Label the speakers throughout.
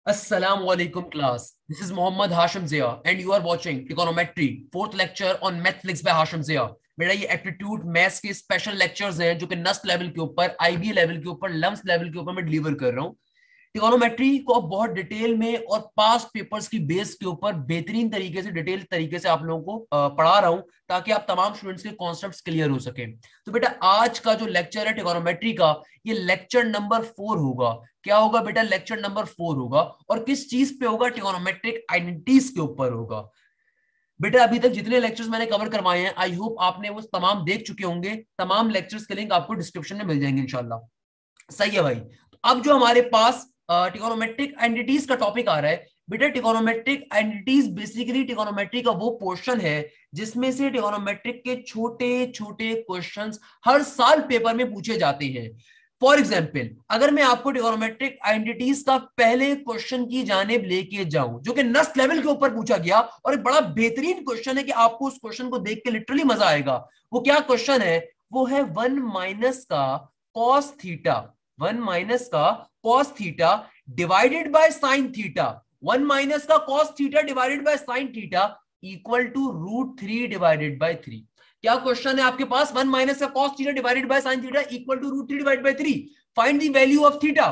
Speaker 1: Assalamu alaikum class. This is Mohammad Hashim Zia and you are watching Trigonometry, fourth lecture on Mathflix by Hashim Zia. मेरा ये aptitude maths के special lectures हैं जो कि Nernst level के ऊपर, IB level के ऊपर, लम्स लेवल के ऊपर मैं डिलीवर कर रहा हूँ। ट्रिगोनोमेट्री को बहुत डिटेल में और पास्ट पेपर्स की बेस के ऊपर बेहतरीन तरीके से, डिटेल तरीके से आप लोगों को पढ़ा रहा हूं ताकि आप तमाम स्टूडेंट्स के कॉन्सेप्ट्स क्लियर हो सके। तो बेटा आज का जो लेक्चर है ट्रिगोनोमेट्री का, ये लेक्चर नंबर 4 होगा। क्या होगा बेटा? लेक्चर नंबर 4 होगा। और किस चीज पे होगा? ट्रिगोनोमेट्रिक आइडेंटिटीज के ऊपर होगा। बेटा अभी तक जितने लेक्चर्स मैंने कवर करवाए हैं, आई होप आपने वो तमाम देख चुके होंगे। तमाम लेक्चर्स के लिंक आपको डिस्क्रिप्शन में मिल जाएंगे इंशाल्लाह। सही है भाई। तो अब जो हमारे पास ट्रिगोनोमेट्रिक आइडेंटिटीज का टॉपिक आ रहा है बेटा, ट्रिगोनोमेट्रिक आइडेंटिटीज बेसिकली ट्रिगोनोमेट्री का वो पोर्शन है जिसमें से ट्रिगोनोमेट्रिक के छोटे छोटे क्वेश्चंस हर साल पेपर में पूछे जाते हैं। फॉर एग्जाम्पल, अगर मैं आपको ट्रिगोनोमेट्रिक आइडेंटिटीज का पहले क्वेश्चन की जानिब लेके जाऊं जो कि नस्ट लेवल के ऊपर पूछा गया, और एक बड़ा बेहतरीन क्वेश्चन है कि आपको उस क्वेश्चन को देख के लिटरली मजा आएगा। वो क्या क्वेश्चन है? वो है 1 माइनस का कॉस थीटा, 1 माइनस का cos theta divided by sine theta, 1 minus का cos theta divided by sine theta equal to √3 divided by 3। क्या क्वेश्चन है आपके पास? 1 माइनस का cos theta divided by sine theta equal to √3 divided by 3। Find the value of theta.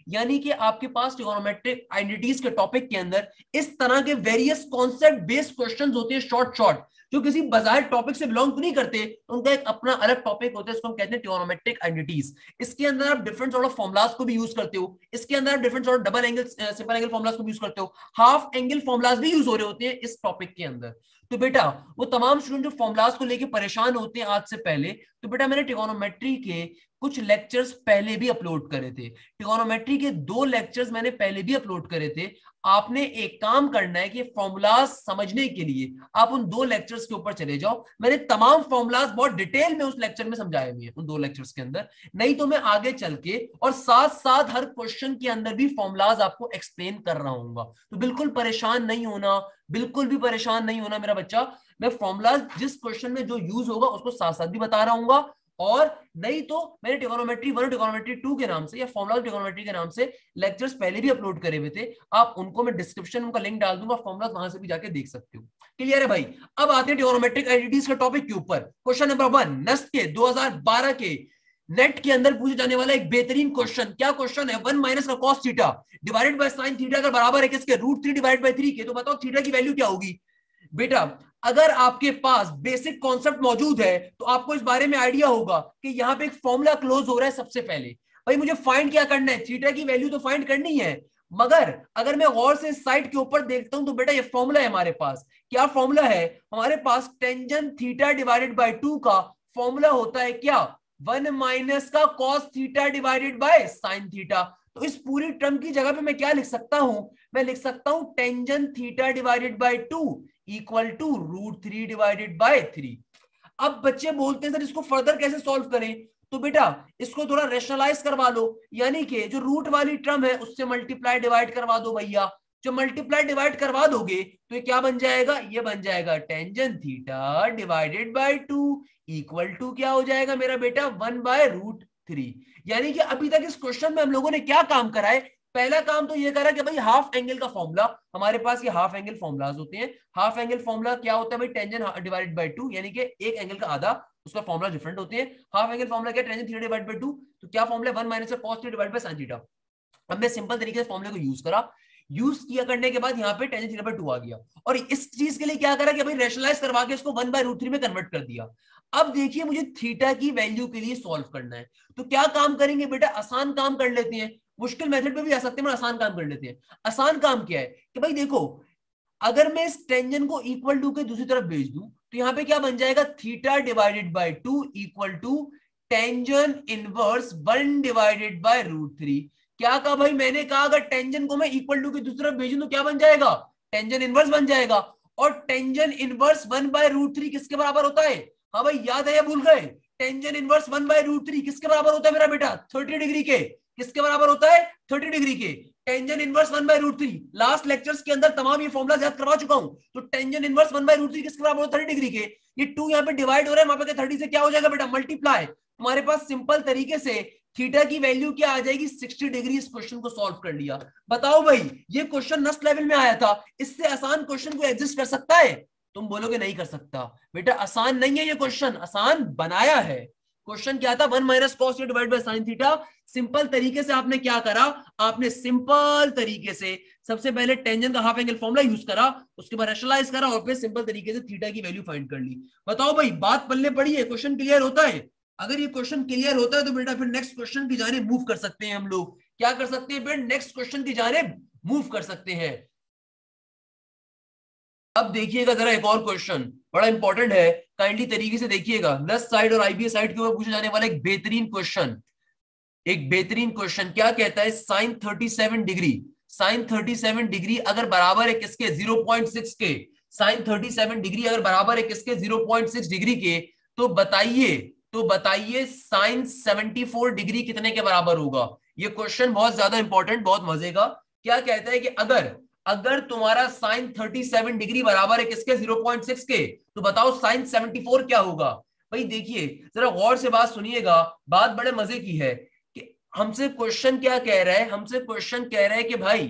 Speaker 1: यानी कि आपके पास ट्रिगोनोमेट्रिक आइडेंटिटीज के टॉपिक के अंदर इस तरह के वेरियस कॉन्सेप्ट बेस्ड क्वेश्चंस होते हैं, शॉर्ट शॉर्ट, जो किसी बाजार टॉपिक से बिलोंग तो नहीं करते, उनका एक अपना अलग टॉपिक होता है, इसको हम कहते हैं ट्रिगोनोमेट्रिक आइडेंटिटीज। इसके अंदर आप डिफरेंट सॉर्ट ऑफ फॉर्मुलास को भी यूज करते हो, इसके अंदर आप different sort double angle, simple angle formulas को भी यूज करते हो, हाफ एंगल फॉर्मुलास भी यूज हो रहे होते हैं इस टॉपिक के अंदर। तो बेटा वो तमाम स्टूडेंट जो फॉर्मुलास को लेके परेशान होते हैं आज से पहले, तो बेटा मैंने ट्रिगोनोमेट्री के कुछ लेक्चर्स पहले भी अपलोड करे थे, ट्रिगोनोमेट्री के 2 लेक्चर्स मैंने पहले भी अपलोड करे थे। आपने एक काम करना है कि फॉर्मूलाज समझने के लिए आप उन 2 लेक्चर्स के ऊपर चले जाओ। मैंने तमाम फॉर्मूलाज बहुत डिटेल में उस लेक्चर में समझाए हुए हैं उन 2 लेक्चर्स के अंदर। नहीं तो मैं आगे चल के और साथ साथ हर क्वेश्चन के अंदर भी फॉर्मूलाज आपको एक्सप्लेन कर रहा हूँ। तो बिल्कुल परेशान नहीं होना, बिल्कुल भी परेशान नहीं होना मेरा बच्चा। मैं फॉर्मूलाज जिस क्वेश्चन में जो यूज होगा उसको साथ साथ भी बता रहा हूँ। और नहीं तो मैंने ट्रिगोनोमेट्री 1 ट्रिगोनोमेट्री 2 के नाम से या फॉर्मुला ट्रिगोनोमेट्री के नाम से लेक्चर्स पहले भी अपलोड करे हुए थे। आप उनको मैं डिस्क्रिप्शन उनका लिंक डाल दूंगा, फॉर्मुला वहां से भी जाके देख सकते हो। क्लियर है भाई? अब आते हैं ट्रिगोनोमेट्रिक आइडेंटिटीज के टॉपिक के ऊपर। क्वेश्चन नंबर 1 नस्ट के 2012 के नेट के अंदर पूछे जाने वाला एक बेहतरीन क्वेश्चन। क्या क्वेश्चन है? 1 माइनस का cos theta divided by sine theta अगर बराबर है किसके? √3 डिवाइडेड बाय 3 के। तो बताओ थीटा की वैल्यू क्या होगी? बेटा अगर आपके पास बेसिक कॉन्सेप्ट मौजूद है तो आपको इस बारे में आइडिया होगा कि यहां पे एक फॉर्मूला क्लोज हो रहा है। सबसे पहले भाई मुझे फाइंड क्या करना है? थीटा की वैल्यू तो फाइंड करनी है, मगर अगर मैं गौर से साइड के ऊपर देखता हूं तो बेटा ये फॉर्मूला है हमारे पास। क्या फॉर्मूला है हमारे पास? टेंजेंट थीटा डिवाइडेड बाय 2 का फॉर्मूला होता है क्या? 1 माइनस का cos theta divided by sine theta. तो इस पूरी टर्म की जगह पे मैं क्या लिख सकता हूं? मैं लिख सकता हूं tangent theta divided by 2 equal to √3 divided by 3। अब बच्चे बोलते हैं सर इसको फर्दर कैसे सॉल्व करें? तो बेटा इसको थोड़ा रेशनलाइज करवा लो, यानी कि जो रूट वाली टर्म है उससे मल्टीप्लाई डिवाइड करवा दो भैया। जो मल्टीप्लाई डिवाइड करवा दोगे तो ये क्या बन जाएगा? ये बन जाएगा tangent theta divided by 2 equal to क्या हो जाएगा मेरा बेटा? 1/√3। यानी कि अभी तक इस क्वेश्चन में हम लोगों ने क्या काम करा है? पहला काम तो ये करा कि भाई हाफ एंगल का फॉर्मूला, हमारे पास ये हाफ एंगल फॉर्मुलाज होते हैं। हाफ एंगल फॉर्मूला क्या होता है भाई? टेंजेंट डिवाइडेड बाय 2, यानी कि एक एंगल का आधा, उसका फॉर्मूला डिफरेंट होते हैं। हाफ एंगल फॉर्मूला क्या? Tangent theta divided by 2। तो क्या formula? 1 minus cos theta divided by sine theta. अब मैं सिंपल तरीके से फॉर्मूले को यूज करा, यूज किया करने के बाद यहाँ पे टेंजेंट थीटा बाय 2 आ गया, और इस चीज के लिए क्या करा कि भाई रेशनलाइज करवा के इसको 1/√3 में कन्वर्ट कर दिया। अब देखिए मुझे थीटा की वैल्यू के लिए सॉल्व करना है, तो क्या काम करेंगे बेटा? आसान काम कर लेते हैं, मुश्किल मेथड पे भी आ सकते हैं, आसान काम कर लेते हैं। आसान काम क्या है कि भाई देखो, अगर मैं इस टेंजेंट को इक्वल टू के दूसरी तरफ भेज दूं तो यहां पे क्या बन जाएगा? Theta divided by 2 equal to tangent inverse 1 divided by √3। क्या कहा भाई मैंने? कहा अगर टेंजेंट को मैं इक्वल टू के दूसरी तरफ भेजूं तो क्या बन जाएगा? टेंजेंट इनवर्स बन जाएगा। और टेंजेंट इनवर्स 1/√3 किसके बराबर होता है? हाँ भाई याद है या भूल गए? टेंजेंट इनवर्स 1/√3 किसके बराबर होता है मेरा बेटा? 30 डिग्री के। किसके बराबर होता है? 30 डिग्री के। टेंजेंट इनवर्स 1/√3 लास्ट लेक्चर्स के अंदर तमाम ये फॉर्मुला याद करवा चुका हूं। तो टेंजेंट इनवर्स 1/√3 किसके बराबर होता है? 30 डिग्री के। ये 2 यहाँ पे डिवाइड हो रहा है, वहां पे 30 से क्या हो जाएगा बेटा? मल्टीप्लाई। हमारे पास सिंपल तरीके से थीटा की वैल्यू क्या आ जाएगी 60 डिग्री। इस क्वेश्चन को सॉल्व कर लिया। बताओ भाई ये क्वेश्चन नस्ट लेवल में आया था, इससे आसान क्वेश्चन को एग्जिस्ट कर सकता है? तुम बोलोगे नहीं कर सकता। बेटा आसान नहीं है ये क्वेश्चन, आसान बनाया है। क्वेश्चन क्या था, 1 minus cos theta divide by sine theta. Simple तरीके से आपने क्या करा, आपने सिंपल तरीके से सबसे पहले टेंजेंट का हाफ एंगल फॉर्मूला यूज करा, उसके बाद रैशनलाइज करा और फिर सिंपल तरीके से थीटा की वैल्यू फाइंड कर ली। बताओ भाई बात पल्ले पड़ी है, क्वेश्चन क्लियर होता है? अगर ये क्वेश्चन क्लियर होता है तो बेटा फिर नेक्स्ट क्वेश्चन की जाने मूव कर सकते हैं हम लोग। क्या कर सकते हैं? फिर नेक्स्ट क्वेश्चन की जाने मूव कर सकते हैं। अब देखिएगा जरा एक और क्वेश्चन बड़ा इंपॉर्टेंट है, काइंडली तरीके से देखिएगा। नस्ट साइड और आईबीए साइड के ऊपर पूछा जाने वाला एक बेहतरीन क्वेश्चन। एक बेहतरीन क्वेश्चन क्या कहता है, साइन 37 डिग्री, साइन 37 डिग्री अगर बराबर है किसके, 0.6 के। साइन 37 डिग्री अगर बराबर है किसके, 0.6 डिग्री के, तो बताइए साइन 74 डिग्री कितने के बराबर होगा। ये क्वेश्चन बहुत ज्यादा इंपॉर्टेंट, बहुत मजे का। क्या कहता है कि अगर तुम्हारा साइन 37 डिग्री बराबर है किसके, 0.6 के, तो बताओ साइन 74 क्या होगा। भाई देखिए जरा गौर से बात सुनिएगा, बात बड़े मजे की है कि हमसे क्वेश्चन क्या कह रहा है, हमसे क्वेश्चन कह रहा है कि भाई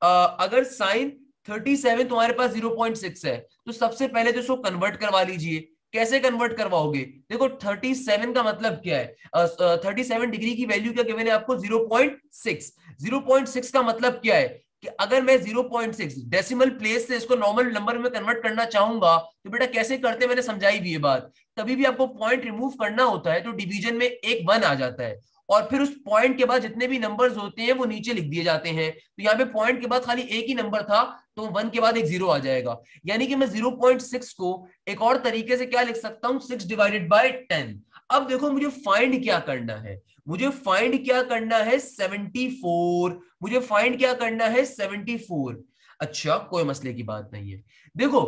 Speaker 1: अगर साइन 37 तुम्हारे पास 0.6 है तो सबसे पहले तो इसको कन्वर्ट करवा लीजिए। कैसे कन्वर्ट करवाओगे? देखो 37 का मतलब क्या है, 37 डिग्री की वैल्यू क्या गिवन है आपको, 0.6। 0.6 का मतलब क्या है कि अगर मैं 0.6 डेसिमल प्लेस से इसको नॉर्मल नंबर में कन्वर्ट करना चाहूंगा तो बेटा कैसे करते, मैंने समझाई भी ये बात। कभी भी आपको पॉइंट रिमूव करना होता है तो डिवीजन में एक 1 आ जाता है और फिर उस पॉइंट के बाद जितने भी नंबर्स होते हैं वो नीचे लिख दिए जाते हैं। तो यहाँ पे पॉइंट के बाद खाली एक ही नंबर था तो 1 के बाद एक 0 आ जाएगा। यानी कि मैं 0.6 को एक और तरीके से क्या लिख सकता हूं, 6 डिवाइडेड बाय 10। अब देखो मुझे फाइंड क्या करना है, मुझे फाइंड क्या करना है, 74। मुझे फाइंड क्या करना है, 74। अच्छा कोई मसले की बात नहीं है। देखो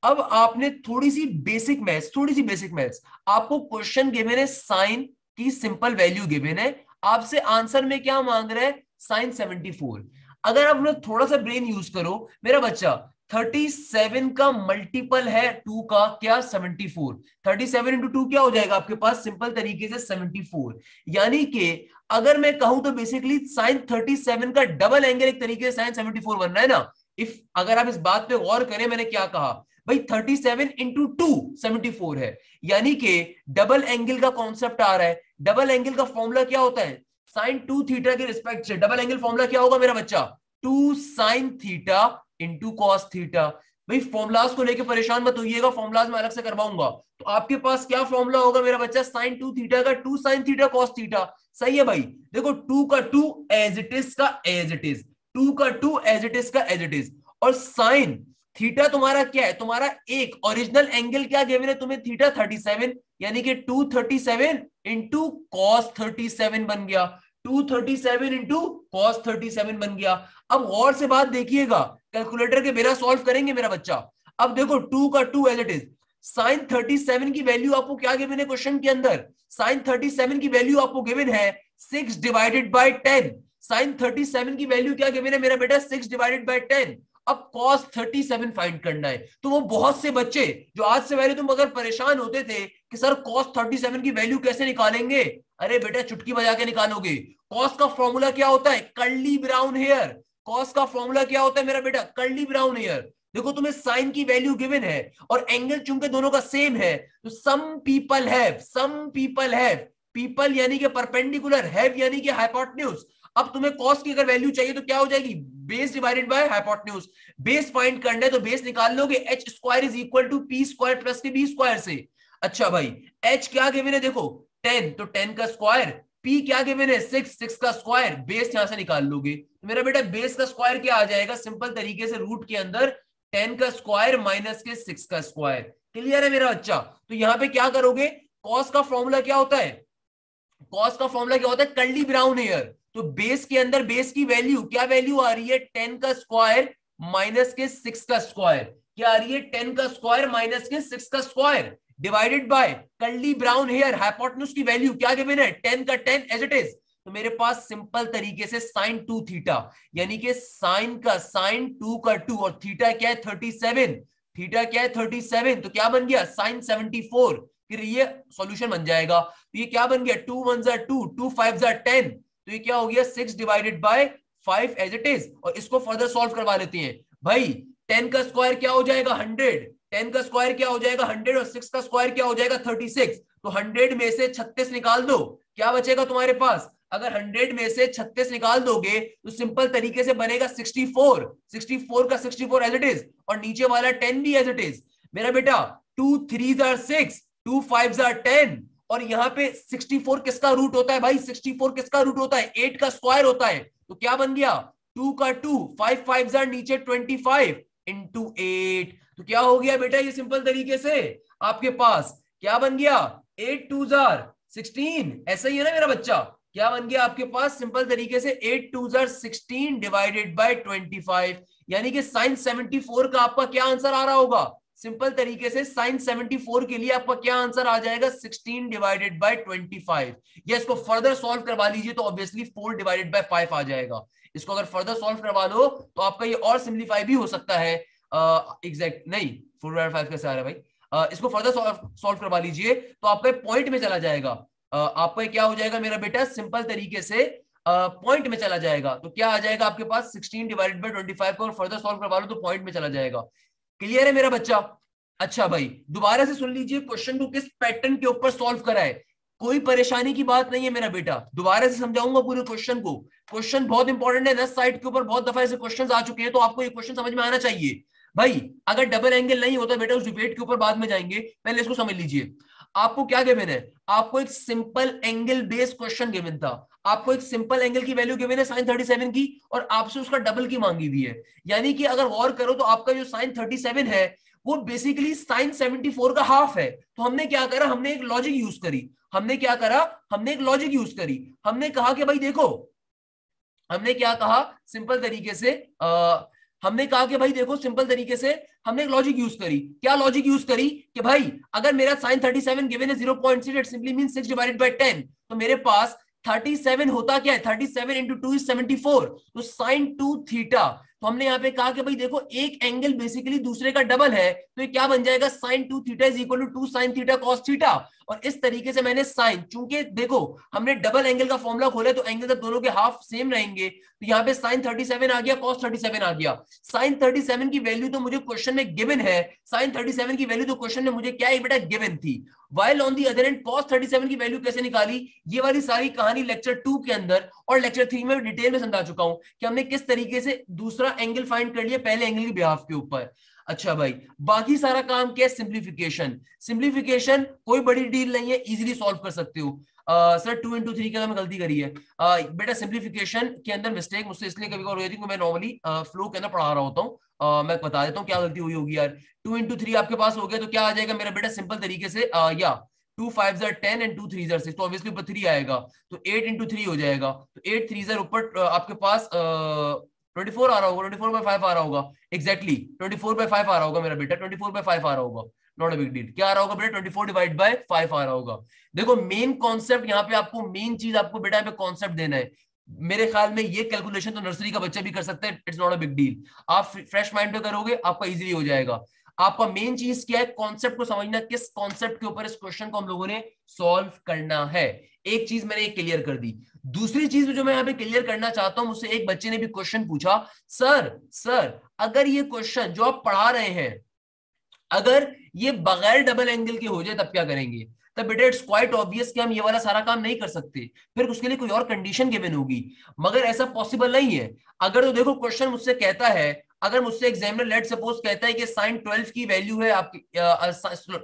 Speaker 1: अब आपने थोड़ी सी बेसिक मैथ्स, आपको क्वेश्चन गिवन है साइन की सिंपल वैल्यू गिवन है, आपसे आंसर में क्या मांग रहा है, साइन 74। अगर आप लोग थोड़ा सा ब्रेन यूज करो मेरा बच्चा, 37 का मल्टीपल है 2 का क्या, 74। 37 इंटू 2 क्या हो जाएगा आपके पास, सिंपल तरीके से 74। यानी कि अगर मैं कहूं तो बेसिकली साइन 37 का डबल एंगल एक तरीके से साइन 74 बन रहा है ना। इफ अगर आप इस बात पे गौर करें, मैंने क्या कहा भाई, 37 इंटू 2 74 है। यानी कि डबल एंगल का कॉन्सेप्ट आ रहा है। डबल एंगल का फॉर्मूला क्या होता है, साइन 2 थीटा के रिस्पेक्ट से डबल एंगल फॉर्मूला क्या होगा मेरा बच्चा, 2 sine theta into cos theta. भाई फॉर्मुलाज को लेके परेशान मत होइएगा, फॉर्मुलाज में अलग से करवाऊंगा। तो आपके पास क्या फॉर्मूला होगा मेरा बच्चा, साइन 2 थीटा का 2 साइन थीटा कॉस थीटा। सही है भाई। देखो 2 का 2 एज इट इज का एज इट इज, 2 का 2 एज इट इज का एज इट इज। और साइन थीटा तुम्हारा क्या है, तुम्हारा एक ओरिजिनल एंगल क्या गिवन है तुम्हें, थीटा 37, यानी कि 237 इंटू कॉस 37 बन गया, 237 इंटू कॉस 37 बन गया। अब गौर से बात देखिएगा, कैलकुलेटर के बिना सॉल्व करेंगे मेरा बच्चा। अब देखो 2 का 2 एज इट इज, साइन 37 की वैल्यू आपको क्या गिवन है क्वेश्चन के अंदर, साइन 37 की वैल्यू आपको गिवन है 6 डिवाइडेड बाय 10। साइन 37 की वैल्यू क्या गिवन है मेरा बेटा, 6 डिवाइडेड बाय 10। अब cos 37 फाइंड करना है। तो वो बहुत से बच्चे जो आज से पहले तुम अगर परेशान होते थे कि सर cos 37 की वैल्यू कैसे निकालेंगे, अरे बेटा चुटकी बजा के निकालोगे। cos का फॉर्मूला क्या होता है, कर्ली ब्राउन हेयर। cos का फॉर्मूला क्या होता है मेरा बेटा, कर्ली ब्राउन हेयर। देखो तुम्हें साइन की वैल्यू गिवन है और एंगल चूंकि दोनों का सेम है तो सम पीपल हैव, पीपल यानी कि परपेंडिकुलर, हैव यानी कि हाइपोटेन्यूज। अब तुम्हें कॉस की अगर वैल्यू चाहिए तो क्या हो जाएगी, base divided by hypotenuse. Base find करना है तो बेस निकाल लोगे, H square is equal to P square plus के बी स्क्वायर से। अच्छा भाई एच क्या गिवन है, देखो 10 तो 10 का स्क्वायर, पी क्या गिवन है 6 का स्क्वायर, बेस यहां से निकाल लोगे तो मेरा बेटा बेस का स्क्वायर क्या आ जाएगा, सिंपल तरीके से रूट के अंदर 10 का स्क्वायर माइनस के 6 का स्क्वायर। क्लियर है मेरा बच्चा। तो यहां पे क्या करोगे, कॉस का फॉर्मूला क्या होता है, कॉस का फॉर्मूला क्या होता है, कर्ली ब्राउन हेयर। तो बेस के अंदर बेस की वैल्यू क्या वैल्यू आ रही है, 10 का स्क्वायर माइनस के 6 का स्क्वायर। क्या आ रही है, 10 का स्क्वायर माइनस के 6 का square divided by curly brown hair. Hypotenuse की वैल्यू क्या गिवन है, 10 का 10 एज इट इज। तो मेरे पास सिंपल तरीके से साइन 2 थीटा, यानी कि साइन 2 का 2 और थीटा क्या है 37, थीटा क्या है 37, तो क्या बन गया साइन 74। फिर ये सॉल्यूशन बन जाएगा। तो ये क्या बन गया, 2 1 2, 2 5 10, तो ये क्या हो गया 6 divided by 5 as it is. और इसको फर्दर सॉल्व करवा लेते हैं भाई। 10 का स्क्वायर क्या हो जाएगा 100, 10 का स्क्वायर क्या हो जाएगा 100 और 6 का स्क्वायर क्या हो जाएगा 36। तो 100 में से 36 निकाल दो, क्या बचेगा तुम्हारे पास। अगर 100 में से 36 निकाल दोगे तो सिंपल तरीके से बनेगा 64, 64 का 64 एज इट इज, और नीचे वाला 10 भी एज इट इज। मेरा बेटा 2 3 6, 2 5 10, और यहाँ पे 64 किसका रूट होता है भाई, 64 किसका रूट होता है 8 का स्क्वायर होता है। तो क्या बन गया 2 का 2, 5 5 नीचे 25 इंटू 8। तो क्या हो गया बेटा ये सिंपल तरीके से आपके पास क्या बन गया 8 2 16, ऐसा ही है ना मेरा बच्चा। क्या बन गया आपके पास सिंपल तरीके से 8 2 16 डिवाइडेड बाय 25, यानी कि साइन 74 का आपका क्या आंसर आ रहा होगा, सिंपल तरीके से साइन 74 के लिए आपका क्या आंसर आ जाएगा 16 डिवाइडेड बाय 25। या इसको फर्दर सॉल्व करवा लीजिए तो ऑब्वियसली 4 डिवाइडेड बाय 5 आ जाएगा। इसको अगर फर्दर सॉल्व करवा लो तो आपका ये और सिंप्लीफाई भी हो सकता है। एग्जैक्ट नहीं 4 डिवाइडेड 5 कैसे आ रहा है भाई, इसको फर्दर सॉल्व करवा लीजिए तो आपका पॉइंट में चला जाएगा। आपका क्या हो जाएगा मेरा बेटा सिंपल तरीके से पॉइंट में चला जाएगा। तो क्या आ जाएगा आपके पास 16 डिवाइडेड बाय 25 को और फर्दर सॉल्व करवा लो तो पॉइंट में चला जाएगा। क्लियर है मेरा बच्चा। अच्छा भाई दोबारा से सुन लीजिए क्वेश्चन को किस पैटर्न के ऊपर सॉल्व करा है, कोई परेशानी की बात नहीं है मेरा बेटा। दोबारा से समझाऊंगा पूरे क्वेश्चन को, क्वेश्चन बहुत इंपॉर्टेंट है। 10 साइड के ऊपर बहुत दफा ऐसे क्वेश्चन आ चुके हैं तो आपको ये क्वेश्चन समझ में आना चाहिए भाई। अगर डबल एंगल नहीं होता बेटा उस डिबेट के ऊपर बाद में जाएंगे, पहले इसको समझ लीजिए। आपको क्या गिवन है, आपको एक simple angle based question given था। आपको एक सिंपल एंगल की वैल्यू गिवन है sin 37 की, और आपसे उसका डबल की मांगी हुई है। यानी कि अगर गौर करो तो आपका जो sin 37 है वो बेसिकली sin 74 का हाफ है। तो हमने क्या करा, हमने एक लॉजिक यूज करी। हमने क्या करा, हमने एक लॉजिक यूज करी। हमने कहा कि भाई देखो, हमने क्या कहा सिंपल तरीके से हमने कहा कि भाई देखो सिंपल तरीके से हमने एक लॉजिक यूज करी। क्या लॉजिक यूज करी कि भाई अगर मेरा sin 37 गिवन है 0.6, it simply means 6 divided bye 10, तो मेरे पास 37 होता क्या है 37 इंटू 2 इज 74, तो sin 2 थीटा। तो हमने यहाँ पे कहा कि भाई देखो एक एंगल बेसिकली दूसरे का डबल है, तो ये क्या बन जाएगा sin 2 theta is equal to 2 sin theta cos theta. और इस तरीके से मैंने साइन, चूंकि देखो हमने डबल एंगल का फॉर्मूला खोला तो एंगल जब दोनों के हाफ सेम रहेंगे तो यहाँ पे sin 37 आ गया cos 37 आ गया। sin 37 की वैल्यू तो मुझे क्वेश्चन में गिवन है, sin 37 की वैल्यू तो क्वेश्चन में मुझे क्या है बेटा गिवन थी। while on the other end cos 37 की वैल्यू कैसे निकाली, ये वाली सारी कहानी लेक्चर 2 के अंदर और लेक्चर 3 में डिटेल में समझा चुका हूं कि हमने किस तरीके से दूसरा एंगल फाइंड कर लिया पहले एंगल के बिहाफ के ऊपर। अच्छा भाई बाकी सारा काम क्या है, सिंप्लीफिकेशन। सिंप्लीफिकेशन कोई बड़ी डील नहीं है, इजीली सॉल्व कर सकते हो। सर 2 into 3 के अंदर गलती करी है बेटा। सिंप्लीफिकेशन के अंदर मिस्टेक मुझसे इसलिए कभी कभार हो जाती है, मैं नॉर्मली फ्लो के अंदर पढ़ा रहा होता हूँ। मैं बता देता हूँ क्या गलती हुई होगी यार। 2 into 3 आपके पास हो गया तो क्या आ जाएगा मेरा बेटा सिंपल तरीके से या 2 5 10 एंड 2 3 6, तो ऑब्वियसली ऊपर 3 आएगा तो 8 into 3 हो जाएगा। तो 8 3 ऊपर आपके पास 24 आ रहा होगा, 24 by 5 आ रहा होगा। एग्जैक्टली 24 by 5 आ रहा होगा मेरा बेटा, 24 by 5 आ रहा होगा। Not a big deal. क्या आ रहा होगा बेटा 24 डिवाइड बाय 5 आ रहा होगा। देखो मेन कॉन्सेप्ट यहाँ पे आपको, मेन चीज आपको बेटा यहाँ पे कॉन्सेप्ट देना है। मेरे ख्याल में ये कैलकुलेशन तो नर्सरी का बच्चा भी कर सकता है, it's not a big deal. आप फ्रेश माइंड पे करोगे आपका इजीली हो जाएगा। आपका मेन चीज क्या है, कॉन्सेप्ट को समझना, किस कॉन्सेप्ट के ऊपर इस क्वेश्चन को हम लोगों ने सॉल्व करना है। एक चीज मैंने क्लियर कर दी। दूसरी चीज जो मैं यहाँ पे क्लियर करना चाहता हूं, मुझसे एक बच्चे ने भी क्वेश्चन पूछा, सर अगर ये क्वेश्चन जो आप पढ़ा रहे हैं अगर ये बगैर डबल एंगल के हो जाए तब क्या करेंगे। तब बेटा इट्स क्वाइट ऑब्वियस कि हम ये वाला सारा काम नहीं कर सकते, फिर उसके लिए कोई और कंडीशन गिवन होगी, मगर ऐसा पॉसिबल नहीं है। अगर तो देखो क्वेश्चन मुझसे कहता है, अगर मुझसे एग्जामिनर लेट सपोज कहता है कि sin 12 की वैल्यू है आपकी,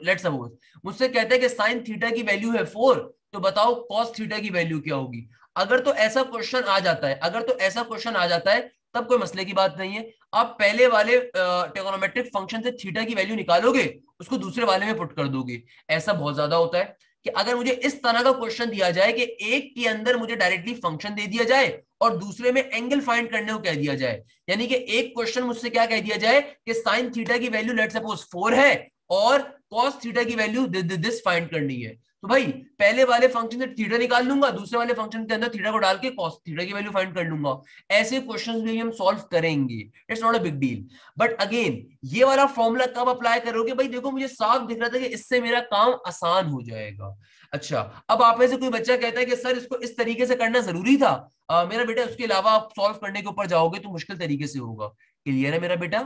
Speaker 1: लेट सपोज मुझसे कहता है कि sin थीटा की वैल्यू है 4, तो बताओ cos थीटा की वैल्यू क्या होगी। अगर तो ऐसा क्वेश्चन आ जाता है, अगर तो ऐसा क्वेश्चन आ जाता है तब कोई मसले की बात नहीं है। आप पहले वाले ट्रिगोनोमेट्रिक फंक्शन से थीटा की वैल्यू निकालोगे, उसको दूसरे वाले में पुट कर दोगे। ऐसा बहुत ज्यादा होता है कि अगर मुझे इस तरह का क्वेश्चन दिया जाए कि एक के अंदर मुझे डायरेक्टली फंक्शन दे दिया जाए और दूसरे में एंगल फाइंड करने को कह दिया जाए, यानी कि एक क्वेश्चन मुझसे क्या कह दिया जाए कि sin थीटा की वैल्यू लेट सपोज 4 है और cos थीटा की वैल्यू दिस फाइंड करनी है, तो भाई पहले वाले फंक्शन से थीटा निकाल लूंगा, दूसरे वाले फंक्शन के अंदर थीटा को डाल के कॉस थीटा की वैल्यू फाइंड कर लूंगा। ऐसे क्वेश्चंस भी हम सॉल्व करेंगे, it's not a big deal. But again ये वाला फॉर्मूला कब अप्लाई करोगे? भाई देखो मुझे साफ दिख रहा था कि इससे मेरा काम आसान हो जाएगा। अच्छा, अब आप में से कोई बच्चा कहता है कि सर इसको इस तरीके से करना जरूरी था। मेरा बेटा उसके अलावा आप सॉल्व करने के ऊपर जाओगे तो मुश्किल तरीके से होगा। क्लियर है मेरा बेटा?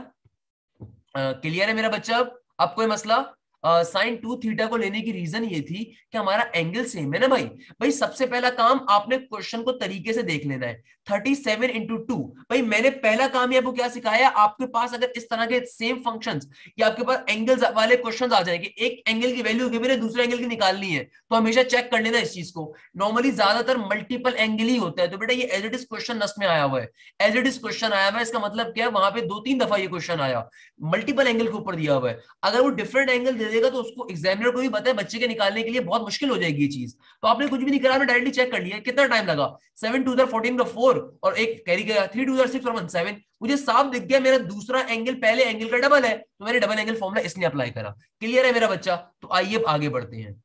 Speaker 1: क्लियर है मेरा बच्चा? अब कोई मसला? साइन 2 थीटा को लेने की रीजन ये थी कि हमारा एंगल सेम है ना भाई। भाई सबसे पहला काम आपने क्वेश्चन को तरीके से देख लेना है। 37 इंटू 2, भाई मैंने पहला काम आपको क्या सिखाया? आपके पास अगर इस तरह के सेम फंक्शंस या आपके पास एंगल्स वाले क्वेश्चंस आ जाएंगे, एक एंगल की वैल्यू गिवन है, दूसरे एंगल की निकालनी है, तो हमेशा चेक कर लेना इस चीज को। नॉर्मली ज्यादातर मल्टीपल एंगल ही होता है। तो बेटा ये एज इट इज क्वेश्चन नस्ट में आया हुआ है, एज इट इज क्वेश्चन आया हुआ है। इसका मतलब क्या है? वहां पे 2-3 दफा ये क्वेश्चन आया, मल्टीपल एंगल के ऊपर दिया हुआ है। अगर वो डिफरेंट एंगल दे देगा तो उसको एग्जामिनर को भी पता है, बच्चे के निकालने के लिए बहुत मुश्किल हो जाएगी ये चीज। तो आपने कुछ भी नहीं करा, आपने डायरेक्टली चेक कर लिया। कितना टाइम लगा? 7 2 14 का 4 और एक कैरी गया, 3 2 6 और 1 7। मुझे साफ दिख गया मेरा दूसरा एंगल पहले एंगल का डबल है, तो मैंने डबल एंगल फॉर्मूला इसलिए अप्लाई करा। क्लियर है मेरा बच्चा? तो आइए आगे बढ़ते हैं।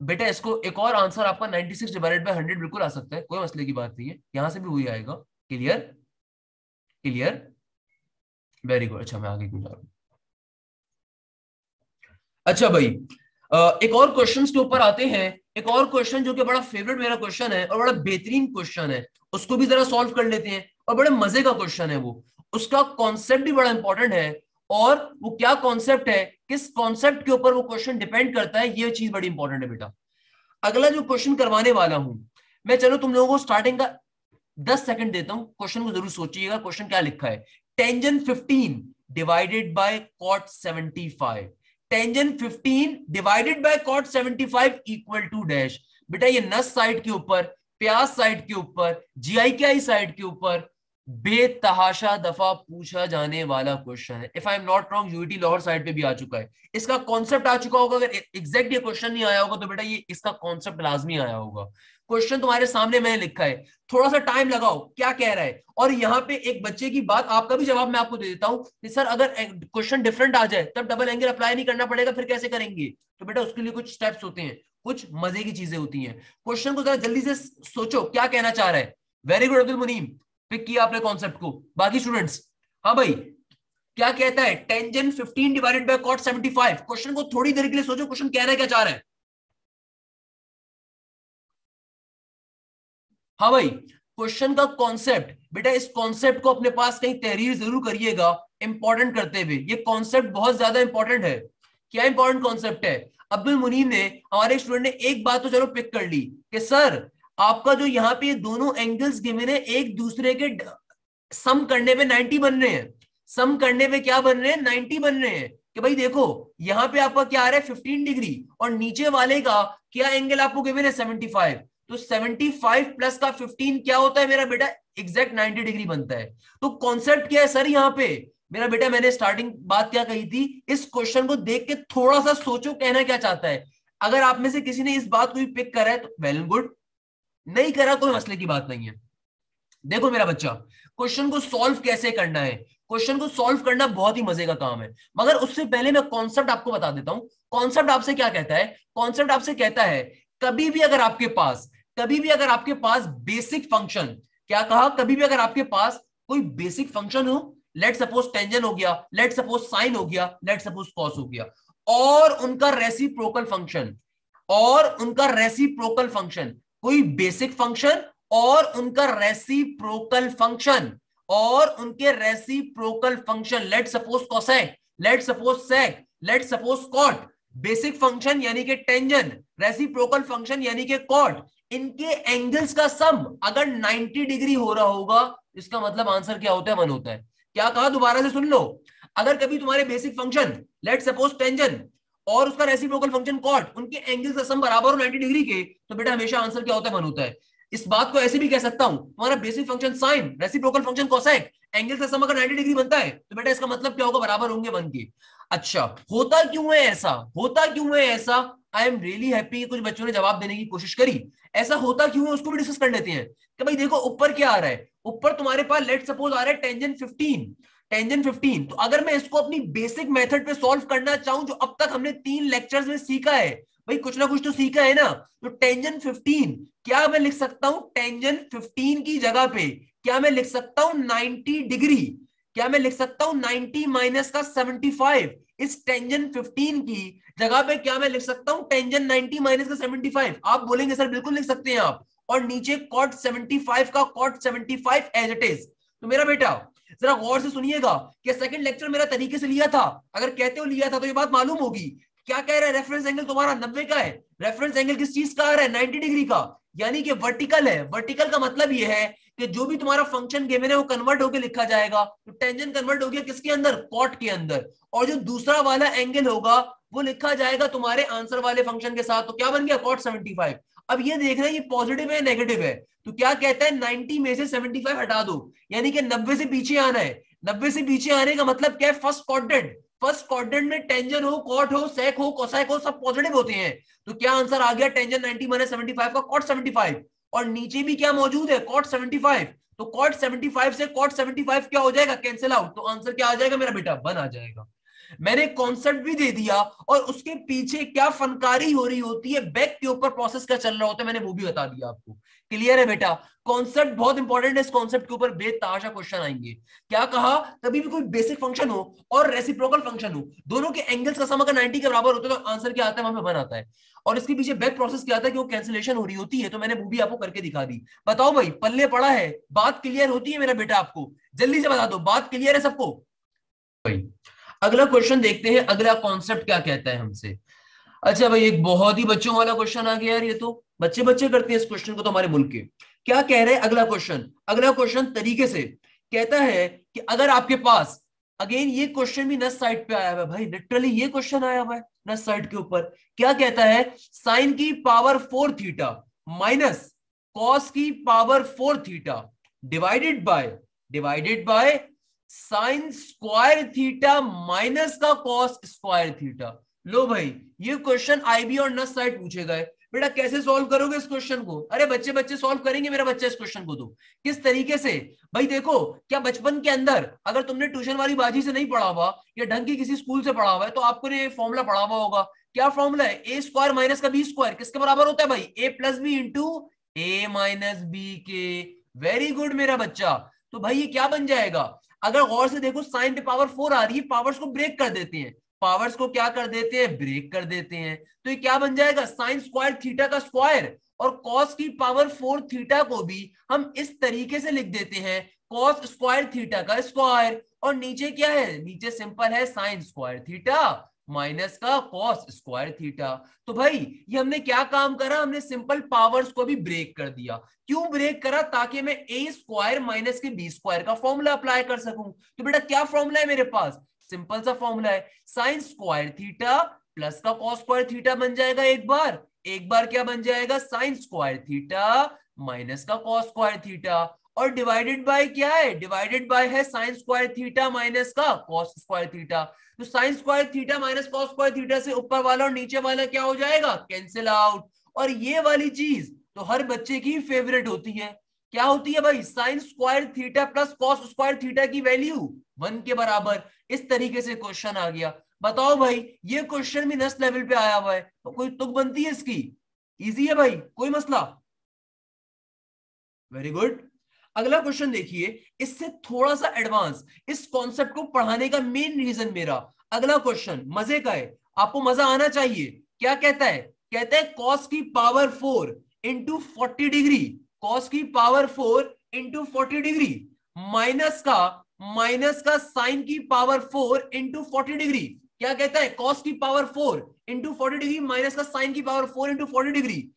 Speaker 1: बेटा इसको एक और आंसर आपका 96 डिवाइडेड बाय 100 बिल्कुल आ सकता है, कोई मसले की बात नहीं है, यहां से भी वही आएगा। क्लियर? क्लियर? Very good. अच्छा मैं आगे क्यों जा रहा हूं? अच्छा भाई एक और क्वेश्चंस के ऊपर आते हैं। एक और क्वेश्चन जो कि बड़ा फेवरेट मेरा क्वेश्चन है और बड़ा बेहतरीन क्वेश्चन है, उसको भी जरा सॉल्व कर लेते हैं। और बड़े मजे का क्वेश्चन है वो, उसका कॉन्सेप्ट भी बड़ा इंपॉर्टेंट है। और वो क्या कॉन्सेप्ट है, किस कॉन्सेप्ट के ऊपर वो क्वेश्चन डिपेंड करता है, ये चीज बड़ी इंपॉर्टेंट है बेटा। अगला जो क्वेश्चन करवाने वाला हूं मैं, चलो तुम लोगों को स्टार्टिंग का 10 सेकंड देता हूं, क्वेश्चन को जरूर सोचिएगा। क्वेश्चन क्या लिखा है? Tangent 15 divided by cot 75। Tangent 15 divided by cot 75 equal to dash. बेटा ये नस साइड के ऊपर, प्याज साइड के ऊपर, जीआईकेआई साइड के ऊपर बेतहाशा दफा पूछा जाने वाला क्वेश्चन है। If I am not wrong UET Lahore side पे भी आ चुका है, इसका कॉन्सेप्ट आ चुका होगा। अगर एग्जैक्ट ये क्वेश्चन नहीं आया होगा तो बेटा ये इसका कॉन्सेप्ट लाजमी आया होगा। क्वेश्चन तुम्हारे सामने मैंने लिखा है, थोड़ा सा टाइम लगाओ क्या कह रहा है। और यहाँ पे एक बच्चे की बात, आपका भी जवाब मैं आपको दे देता हूँ कि सर अगर क्वेश्चन डिफरेंट आ जाए तब डबल एंगल अप्लाई नहीं करना पड़ेगा, फिर कैसे करेंगे? तो बेटा उसके लिए कुछ स्टेप्स होते हैं, कुछ मजे की चीजें होती हैं। क्वेश्चन को जरा जल्दी से सोचो क्या कहना चाह रहा है। वेरी गुड अब्दुल मुनीम, पिक किया आपने कॉन्सेप्ट को। बाकी स्टूडेंट्स, हाँ भाई क्या कहता है? Tangent 15 divided by cot 75। Question को थोड़ी देर के लिए सोचो, क्वेश्चन कहना क्या चाह रहा है? हाँ भाई, क्वेश्चन का कॉन्सेप्ट, बेटा इस कॉन्सेप्ट को अपने पास कहीं तहरीर जरूर करिएगा इंपॉर्टेंट करते हुए। ये कॉन्सेप्ट बहुत ज्यादा इंपॉर्टेंट है। क्या इंपॉर्टेंट कॉन्सेप्ट है? अब्दुल मुनीम ने, हमारे स्टूडेंट ने एक बात तो चलो पिक कर ली कि सर आपका जो यहाँ पे दोनों एंगल्स गिवन है एक दूसरे के सम करने पे 90 बन रहे हैं। सम करने पे क्या बन रहे हैं? 90 बन रहे हैं। कि भाई देखो यहाँ पे आपका क्या आ रहा है 15 डिग्री, और नीचे वाले का क्या एंगल आपको गिवन है 75। तो 75 प्लस का 15 क्या होता है मेरा बेटा? एग्जैक्ट 90 डिग्री बनता है। तो कॉन्सेप्ट क्या है सर यहाँ पे मेरा बेटा? मैंने स्टार्टिंग बात क्या कही थी, इस क्वेश्चन को देख के थोड़ा सा सोचो कहना क्या चाहता है। अगर आप में से किसी ने इस बात को भी पिक करा है तो वेल गुड, नहीं करा कोई मसले की बात नहीं है। देखो मेरा बच्चा, क्वेश्चन को सॉल्व कैसे करना है, क्वेश्चन को सॉल्व करना बहुत ही मजे का काम है। मगर उससे पहले मैं कॉन्सेप्ट आपको बता देता हूं। कॉन्सेप्ट आपसे क्या कहता है? कॉन्सेप्ट आपसे कहता है कभी भी अगर आपके पास बेसिक फंक्शन, क्या कहा? कभी भी अगर आपके पास कोई बेसिक फंक्शन हो, लेट सपोज टेंजेंट हो गया, लेट सपोज साइन हो गया, लेट सपोज कॉस हो गया, और उनका रेसिप्रोकल फंक्शन, कोई बेसिक फंक्शन और उनका reciprocal function, let suppose cosec, let suppose sec, let suppose cot. Basic function यानी कि टेंजेंट, रेसिप्रोकल फंक्शन यानी कि कॉट, इनके एंगल्स का सम अगर 90 डिग्री हो रहा होगा, इसका मतलब आंसर क्या होता है? 1 होता है। क्या कहा? दोबारा से सुन लो। अगर कभी तुम्हारे basic function let suppose tangent और उसका रेसिप्रोकल फंक्शन कॉट, उनके एंगल्स का सम बराबर हो 90 डिग्री के, तो बेटा हमेशा आंसर क्या होता है? 1 होता है। इस बात को ऐसे भी कह सकता हूं, तुम्हारा basic function sine, reciprocal function cosec, angle का सम अगर 90 डिग्री बनता है तो बेटा इसका मतलब क्या होगा? बराबर होंगे 1 के। अच्छा, होता क्यों है ऐसा? आई एम रियली हैप्पी, कुछ बच्चों ने जवाब देने की कोशिश करी। ऐसा होता क्यों है उसको भी डिस्कस कर लेते हैं। कि भाई देखो ऊपर क्या आ रहा है, ऊपर तुम्हारे पास लेट सपोज आ रहा है टेंजेंट 15। टेंजेंट 15। तो अगर मैं इसको अपनी बेसिक मेथड पे सॉल्व करना चाहूं, जो अब तक हमने 3 लेक्चर्स में सीखा है, भाई कुछ ना कुछ तो सीखा है ना, तो टेंजेंट 15 क्या मैं लिख सकता हूं, टेंजेंट 15 की जगह पे क्या मैं लिख सकता हूं 90 डिग्री, क्या मैं लिख सकता हूं 90 माइनस का 75, इस टेंजेंट 15 की जगह पे क्या मैं लिख सकता हूं टेंजेंट 90 माइनस का 75। आप बोलेंगे सर बिल्कुल लिख सकते हैं आप, और नीचे cot 75 का cot 75 एज इट इज। तो मेरा बेटा जरा गौर से सुनिएगा कि सेकंड लेक्चर मेरा तरीके से लिया था, अगर कहते हो लिया था तो ये बात मालूम होगी। क्या कह रहा है, रेफरेंस एंगल तुम्हारा 90 का है, रेफरेंस एंगल किस चीज का आ रहा है 90 डिग्री का, यानी कि वर्टिकल है। वर्टिकल का मतलब ये है कि जो भी तुम्हारा फंक्शन गिवन है वो कन्वर्ट होकर लिखा जाएगा। तो टेंजेंट कन्वर्ट हो गया किसके अंदर, कॉट के अंदर, और जो दूसरा वाला एंगल होगा वो लिखा जाएगा तुम्हारे आंसर वाले फंक्शन के साथ। तो क्या बन गया cot 75। अब ये देखना है ये पॉजिटिव है नेगेटिव है, तो क्या कहता है 90 में से 75 हटा दो, यानी कि 90 से पीछे आना है। 90 से पीछे आने का मतलब क्या है, फर्स्ट क्वाड्रेंट, फर्स्ट क्वाड्रेंट में टेंजेंट हो, कॉट हो, सेक हो, कोसेक हो, सब पॉजिटिव होते हैं। तो क्या आंसर आ गया, टेंजेंट 90 माइनस 75 का cot 75, और नीचे भी क्या मौजूद है cot 75। तो cot 75 से cot 75 क्या हो जाएगा, कैंसिल आउट। तो आंसर क्या आ जाएगा मेरा बेटा, 1 आ जाएगा। मैंने कॉन्सेप्ट भी दे दिया, और उसके पीछे क्या फनकारी हो रही होती है, बैक के ऊपर प्रोसेस क्या चल रहा होता है, मैंने वो भी बता दिया आपको। क्लियर है बेटा, कॉन्सेप्ट बहुत इंपॉर्टेंट है, इस कॉन्सेप्ट के ऊपर बेतहाशा क्वेश्चन आएंगे। क्या कहा, कभी भी कोई बेसिक फंक्शन हो और रेसिप्रोकल फंक्शन हो, दोनों के एंगल्स का सम अगर 90 के बराबर होता है तो आंसर क्या आता है, वहां पे 1 आता है। और इसके पीछे बैक प्रोसेस क्या आता है कि वो कैंसिलेशन हो रही होती है, तो मैंने वो भी आपको करके दिखा दी। बताओ भाई, पल्ले पड़ा है, बात क्लियर होती है मेरा बेटा, आपको जल्दी से बता दो, बात क्लियर है सबको भाई। अगला क्वेश्चन देखते हैं, अगला कॉन्सेप्ट क्या कहता है हमसे। अच्छा भाई, एक बहुत ही बच्चों वाला क्वेश्चन आ गया यार, ये तो बच्चे बच्चे करते हैं इस क्वेश्चन को तो हमारे मुल्क के। क्या कह रहे हैं अगला क्वेश्चन, अगला क्वेश्चन तरीके से कहता है कि अगर आपके पास, अगेन ये क्वेश्चन भी नस साइड पे आया हुआ है भाई, लिटरली ये क्वेश्चन आया हुआ है नस साइड के ऊपर। क्या कहता है, साइन की पावर 4 थीटा माइनस कॉस की power 4 theta divided by sign square theta minus का कॉस स्क्वायर थीटा। लो भाई, ये क्वेश्चन आईबी और नस साइड पूछे गए। बेटा कैसे सॉल्व करोगे इस क्वेश्चन को, अरे बच्चे बच्चे सॉल्व करेंगे मेरा बच्चा इस क्वेश्चन को। तो किस तरीके से भाई, देखो क्या बचपन के अंदर अगर तुमने ट्यूशन वाली बाजी से नहीं पढ़ा हुआ या ढंग की किसी स्कूल से पढ़ा हुआ है, तो आपको ये फॉर्मूला पढ़ा हुआ होगा। क्या फॉर्मूला है, ए स्क्वायर माइनस का बी स्क्वायर किसके बराबर होता है भाई, ए plus B into A minus B के। वेरी गुड मेरा बच्चा। तो भाई ये क्या बन जाएगा, अगर गौर से देखो साइन पे पावर 4 आ रही है, पावर्स को ब्रेक कर देते हैं, पावर्स को क्या कर देते हैं, ब्रेक कर देते हैं। तो ये क्या बन जाएगा, साइन स्क्वायर थीटा का स्क्वायर, और कॉस की पावर 4 थीटा को भी हम इस तरीके से लिख देते हैं कॉस स्क्वायर थीटा का स्क्वायर, और नीचे क्या है, नीचे सिंपल है साइन स्क्वायर थीटा माइनस का कॉस स्क्वायर थीटा। तो भाई ये हमने क्या काम करा, हमने सिंपल पावर्स को भी ब्रेक कर दिया। क्यों ब्रेक करा, ताकि मैं ए स्क्वायर माइनस के बी स्क्वायर का फॉर्मूला अप्लाई कर सकूं। तो बेटा क्या फॉर्मूला है मेरे पास, सिंपल सा फॉर्मूला है, साइन स्क्वायर थीटा प्लस का कॉस स्क्वायर थीटा बन जाएगा एक बार क्या बन जाएगा, साइन स्क्वायर थीटा माइनस का कॉस स्क्वायर थीटा, और डिवाइडेड बाय क्या है, डिवाइडेड बाय है साइन स्क्वायर थीटा माइनस का कॉस स्क्वायर थीटा। तो sign square theta minus cos square theta से ऊपर वाला और नीचे वाला क्या हो जाएगा, कैंसिल आउट। और ये वाली चीज तो हर बच्चे की फेवरेट होती है, क्या होती है भाई, sign square theta plus cos square theta की वैल्यू 1 के बराबर। इस तरीके से क्वेश्चन आ गया। बताओ भाई, ये क्वेश्चन भी नेक्स्ट लेवल पे आया हुआ है, तो कोई तुक बनती है इसकी, इजी है भाई, कोई मसला। Very good. अगला क्वेश्चन देखिए, इससे थोड़ा सा एडवांस, इस कॉन्सेप्ट को पढ़ाने का मेन रीजन मेरा अगला क्वेश्चन मजे का है, आपको मजा आना चाहिए। क्या कहता है, कहता है कॉस की पावर 4 इंटू 40 डिग्री, कॉस की पावर 4 इंटू 40 डिग्री माइनस का साइन की पावर 4 इंटू 40 डिग्री। क्या कहता है, कॉस की पावर 4 इंटू 40 डिग्री माइनस का साइन की पावर 4 इंटू 40 डिग्री।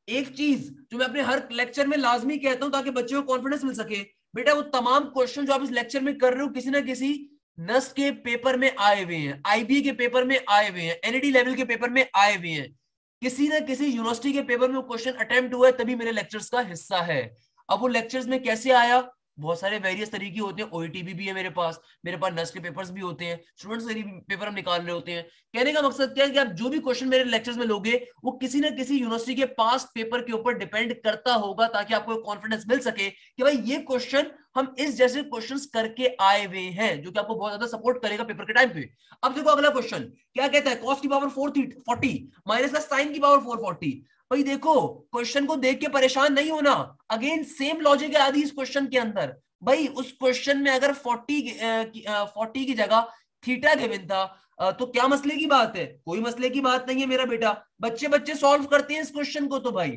Speaker 1: एक चीज जो मैं अपने हर लेक्चर में लाजमी कहता हूं ताकि बच्चों को कॉन्फिडेंस मिल सके, बेटा वो तमाम क्वेश्चन जो आप इस लेक्चर में कर रहे हो किसी ना किसी नस के पेपर में आए हुए हैं, आईबी के पेपर में आए हुए हैं, एनईडी लेवल के पेपर में आए हुए हैं, किसी ना किसी यूनिवर्सिटी के पेपर में क्वेश्चन अटेम्प्ट हुआ है, तभी मेरे लेक्चर्स का हिस्सा है। अब वो लेक्चर्स में कैसे आया बहुत सारे वेरियस तरीके होते हैं, ओईटीबी भी है मेरे पास नस्ट के पेपर्स भी होते हैं, स्टूडेंट्स के पेपर हम निकाल रहे होते हैं। कहने का मकसद क्या है कि आप जो भी क्वेश्चन मेरे लेक्चर्स में लोगे वो किसी ना किसी यूनिवर्सिटी के पास्ट पेपर के ऊपर डिपेंड करता होगा, ताकि आपको कॉन्फिडेंस मिल सके कि भाई ये क्वेश्चन हम इस जैसे क्वेश्चंस करके आए हुए हैं, जो कि आपको बहुत ज्यादा सपोर्ट करेगा पेपर के टाइम पे। अब देखो अगला क्वेश्चन क्या कहता है, कॉस की पावर 440 माइनस का साइन की पावर 440। भाई देखो क्वेश्चन को देख के परेशान नहीं होना, अगेन सेम लॉजिक है आदि इस क्वेश्चन के अंदर। भाई उस क्वेश्चन में अगर 40 की जगह थीटा गिवन था, तो क्या मसले की बात है? कोई मसले की बात नहीं है मेरा बेटा, बच्चे बच्चे सॉल्व करते हैं इस क्वेश्चन को। तो भाई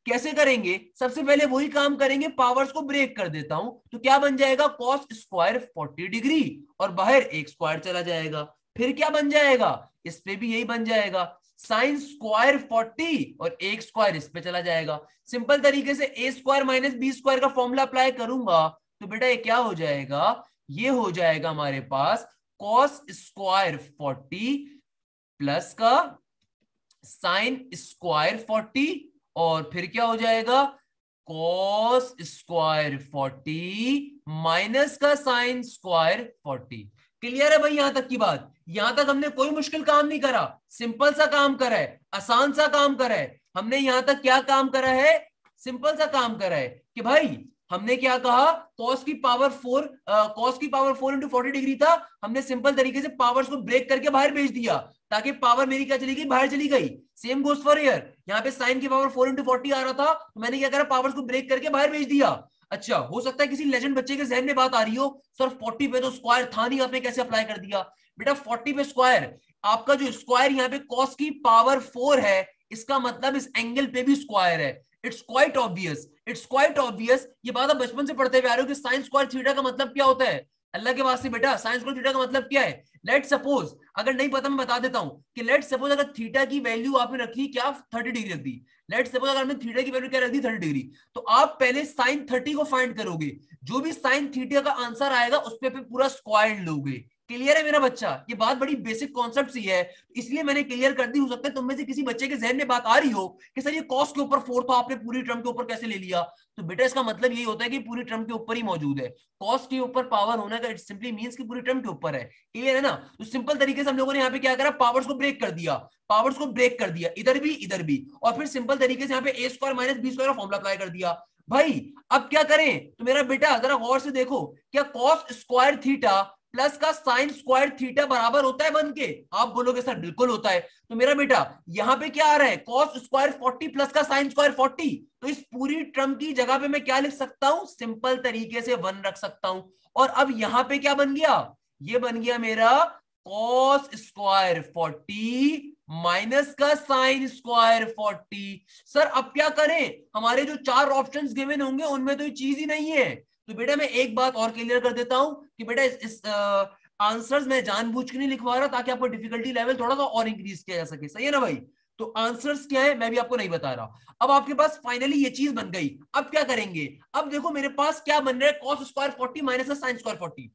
Speaker 1: कैसे करेंगे? सबसे पहले वही काम करेंगे, पावर्स को ब्रेक कर देता हूं, तो क्या बन जाएगा, कॉस स्क्वायर 40 डिग्री और बाहर एक स्क्वायर चला जाएगा। फिर क्या बन जाएगा, इस पे भी यही बन जाएगा, साइन स्क्वायर 40 और एक स्क्वायर इस पे चला जाएगा। सिंपल तरीके से A square minus B square का फॉर्मूला अप्लाई करूंगा तो बेटा ये क्या हो जाएगा, ये हो जाएगा हमारे पास कॉस स्क्वायर 40 प्लस का साइन स्क्वायर 40 और फिर क्या हो जाएगा, कॉस स्क्वायर 40 माइनस का साइन स्क्वायर 40। क्लियर है भाई यहां तक की बात? यहां तक हमने कोई मुश्किल काम नहीं करा, सिंपल सा काम करा है, आसान सा काम करा है। हमने यहां तक क्या काम करा है, सिंपल सा काम करा है कि भाई हमने क्या कहा, cos की पावर 4 इंटू 40 डिग्री था, हमने सिंपल तरीके से पावर्स को ब्रेक करके बाहर भेज दिया, ताकि पावर मेरी क्या चली गई, बाहर चली गई। सेम गोस फॉर हियर, यहाँ पे साइन की पावर 4 इंटू 40 आ रहा था, तो मैंने क्या करा, पावर्स को ब्रेक करके बाहर भेज दिया। अच्छा, हो सकता है किसी लेजेंड बच्चे के जहन में बात आ रही हो, सर 40 पे तो स्क्वायर था नहीं, आपने कैसे अप्लाई कर दिया? बेटा 40 पे स्क्वायर, आपका जो स्क्वायर यहाँ पे कॉस की पावर 4 है, इसका मतलब इस एंगल पे भी स्क्वायर है। It's quite obvious, it's quite obvious. ये बात आप बचपन से पढ़ते हुए आ रहे हो कि साइन स्क्वायर थीटा का मतलब क्या होता है। अल्लाह के वास्ते बेटा, साइन स्क्वायर थीटा का मतलब क्या है? लेट सपोज, अगर नहीं पता मैं बता देता हूं कि लेट सपोज अगर थीटा की वैल्यू आपने रखी क्या, 30 डिग्री रख दी। लेट सपोज अगर आपने थीटा की वैल्यू क्या रख दी, 30 डिग्री, तो आप पहले साइन 30 को फाइंड करोगे, जो भी साइन थीटा का आंसर आएगा उस पर पूरा स्क्वायर लोगे। क्लियर है मेरा बच्चा? ये बात बड़ी बेसिक कॉन्सेप्ट सी है, इसलिए मैंने क्लियर कर दी। हो सकता है तुम में से किसी बच्चे के जहन में बात आ रही हो कि सर ये कॉस के ऊपर 4 था, आपने पूरी टर्म के ऊपर कैसे ले लिया? तो बेटा इसका मतलब यही होता है कि पूरी टर्म के ऊपर ही मौजूद है, कॉस के ऊपर पावर होने का इट सिंपली मींस कि पूरी टर्म के ऊपर है। क्लियर है ना? तो सिंपल तरीके से हम लोगों ने यहाँ पे क्या करा, पावर्स को ब्रेक कर दिया, पावर्स को ब्रेक कर दिया, इधर भी, और फिर सिंपल तरीके से यहाँ पे A square minus B square का फॉर्मूला अप्लाई कर दिया। भाई अब क्या करें, तो मेरा बेटा जरा गौर से देखो, क्या कॉस स्क्वायर थीटा प्लस का साइन स्क्वायर थीटा बराबर होता है 1 के? आप बोलोगे सर बिल्कुल होता है। तो मेरा बेटा यहां पे क्या आ रहा है, कॉस स्क्वायर 40 प्लस का साइन स्क्वायर 40, तो इस पूरी टर्म की जगह पे मैं क्या लिख सकता हूं, सिंपल तरीके से 1 रख सकता हूं। और अब यहां पे क्या बन गया, ये बन गया मेरा कॉस स्क्वायर 40 माइनस का साइन स्क्वायर 40। सर अब क्या करें, हमारे जो 4 ऑप्शंस गिवन होंगे उनमें तो ये चीज ही नहीं है। तो बेटा मैं एक बात और क्लियर कर देता हूं कि बेटा इस आंसर्स मैं जानबूझ के नहीं लिखवा रहा, ताकि आपको डिफिकल्टी लेवल थोड़ा सा और इंक्रीज किया जा सके। सही है ना भाई? तो आंसर्स क्या है मैं भी आपको नहीं बता रहा। अब आपके पास फाइनली ये चीज बन गई। अब क्या करेंगे, अब देखो मेरे पास क्या बन रहा है, cos square 40 minus sine square 40।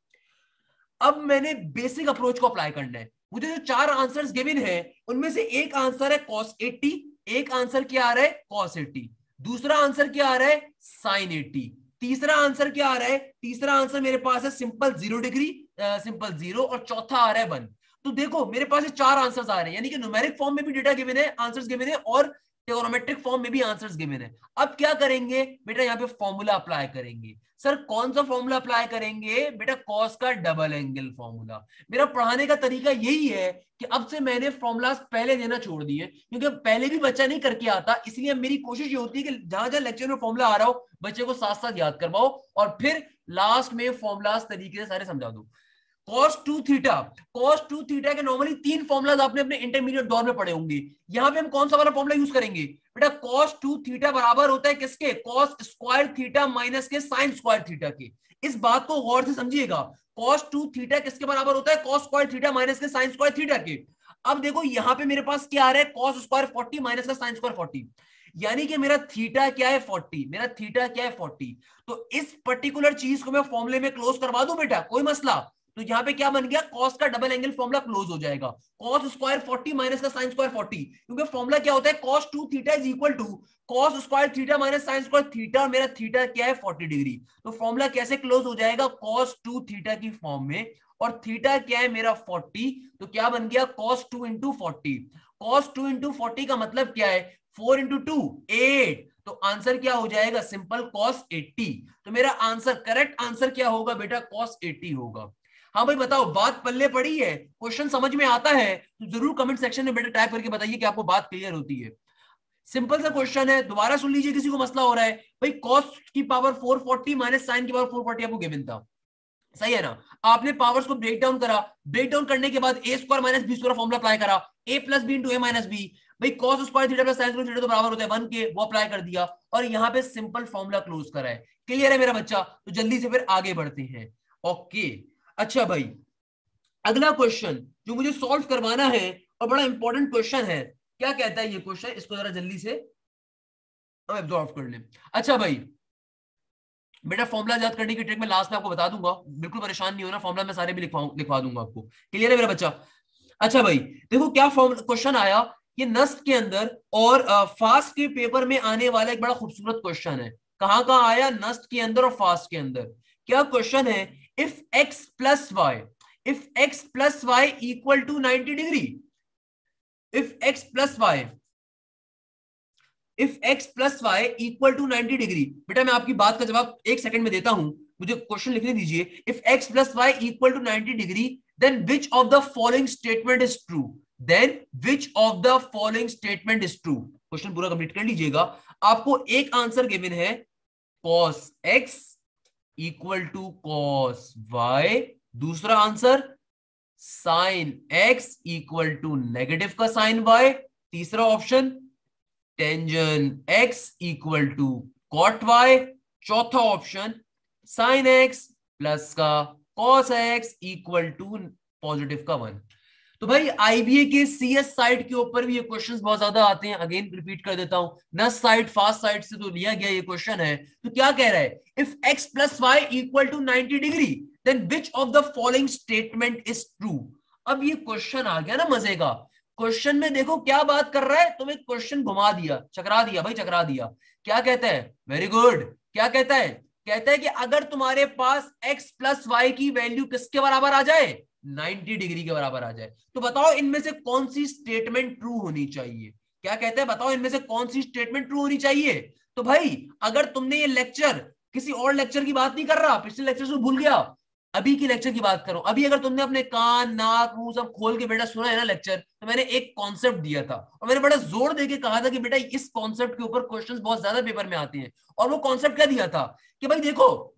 Speaker 1: अब मैंने बेसिक अप्रोच को अप्लाई करना है। मुझे जो 4 आंसर्स गिवन है उनमें से एक आंसर है कॉस 80, एक आंसर क्या आ रहा है, कॉस 80, दूसरा आंसर क्या आ रहा है, साइन 80, तीसरा आंसर क्या आ रहा है, तीसरा आंसर मेरे पास है सिंपल 0 डिग्री, सिंपल 0, और चौथा आ रहा है 1। तो देखो मेरे पास ये 4 आंसर्स आ रहे हैं, यानी कि न्यूमेरिक फॉर्म में भी डेटा गिवन है, आंसर्स गिवन है, और ट्रिगोनोमेट्रिक फॉर्म में भी आंसर्स गिवन है। अब क्या करेंगे बेटा, यहाँ पे फॉर्मूला अप्लाई करेंगे। सर कौन सा फॉर्मूला अप्लाई करेंगे बेटा, कॉस का डबल एंगल फॉर्मूला। मेरा पढ़ाने का तरीका यही है कि अब से मैंने फॉर्मूलास पहले देना छोड़ दिए, क्योंकि पहले भी बच्चा नहीं करके आता, इसलिए मेरी कोशिश ये होती है कि जहां जहां लेक्चर में फॉर्मूला आ रहा हो बच्चे को साथ साथ याद करवाओ, और फिर लास्ट में फॉर्मूलास तरीके से सारे समझा दो। cos 2 थीटा, cos 2 थीटा के नॉर्मली 3 फॉर्मुलाज आपने अपने इंटरमीडिएट दौर में पढ़े होंगे। यहां पे हम कौन सा वाला फॉर्मूला यूज करेंगे बेटा, cos 2 थीटा बराबर होता है किसके, cos स्क्वायर थीटा माइनस के साइन स्क्वायर थीटा के। इस बात को गौर से समझिएगा, cos 2 थीटा किसके बराबर होता है, cos स्क्वायर थीटा माइनस के साइन स्क्वायर थीटा के। अब देखो यहां पे मेरे पास क्या आ रहा है, cos स्क्वायर 40 माइनस का साइन स्क्वायर 40, यानी कि मेरा थीटा क्या है 40, मेरा थीटा क्या है 40। तो इस पर्टिकुलर चीज को मैं फॉर्मूले में क्लोज करवा दूं बेटा, कोई मसला? तो यहाँ पे क्या बन गया, कॉस का डबल एंगल फॉर्मूला क्लोज हो जाएगा, कॉस स्क्वायर 40 माइनस का साइन स्क्वायर 40, क्योंकि फॉर्मूला क्या होता है, cos 2 theta is equal to cos square theta minus sine square theta, और मेरा थीटा क्या है 40 डिग्री। तो फॉर्मूला कैसे क्लोज हो जाएगा, cos 2 थीटा की फॉर्म में, और थीटा क्या है मेरा 40, तो क्या बन गया cos 2 इंटू 40, cos 2 इंटू 40 का मतलब क्या है 4 इंटू 2 8, तो आंसर क्या हो जाएगा सिंपल cos 80। तो मेरा आंसर, करेक्ट आंसर क्या होगा बेटा, cos 80 होगा। हाँ भाई बताओ, बात पल्ले पड़ी है, क्वेश्चन समझ में आता है तो जरूर कमेंट सेक्शन में बेटा टाइप करके बताइए कि आपको बात क्लियर होती है। सिंपल सा क्वेश्चन है, दोबारा सुन लीजिए, किसी को मसला हो रहा है भाई, cos की पावर 440 माइनस साइन की पावर 440 आपको गिवन था, सही है ना। आपने पावर्स को ब्रेक डाउन करा, ब्रेक डाउन करने के बाद A square minus B square formula apply करा, A plus B into A minus B, भाई cos square theta plus sine square theta तो बराबर होता है 1 के, वो अप्लाई कर दिया, और यहाँ पे सिंपल फॉर्मूला क्लोज करा है। क्लियर है मेरा बच्चा, तो जल्दी से फिर आगे बढ़ते हैं। ओके, अच्छा भाई अगला क्वेश्चन जो मुझे सॉल्व करवाना है और बड़ा इंपॉर्टेंट क्वेश्चन है, क्या कहता है ये क्वेश्चन, इसको जरा जल्दी से हम एब्जॉर्व कर लें। अच्छा भाई बेटा फॉर्मुला याद करने की ट्रिक मैं लास्ट में आपको बता दूंगा, बिल्कुल परेशान नहीं होना, फॉर्मुला मैं सारे भी लिखवा दूंगा आपको। क्लियर है मेरा बच्चा। अच्छा भाई देखो क्या क्वेश्चन आया, ये नस्ट के अंदर और फास्ट के पेपर में आने वाला एक बड़ा खूबसूरत क्वेश्चन है। कहां कहां आया, नस्ट के अंदर और फास्ट के अंदर। क्या क्वेश्चन है, if x plus Y equal to 90 degree, if x plus Y equal to 90 degree. बेटा मैं आपकी बात का जवाब एक सेकंड में देता हूं, मुझे क्वेश्चन लिखने दीजिए। If x plus Y equal to 90 degree, then which of the following statement is true, then which of the following statement is true. Question पूरा कंप्लीट कर लीजिएगा। आपको एक आंसर गिवन है cos x equal to cos y, दूसरा answer sin x equal to negative का sin y, तीसरा option tangent x equal to cot y, चौथा ऑप्शन sin x प्लस का cos x equal to positive का 1। तो भाई IBA के CS side के ऊपर भी ये क्वेश्चंस बहुत ज्यादा आते हैं, अगेन रिपीट कर देता हूं, नस साइड फास्ट साइड से तो लिया गया ये क्वेश्चन है। तो क्या कह रहा है, if x plus Y equal to 90 degree, then which of the following statement is true. अब ये क्वेश्चन आ गया ना मजे का, क्वेश्चन में देखो क्या बात कर रहा है, तुम्हें क्वेश्चन घुमा दिया, चकरा दिया भाई, चकरा दिया। क्या कहता है, वेरी गुड, क्या कहता है, कहता है कि अगर तुम्हारे पास x प्लस वाई की वैल्यू किसके बराबर आ जाए, 90 डिग्री के बराबर आ जाए, तो बताओ इनमें से कौन सी स्टेटमेंट ट्रू होनी चाहिए। क्या कहते हैं, बताओ इनमें से कौन सी स्टेटमेंट ट्रू होनी चाहिए। तो भाई अगर तुमने ये लेक्चर, किसी और लेक्चर की बात नहीं कर रहा, पिछले लेक्चर से भूल गया, अभी की लेक्चर की बात करो। अभी अगर तुमने अपने कान नाक मुंह सब खोल के बेटा सुना है ना लेक्चर, तो मैंने एक कॉन्सेप्ट दिया था और मैंने बड़ा जोर देके कहा था कि बेटा इस कॉन्सेप्ट के ऊपर क्वेश्चंस बहुत ज्यादा पेपर में आते हैं। और वो कॉन्सेप्ट क्या दिया था कि भाई देखो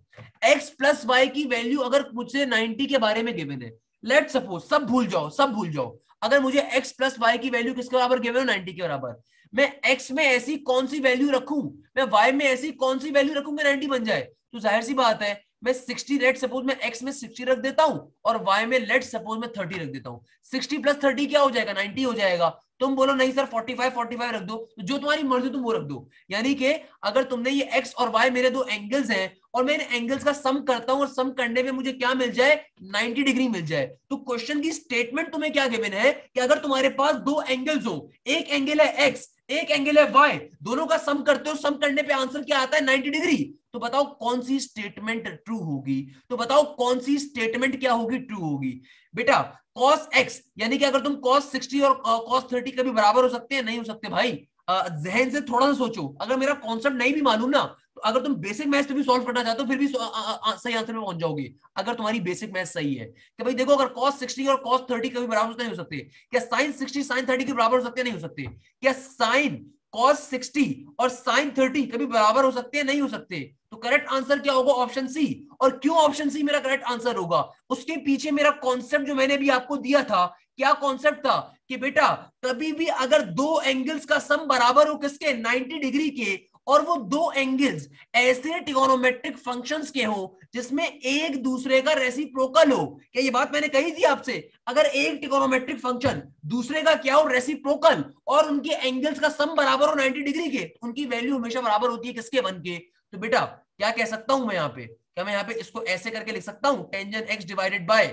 Speaker 1: x प्लस वाई की वैल्यू अगर मुझसे 90 के बारे में गिवन है, लेट सपोज, सब भूल जाओ, सब भूल जाओ, अगर मुझे x प्लस वाई की वैल्यू किसके बराबर गिवन है, 90 के बराबर, मैं x में ऐसी कौन सी वैल्यू रखूं, मैं y में ऐसी कौन सी वैल्यू रखूं कि 90 बन जाए। तो जाहिर सी बात है मैं 60, लेट सपोज मैं x में 60 रख देता हूं और y में लेट सपोज मैं 30 रख देता हूं, 60 प्लस 30 क्या हो जाएगा, 90 हो जाएगा। तुम बोलो नहीं सर 45 रख दो, तो जो तुम्हारी मर्जी तुम वो रख दो। यानी कि अगर तुमने ये x और y मेरे दो एंगल्स हैं और मैं इन एंगल्स का सम करता हूं और सम करने में मुझे क्या मिल जाए, 90 डिग्री मिल जाए, तो क्वेश्चन की स्टेटमेंट तुम्हें क्या गिवन है कि अगर तुम्हारे पास दो एंगल्स हो, एक एंगल है x, एक एंगल है y, दोनों का सम करते हो, सम करने पे आंसर क्या आता है, 90 डिग्री। तो बताओ कौन सी स्टेटमेंट ट्रू होगी, तो बताओ कौन सी स्टेटमेंट क्या होगी, ट्रू होगी। बेटा cos x यानी कि अगर तुम cos 60 और cos 30 कभी बराबर हो सकते हैं, नहीं हो सकते भाई। जहन से थोड़ा सा सोचो, अगर मेरा कॉन्सेप्ट नहीं भी मालूम ना, तो अगर तुम बेसिक मैथ्स भी सॉल्व करना चाहते हो फिर भी सही आंसर में पहुंच जाओगे, अगर तुम्हारी बेसिक मैथ्स सही है। कि भाई देखो अगर cos 60 और cos 30 कभी बराबर नहीं हो सकते, क्या sin 60 sin 30 के बराबर हो सकते नहीं हो सकते, क्या sin cos 60 और sin 30 कभी बराबर हो सकते हैं, नहीं हो सकते। तो करेक्ट आंसर क्या होगा, ऑप्शन सी। और क्यों ऑप्शन सी मेरा करेक्ट आंसर होगा, उसके पीछे मेरा कॉन्सेप्ट जो मैंने भी आपको दिया था, क्या कॉन्सेप्ट था कि बेटा कभी भी अगर दो एंगल्स का सम बराबर हो किसके, 90 डिग्री के, और वो दो एंगल्स ऐसे ट्रिगोनोमेट्रिक फंक्शंस के हो जिसमें एक दूसरे का रेसिप्रोकल हो। क्या ये बात मैंने कही थी आपसे, अगर एक ट्रिगोनोमेट्रिक फंक्शन दूसरे का क्या हो, रेसिप्रोकल, और उनके एंगल्स का सम बराबर हो 90 डिग्री के, उनकी वैल्यू हमेशा बराबर होती है किसके, 1 के। तो बेटा क्या कह सकता हूं मैं यहाँ पे, क्या मैं यहाँ पे इसको ऐसे करके लिख सकता हूं, tangent x divided by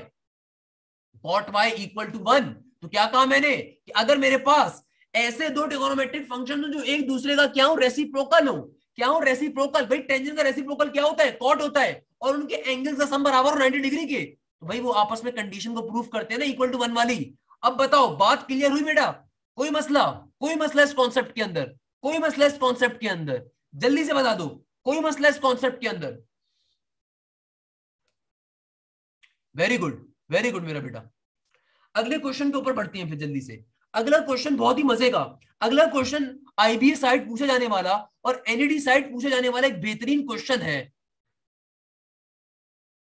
Speaker 1: cot y equal to 1। तो क्या कहा मैंने कि अगर मेरे पास ऐसे दो ट्रिगोनोमेट्रिक फंक्शन हो जो एक दूसरे का क्या हो, रेसिप्रोकल हो। क्या हो, रेसिप्रोकल। भाई टेंजेंट का रेसिप्रोकल क्या होता है, कॉट होता है, और उनके एंगल का सम बराबर हो 90 डिग्री के, तो भाई वो आपस में कंडीशन को प्रूव करते हैं ना, इक्वल टू 1 वाली। अब बताओ बात क्लियर हुई बेटा? कोई मसला? कोई मसला इस कॉन्सेप्ट के अंदर? कोई मसला इस कॉन्सेप्ट के अंदर? जल्दी से बता दो, कोई मसला इस कॉन्सेप्ट के अंदर? वेरी गुड, वेरी गुड मेरा बेटा। अगले क्वेश्चन के ऊपर बढ़ती हैं फिर जल्दी से। अगला क्वेश्चन बहुत ही मजे का। अगला क्वेश्चन आईबीए साइड पूछा जाने वाला और एनईडी साइड पूछा जाने वाला एक बेहतरीन क्वेश्चन है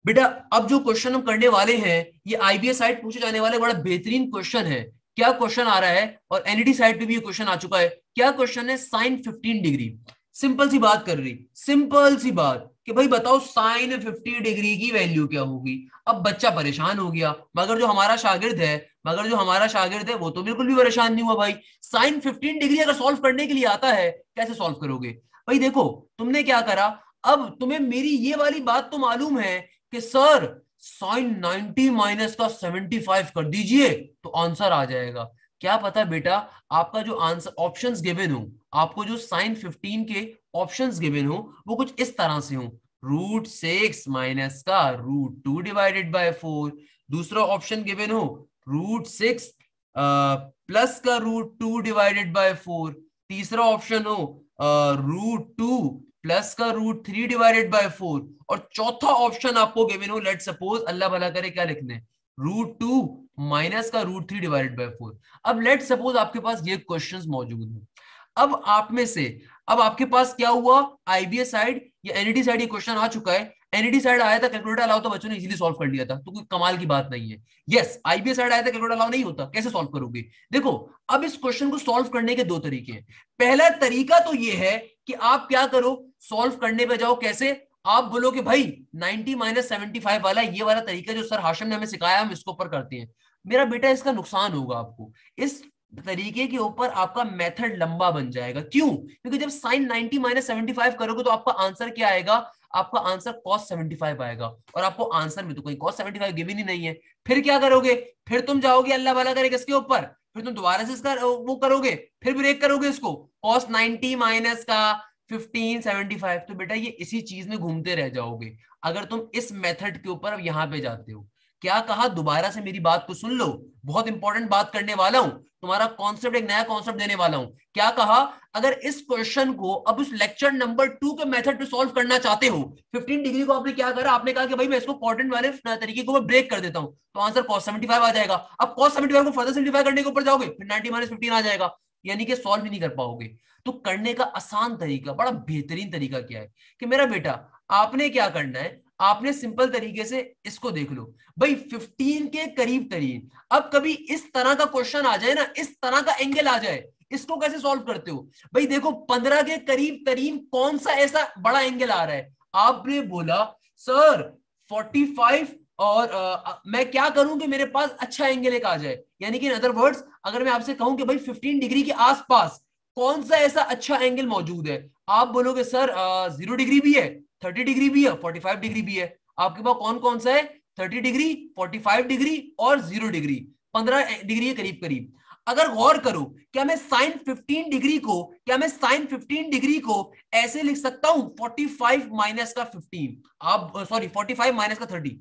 Speaker 1: बेटा। अब जो क्वेश्चन हम करने वाले हैं ये आईबीए साइड पूछे जाने वाले बड़ा बेहतरीन क्वेश्चन है। क्या क्वेश्चन आ रहा है, और एनईडी साइड पे भी ये क्वेश्चन आ चुका है। क्या क्वेश्चन है, साइन 15 डिग्री। सिंपल सी बात कर रही, सिंपल सी बात कि भाई बताओ साइन 50 डिग्री की वैल्यू क्या होगी। अब बच्चा परेशान हो गया, मगर जो हमारा शागिर्द है वो तो बिल्कुल भी परेशान नहीं हुआ। भाई साइन 15 डिग्री अगर सॉल्व करने के लिए आता है, कैसे सॉल्व करोगे? भाई देखो तुमने क्या करा, अब तुम्हें मेरी ये वाली बात तो मालूम है कि सर साइन 90 माइनस का 75 कर दीजिए तो आंसर आ जाएगा। क्या पता बेटा आपका जो आंसर ऑप्शंस गिवन हो, आपको जो साइन 15 के ऑप्शंस गिवन हो वो कुछ इस तरह से हो, √6 माइनस का √2 डिवाइडेड बाय 4। दूसरा ऑप्शन गिवन हो √6 प्लस का √2 डिवाइडेड बाय 4। तीसरा ऑप्शन हो √2 प्लस का √3 डिवाइडेड बाय 4। और चौथा ऑप्शन आपको गिवन हो, लेट सपोज अल्लाह भला करे क्या लिखने, √2 माइनस का √3 डिवाइडेड बाय 4। अब लेट सपोज आपके पास ये क्वेश्चंस मौजूद हैं। अब आप में से, अब आपके पास क्या हुआ, आईबीए साइड या एनईडी साइड ये क्वेश्चन आ चुका है। एनईडी साइड आया था, कैलकुलेटर अलाउ, तो बच्चों ने इजीली सॉल्व कर लिया था, तो कोई कमाल की बात नहीं है। यस आईबीए साइड आया था, कैलकुलेटर अलाउ नहीं होता, कैसे सॉल्व करोगे? देखो अब इस क्वेश्चन को सॉल्व करने के दो तरीके हैं। पहला तरीका तो ये है कि आप क्या करो, सॉल्व करने पे जाओ। कैसे? आप बोलो कि भाई 90 माइनस 75 वाला ये वाला तरीका जो सर हाशिम ने हमें सिखाया हम इसको ऊपर करते हैं। मेरा बेटा इसका नुकसान होगा आपको, इस तरीके के ऊपर आपका मेथड लंबा बन जाएगा। क्यों? क्योंकि जब साइन 90 माइनस 75 करोगे तो आपका आंसर क्या आएगा, आपका आंसर cos 75 आएगा, और आपको आंसर में तो कोई cos 75 गिवन ही नहीं है। फिर क्या करोगे, फिर तुम जाओगे अल्लाह वाला करे किसके ऊपर, फिर तुम दोबारा से इसका वो करोगे, फिर ब्रेक करोगे इसको, cos 90 माइनस का 1575। तो बेटा ये इसी चीज में घूमते रह जाओगे अगर तुम इस मेथड के ऊपर अब यहां पे जाते हो। क्या कहा, दोबारा से मेरी बात को सुन लो, बहुत इंपॉर्टेंट बात करने वाला हूं, तुम्हारा कॉन्सेप्ट, एक नया कॉन्सेप्ट देने वाला हूं। क्या कहा, अगर इस क्वेश्चन को अब उस लेक्चर नंबर 2 के मेथड पे सॉल्व करना चाहते हो, 15 डिग्री को आपने क्या करा, आपने कहा कि भाई मैं इसको क्वाड्रेंट वाले तरीके को मैं ब्रेक कर देता हूं, तो आंसर cos 75 आ जाएगा। अब cos 75 को फर्दर सिंपलीफाई करने के ऊपर जाओगे, फिर 90 माइनस 15 आ जाएगा, यानी कि सॉल्व ही नहीं कर पाओगे। तो करने का आसान तरीका, बड़ा बेहतरीन तरीका क्या है कि मेरा बेटा आपने क्या करना है, आपने सिंपल तरीके से इसको देख लो भाई, 15 के करीब तरीन। अब कभी इस तरह का क्वेश्चन आ जाए ना, इस तरह का एंगल आ जाए, इसको कैसे सॉल्व करते हो भाई? देखो 15 के करीब तरीन कौन सा ऐसा बड़ा एंगल आ रहा है, आपने बोला सर 45, और मैं क्या करूं कि मेरे पास अच्छा एंगल एक आ जाए, यानी कि इन अदर वर्ड्स अगर मैं आपसे कहूं कि भाई 15 डिग्री के आसपास कौन सा ऐसा अच्छा एंगल मौजूद है, आप बोलोगे सर 0 डिग्री भी है, 30 डिग्री भी है, 45 डिग्री भी है। आपके पास कौन कौन सा है, 30 डिग्री, 45 डिग्री और 0 डिग्री, 15 डिग्री के करीब करीब। अगर गौर करो, क्या मैं साइन 15 डिग्री को, क्या मैं साइन 15 डिग्री को ऐसे लिख सकता हूं, 45 माइनस का 15, आप सॉरी 45 माइनस का 30,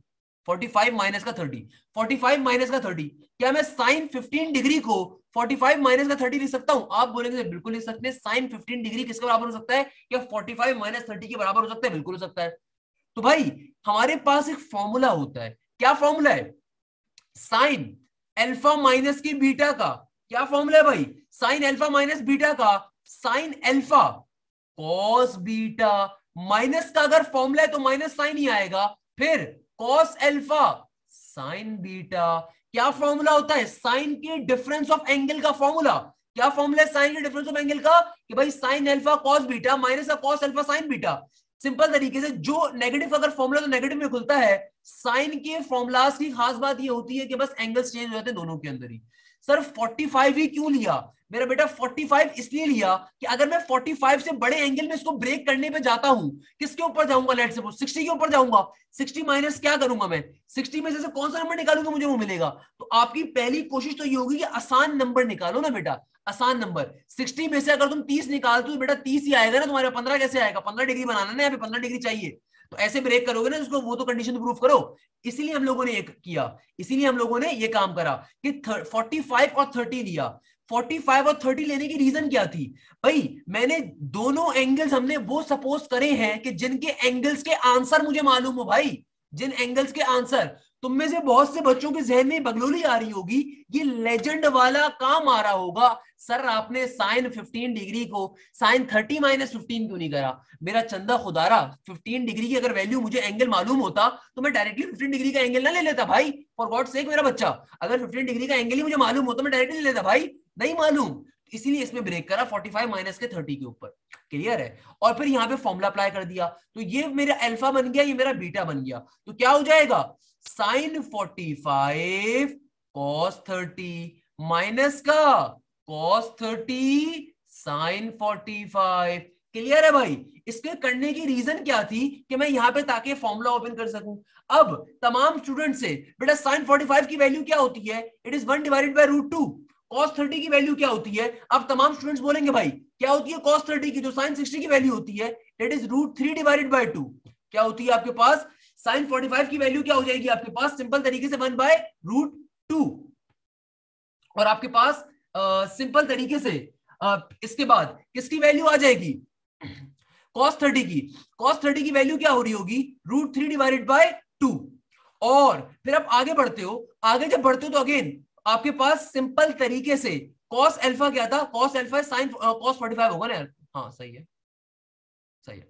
Speaker 1: 45 माइनस का 30, 45 माइनस का 30, क्या मैं साइन 15 डिग्री को 45 माइनस का 30 लिख सकता हूं? आप बोलेंगे बिल्कुल लिख सकते हैं। साइन 15 डिग्री किसके बराबर हो सकता है, क्या 45 माइनस 30 के बराबर हो सकता है? बिल्कुल हो सकता है। तो भाई हमारे पास एक फॉर्मूला होता है, क्या फॉर्मूला है, साइन अल्फा माइनस की बीटा का, क्या फॉर्मूला है भाई, साइन अल्फा माइनस बीटा का, sine alpha cos beta, minus का अगर फॉर्मूला है तो माइनस साइन ही आएगा, फिर कॉस अल्फा साइन बीटा। क्या फॉर्मूला होता है, साइन के डिफरेंस ऑफ एंगल का फॉर्मूला। क्या फॉर्मूला है साइन के डिफरेंस ऑफ एंगल का, कि भाई sine alpha cos beta minus का cos alpha sine beta. Simple तरीके से जो नेगेटिव अगर फॉर्मूला तो नेगेटिव में खुलता है, साइन के फॉर्मूलाज की खास बात ये होती है कि बस एंगल्स चेंज हो जाते हैं दोनों के अंदर ही। सर 45 ही क्यों लिया मेरा बेटा? 45 इसलिए लिया कि अगर मैं 45 से बड़े एंगल में इसको ब्रेक करने पे जाता हूं, किसके ऊपर जाऊंगा? लेट्स सपोज 60 के ऊपर जाऊंगा। 60 माइनस क्या करूंगा मैं? 60 में से कौन सा नंबर निकालूंगा मुझे वो मिलेगा। तो आपकी पहली कोशिश तो ये होगी कि आसान नंबर निकालो ना बेटा, आसान नंबर। 60 में से अगर तुम 30 निकालते हो बेटा 30 ही आएगा ना तुम्हारा, 15 कैसे आएगा? 15 डिग्री बनाना ना, यहाँ पे 15 डिग्री चाहिए, तो ऐसे ब्रेक करोगे ना उसको, वो तो कंडीशन प्रूफ करो। इसीलिए हम लोगों ने ये किया, इसीलिए हम लोगों ने ये काम करा कि 45 और 30 लिया। 45 और 30 लेने की रीजन क्या थी भाई? मैंने दोनों एंगल्स हमने वो सपोज करे हैं कि जिनके एंगल्स के आंसर मुझे मालूम हो भाई, जिन एंगल्स के आंसर। तुम में से बहुत से बच्चों के जहन में बगलोली आ रही होगी, ये लेजेंड वाला काम आ रहा होगा, सर आपने साइन 15 डिग्री को साइन 30 माइनस 15 क्यों नहीं करा? मेरा चंदा खुदारा, 15 डिग्री की अगर वैल्यू मुझे एंगल मालूम होता तो मैं डायरेक्टली 15 डिग्री का एंगल ना ले लेता भाई, फॉर गॉड सेक मेरा बच्चा। अगर 15 डिग्री का एंगल ही मुझे मालूम होता मैं डायरेक्टली ले लेता भाई, नहीं मालूम, इसीलिए इसमें ब्रेक करा 45 माइनस के 30 के ऊपर। क्लियर है? और फिर यहाँ पे फॉर्मूला अप्लाई कर दिया, तो ये मेरा अल्फा बन गया, ये मेरा बीटा बन गया। तो क्या हो जाएगा? साइन 45 कॉस 30 माइनस का कॉस 30 साइन 45। क्लियर है भाई? इसके करने की रीजन क्या थी कि मैं यहां पे ताकि फॉर्मूला ओपन कर सकूं। अब तमाम स्टूडेंट से बेटा साइन 45 की वैल्यू क्या होती है? It is 1 divided by √2। cos 30 की वैल्यू क्या होती है? अब तमाम स्टूडेंट्स बोलेंगे भाई क्या होती है cos 30 की? जो sin 60 की वैल्यू होती है दैट इज √3 डिवाइडेड बाय 2। क्या होती है आपके पास? sin 45 की वैल्यू क्या हो जाएगी आपके पास? सिंपल तरीके से 1 बाय √2। और आपके पास सिंपल तरीके से इसके बाद किसकी वैल्यू आ जाएगी? cos 30 की। cos 30 की वैल्यू क्या हो रही होगी? √3 डिवाइडेड बाय 2। और फिर आप आगे बढ़ते हो, आगे जब बढ़ते हो तो अगेन आपके पास सिंपल तरीके से cos अल्फा क्या था? cos अल्फा साइन cos 45 होगा ना? हाँ सही है, सही है।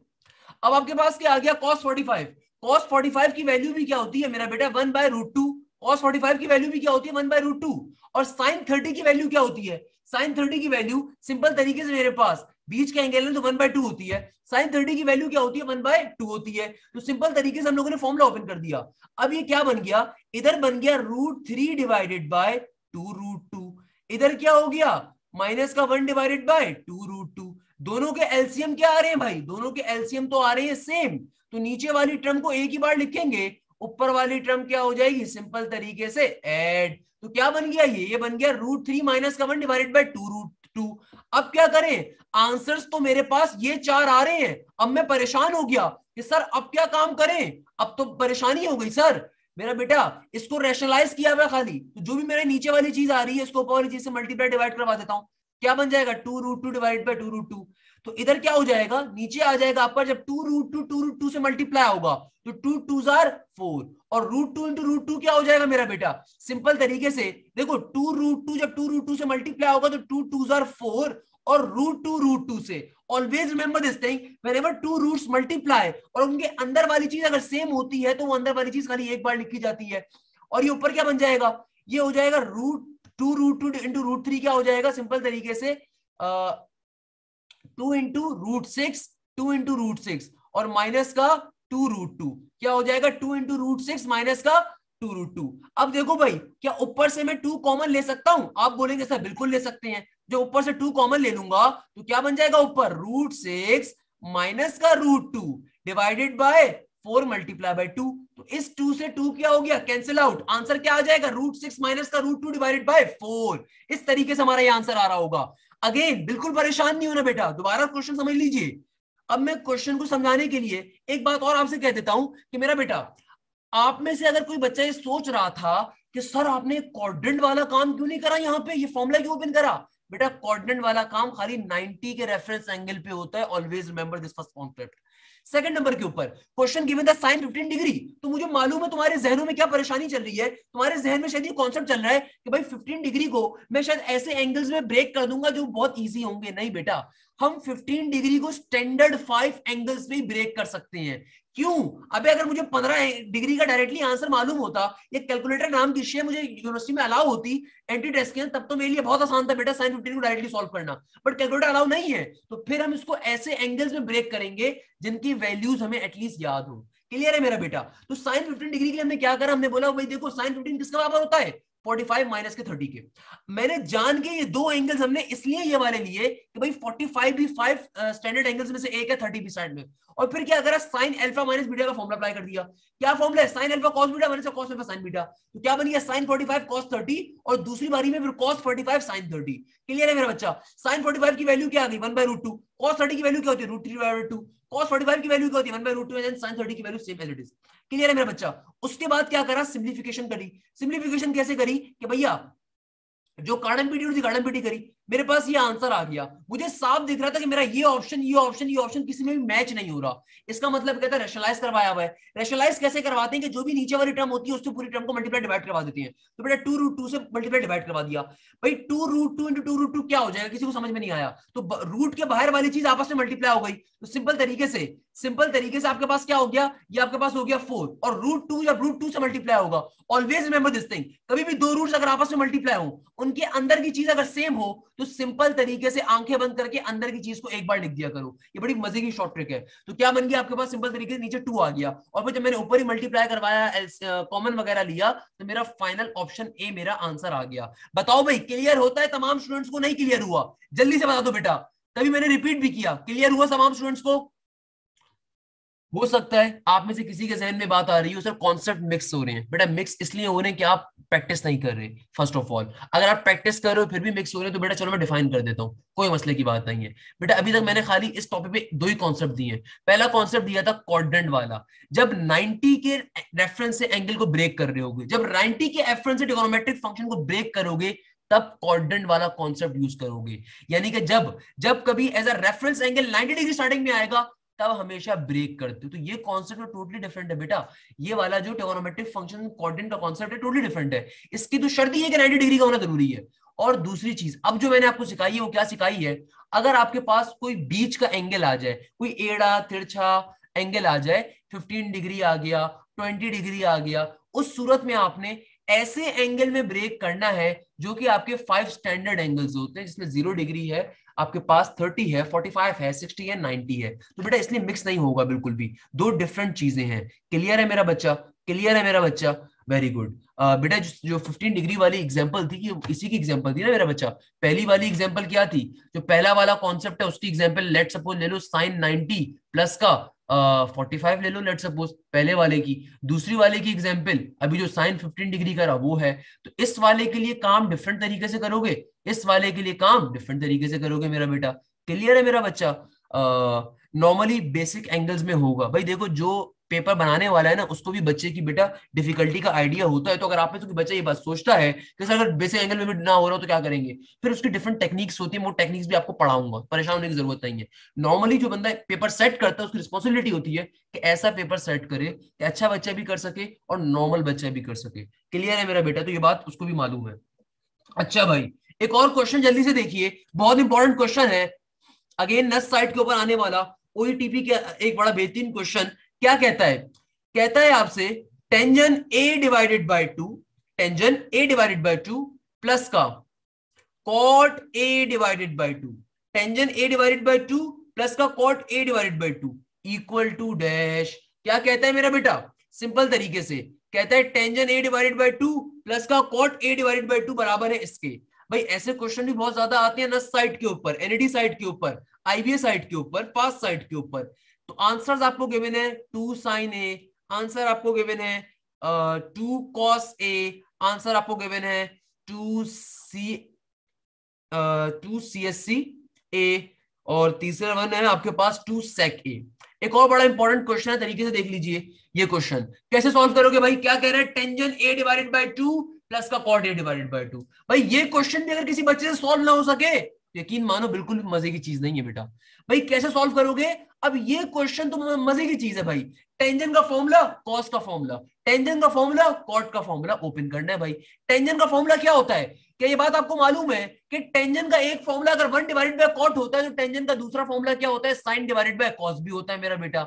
Speaker 1: अब आपके पास क्या आ गया? cos 45। cos 45 की वैल्यू भी क्या होती है मेरा बेटा? 1 बाय √2। cos 45 की वैल्यू भी क्या होती है? 1 बाय √2। और sin 30 की वैल्यू क्या होती है? sin 30 की वैल्यू सिंपल तरीके से मेरे पास बीच के एंगल में तो 1/2 होती है, sin 30 की वैल्यू क्या होती है? 1/2 होती है। तो सिंपल तरीके से हम लोगों ने फॉर्मूला ओपन कर दिया। अब ये क्या बन गया? इधर बन गया √3 डिवाइडेड बाय 2√2। इधर क्या हो गया? माइनस का 1 डिवाइडेड बाय 2√2। दोनों के एलसीएम क्या आ रहे हैं भाई? दोनों के एलसीएम तो आ रहे हैं सेम, तो नीचे वाली टर्म को एक ही बार लिखेंगे, ऊपर वाली टर्म क्या हो जाएगी? सिंपल तरीके से ऐड। तो क्या बन गया? ये बन गया √3 माइनस का 1 डिवाइडेड बाय 2√2। अब क्या करें? आंसर्स तो मेरे पास ये 4 आ रहे हैं। अब मैं परेशान हो गया कि सर अब क्या काम करें? अब तो परेशानी हो गई सर मेरा बेटा। इसको रैशनलाइज किया हुआ खाली, तो जो भी मेरे नीचे वाली चीज आ रही है इसको ऊपर वाली चीज से मल्टीप्लाई डिवाइड करवा देता हूं। क्या बन जाएगा? 2√2 डिवाइड बाय 2√2। तो इधर क्या हो जाएगा? नीचे आ जाएगा आपका, जब 2√2 से मल्टीप्लाई होगा तो 2 2s are 4 और √2 into √2 क्या हो जाएगा मेरा बेटा? सिंपल तरीके से देखो 2√2 जब 2√2 से मल्टीप्लाई होगा तो 2 2s are 4 और √2 से। Always remember this thing, whenever two roots multiply और उनके अंदर वाली चीज अगर सेम होती है तो वो अंदर वाली चीज खाली एक बार लिखी जाती है। और ये ऊपर क्या बन जाएगा? ये हो जाएगा √2 into √3 क्या हो जाएगा? सिंपल तरीके से 2 into √6, 2 into √6 और माइनस का 2√2 क्या हो जाएगा? 2 into √6 माइनस का 2√2। अब देखो भाई क्या ऊपर से मैं 2 कॉमन ले सकता हूं? आप बोलेंगे सर बिल्कुल ले सकते हैं। जो ऊपर से 2 कॉमन ले लूंगा तो क्या बन जाएगा? ऊपर √6 माइनस का √2 डिवाइडेड बाय 4 मल्टीप्लाई बाय 2। तो इस 2 से 2 क्या हो गया? Cancel out. आंसर क्या आ जाएगा? √6 माइनस का √2 डिवाइडेड बाय 4। इस तरीके से हमारा ये आंसर आ रहा होगा। अगेन बिल्कुल परेशान नहीं होना बेटा, दोबारा क्वेश्चन समझ लीजिए। अब मैं क्वेश्चन को समझाने के लिए एक बात और आपसे कह देता हूं कि मेरा बेटा, आप में से अगर कोई बच्चा ये सोच रहा था कि सर आपने क्वाड्रेंट वाला काम क्यों नहीं करा, यहाँ पे ये फॉर्मूला क्यों ओपन करा? बेटा क्वाड्रेंट वाला काम खाली 90 के रेफरेंस एंगल पे होता है। Always remember this first concept. Second number के ऊपर question given the sine 15 degree. तो मुझे मालूम है तुम्हारे जहनों में क्या परेशानी चल रही है। तुम्हारे जहन में शायद ये कॉन्सेप्ट चल रहा है कि भाई 15 डिग्री को मैं शायद ऐसे एंगल्स में ब्रेक कर दूंगा जो बहुत इजी होंगे। नहीं बेटा, हम 15 डिग्री को स्टैंडर्ड 5 एंगल्स में ब्रेक कर सकते हैं। क्यों? अबे अगर मुझे 15 डिग्री का डायरेक्टली आंसर मालूम होता, ये कैलकुलेटर नाम की चीज मुझे यूनिवर्सिटी में अलाउ होती एंटी टेस्ट के, तब तो मेरे लिए बहुत आसान था बेटा साइन 15 को डायरेक्टली सॉल्व करना। बट कैलकुलेटर अलाउ नहीं है, तो फिर हम इसको ऐसे एंगल्स में ब्रेक करेंगे जिनकी वैल्यूज हमें एटलीस्ट याद हो। क्लियर है मेरा बेटा? तो साइन 15 डिग्री के लिए हमने क्या करा, हमने बोला भाई देखो साइन 15 किसका बराबर होता है, 45 माइनस के 30 के। मैंने जान के ये दो एंगल्स हमने इसलिए ये वाले लिए कि भाई 45 भी 5 स्टैंडर्ड एंगल्स में से एक है, 30 भी स्टैंडर्ड में। और फिर क्या करा, साइन अल्फा माइनस बीटा का फॉर्मूला अप्लाई कर दिया। क्या फॉर्मूला है, sign alpha cos beta minus cos alpha sine beta. तो क्या बन गया, साइन 45 कॉस 30 और दूसरी बारी में फिर कॉस 45 साइन 30। क्लियर है मेरा बच्चा? साइन 45 की वैल्यू क्या आ गई 1/√2, कॉस 30 की वैल्यू क्या होती है √3/2, कॉस 45 की वैल्यू क्या होती है 1/√2 एंड साइन 30 की value same as it is. Clear है मेरा बच्चा? उसके बाद क्या करा, सिंप्लीफिकेशन करी। सिंप्लीफिकेशन कैसे करी कि भैया जो कार्डन पीटी थी कार्डन पीटी करी, मेरे पास ये आंसर आ गया। मुझे साफ दिख रहा था कि मेरा ये ऑप्शन ये ऑप्शन ये ऑप्शन किसी में भी मैच नहीं हो रहा। इसका मतलब कहता है रैशनलाइज करवाया हुआ है। रैशनलाइज कैसे करवाते हैं कि जो भी नीचे वाली टर्म होती है उससे पूरी टर्म को मल्टीप्लाई डिवाइड करवा देते हैं। तो बेटा 2√2 से मल्टीप्लाई डिवाइड करवा दिया। भाई 2√2 इंटू 2√2 क्या हो जाएगा, किसी को समझ में नहीं आया। तो रूट के बाहर वाली चीज आपस में मल्टीप्लाई हो गई। तो सिंपल तरीके से आपके पास क्या हो गया, ये आपके पास हो गया 4 और √2 या √2 से मल्टीप्लाई होगा। ऑलवेज रिमेंबर दिस थिंग, कभी भी दो रूट्स अगर आपस में मल्टीप्लाई हो, उनके अंदर की चीज अगर सेम हो तो सिंपल तरीके से आंखें बंद करके अंदर की चीज को एक बार लिख दिया करो। ये बड़ी मजे की शॉर्ट ट्रिक है। तो क्या बन गया आपके पास, सिंपल तरीके से नीचे 2 आ गया और फिर जब मैंने ऊपर ही मल्टीप्लाई करवाया कॉमन वगैरह लिया तो मेरा फाइनल ऑप्शन ए मेरा आंसर आ गया। बताओ भाई क्लियर होता है तमाम स्टूडेंट्स को, नहीं क्लियर हुआ जल्दी से बता दो बेटा। तभी मैंने रिपीट भी किया, क्लियर हुआ तमाम स्टूडेंट्स को? हो सकता है आप में से किसी के जहन में बात आ रही हो सर कॉन्सेप्ट मिक्स हो रहे हैं। बेटा मिक्स इसलिए हो रहे हैं कि आप प्रैक्टिस नहीं कर रहे। फर्स्ट ऑफ ऑल अगर आप प्रैक्टिस कर रहे हो फिर भी मिक्स हो रहे हैं तो बेटा चलो मैं डिफाइन कर देता हूँ, कोई मसले की बात नहीं है। बेटा अभी तक मैंने खाली इस टॉपिक पे दो ही कॉन्सेप्ट दिए। पहला कॉन्सेप्ट दिया था क्वाड्रेंट वाला, जब 90 के रेफरेंस से एंगल को ब्रेक कर रहे होगे, जब 90 के रेफरेंस से ट्रिगोनोमेट्रिक फंक्शन को ब्रेक करोगे तब क्वाड्रेंट वाला कॉन्सेप्ट यूज करोगे। यानी कि जब जब कभी as a reference angle 90 degree starting में आएगा तब हमेशा ब्रेक करते हो। तो ये कॉन्सेप्ट टोटली डिफरेंट है बेटा। ये वाला जो ट्रिगोनोमेट्रिक फंक्शन क्वाड्रेंट का कॉन्सेप्ट है टोटली डिफरेंट है। इसकी तो शर्त ही है कि 90 डिग्री का होना जरूरी है। और दूसरी चीज अब जो मैंने आपको सिखाई है वो क्या सिखाई है, अगर आपके पास कोई बीच का एंगल आ जाए, कोई एड़ा तिरछा एंगल आ जाए, 15 डिग्री आ गया, 20 डिग्री आ गया, उस सूरत में आपने ऐसे एंगल में ब्रेक करना है जो कि आपके 5 स्टैंडर्ड एंगल्स होते हैं, जिसमें 0 डिग्री है, आपके पास 30 है, 45 है, 60 है, 90 है। तो बेटा इसलिए मिक्स नहीं होगा बिल्कुल भी, दो डिफरेंट चीजें हैं। क्लियर है मेरा बच्चा? क्लियर है मेरा बच्चा? Very good. बेटा जो 15 डिग्री वाली एग्जांपल थी कि इसी की एग्जांपल थी ना मेरा बच्चा। पहली वाली एग्जांपल क्या थी, जो पहला वाला कॉन्सेप्ट है उसकी एग्जांपल लेट सपोज ले लो साइन 90 प्लस का 45 ले लो लेट सपोज पहले वाले की। दूसरी वाले की एग्जांपल अभी जो साइन 15 डिग्री का रहा वो है। तो इस वाले के लिए काम डिफरेंट तरीके से करोगे, इस वाले के लिए काम डिफरेंट तरीके से करोगे मेरा बेटा। क्लियर है मेरा बच्चा? नॉर्मली बेसिक एंगल्स में होगा भाई। देखो जो पेपर बनाने वाला है ना उसको भी बच्चे की बेटा डिफिकल्टी का आइडिया होता है। तो अगर आप में तो बच्चा ये बात सोचता है कि सर अगर बेसिक एंगल में भी ना हो रहा हो तो क्या करेंगे, फिर उसकी डिफरेंट टेक्निक्स होती है, वो टेक्निक्स भी आपको पढ़ाऊंगा, परेशान होने की जरूरत नहीं है। नॉर्मली जो बंदा पेपर सेट करता है उसकी रिस्पॉन्सिबिलिटी होती है कि ऐसा पेपर सेट करे कि अच्छा बच्चा भी कर सके और नॉर्मल बच्चा भी कर सके। क्लियर है मेरा बेटा? तो ये बात उसको भी मालूम है। अच्छा भाई एक और क्वेश्चन जल्दी से देखिए, बहुत इंपॉर्टेंट क्वेश्चन है, अगेन नस साइड के ऊपर आने वाला ओईटीपी का एक बड़ा बेहतरीन क्वेश्चन। क्या कहता है, कहता है आपसे tangent A divided by 2, tangent A divided by 2 plus का cot A divided by 2, tangent A divided by 2 plus का cot A divided by 2 equal to dash. क्या कहता है मेरा बेटा, सिंपल तरीके से कहता है tangent A divided by 2 plus का कॉट ए डिवाइडेड बाय 2 बराबर है इसके। भाई ऐसे क्वेश्चन भी बहुत ज्यादा आते हैं नस साइड के ऊपर, एनईडी साइड के ऊपर, आईबीए साइड के ऊपर, पास साइड के ऊपर। तो आंसर्स आपको गिवन है 2 साइन ए, आंसर आपको गिवन है 2 कॉस ए, आंसर आपको गिवन है 2 CSC ए, और तीसरा वन है आपके पास 2 sec ए। एक और बड़ा इंपॉर्टेंट क्वेश्चन है, तरीके से देख लीजिए ये क्वेश्चन कैसे सॉल्व करोगे। भाई क्या कह रहा है, tangent A divided by 2 plus का कॉट ए डिवाइडेड बाय 2। भाई ये क्वेश्चन भी अगर किसी बच्चे से सॉल्व ना हो सके यकीन मानो बिल्कुल भी मजे की चीज नहीं है बेटा। भाई कैसे सॉल्व करोगे, अब ये क्वेश्चन तो मजे की चीज है भाई। टेंजन का फॉर्मूला, कॉस का फॉर्मूला, टेंजन का फॉर्मूला, कॉट का फॉर्मूला ओपन करना है भाई। टेंजन का फॉर्मूला क्या होता है, क्या ये बात आपको मालूम है कि टेंजन का एक फॉर्मूला अगर 1 डिवाइडेड बाय कॉट होता है तो टेंजन का दूसरा फॉर्मूला क्या होता है, साइन डिवाइडेड बाय कॉस भी होता है मेरा बेटा।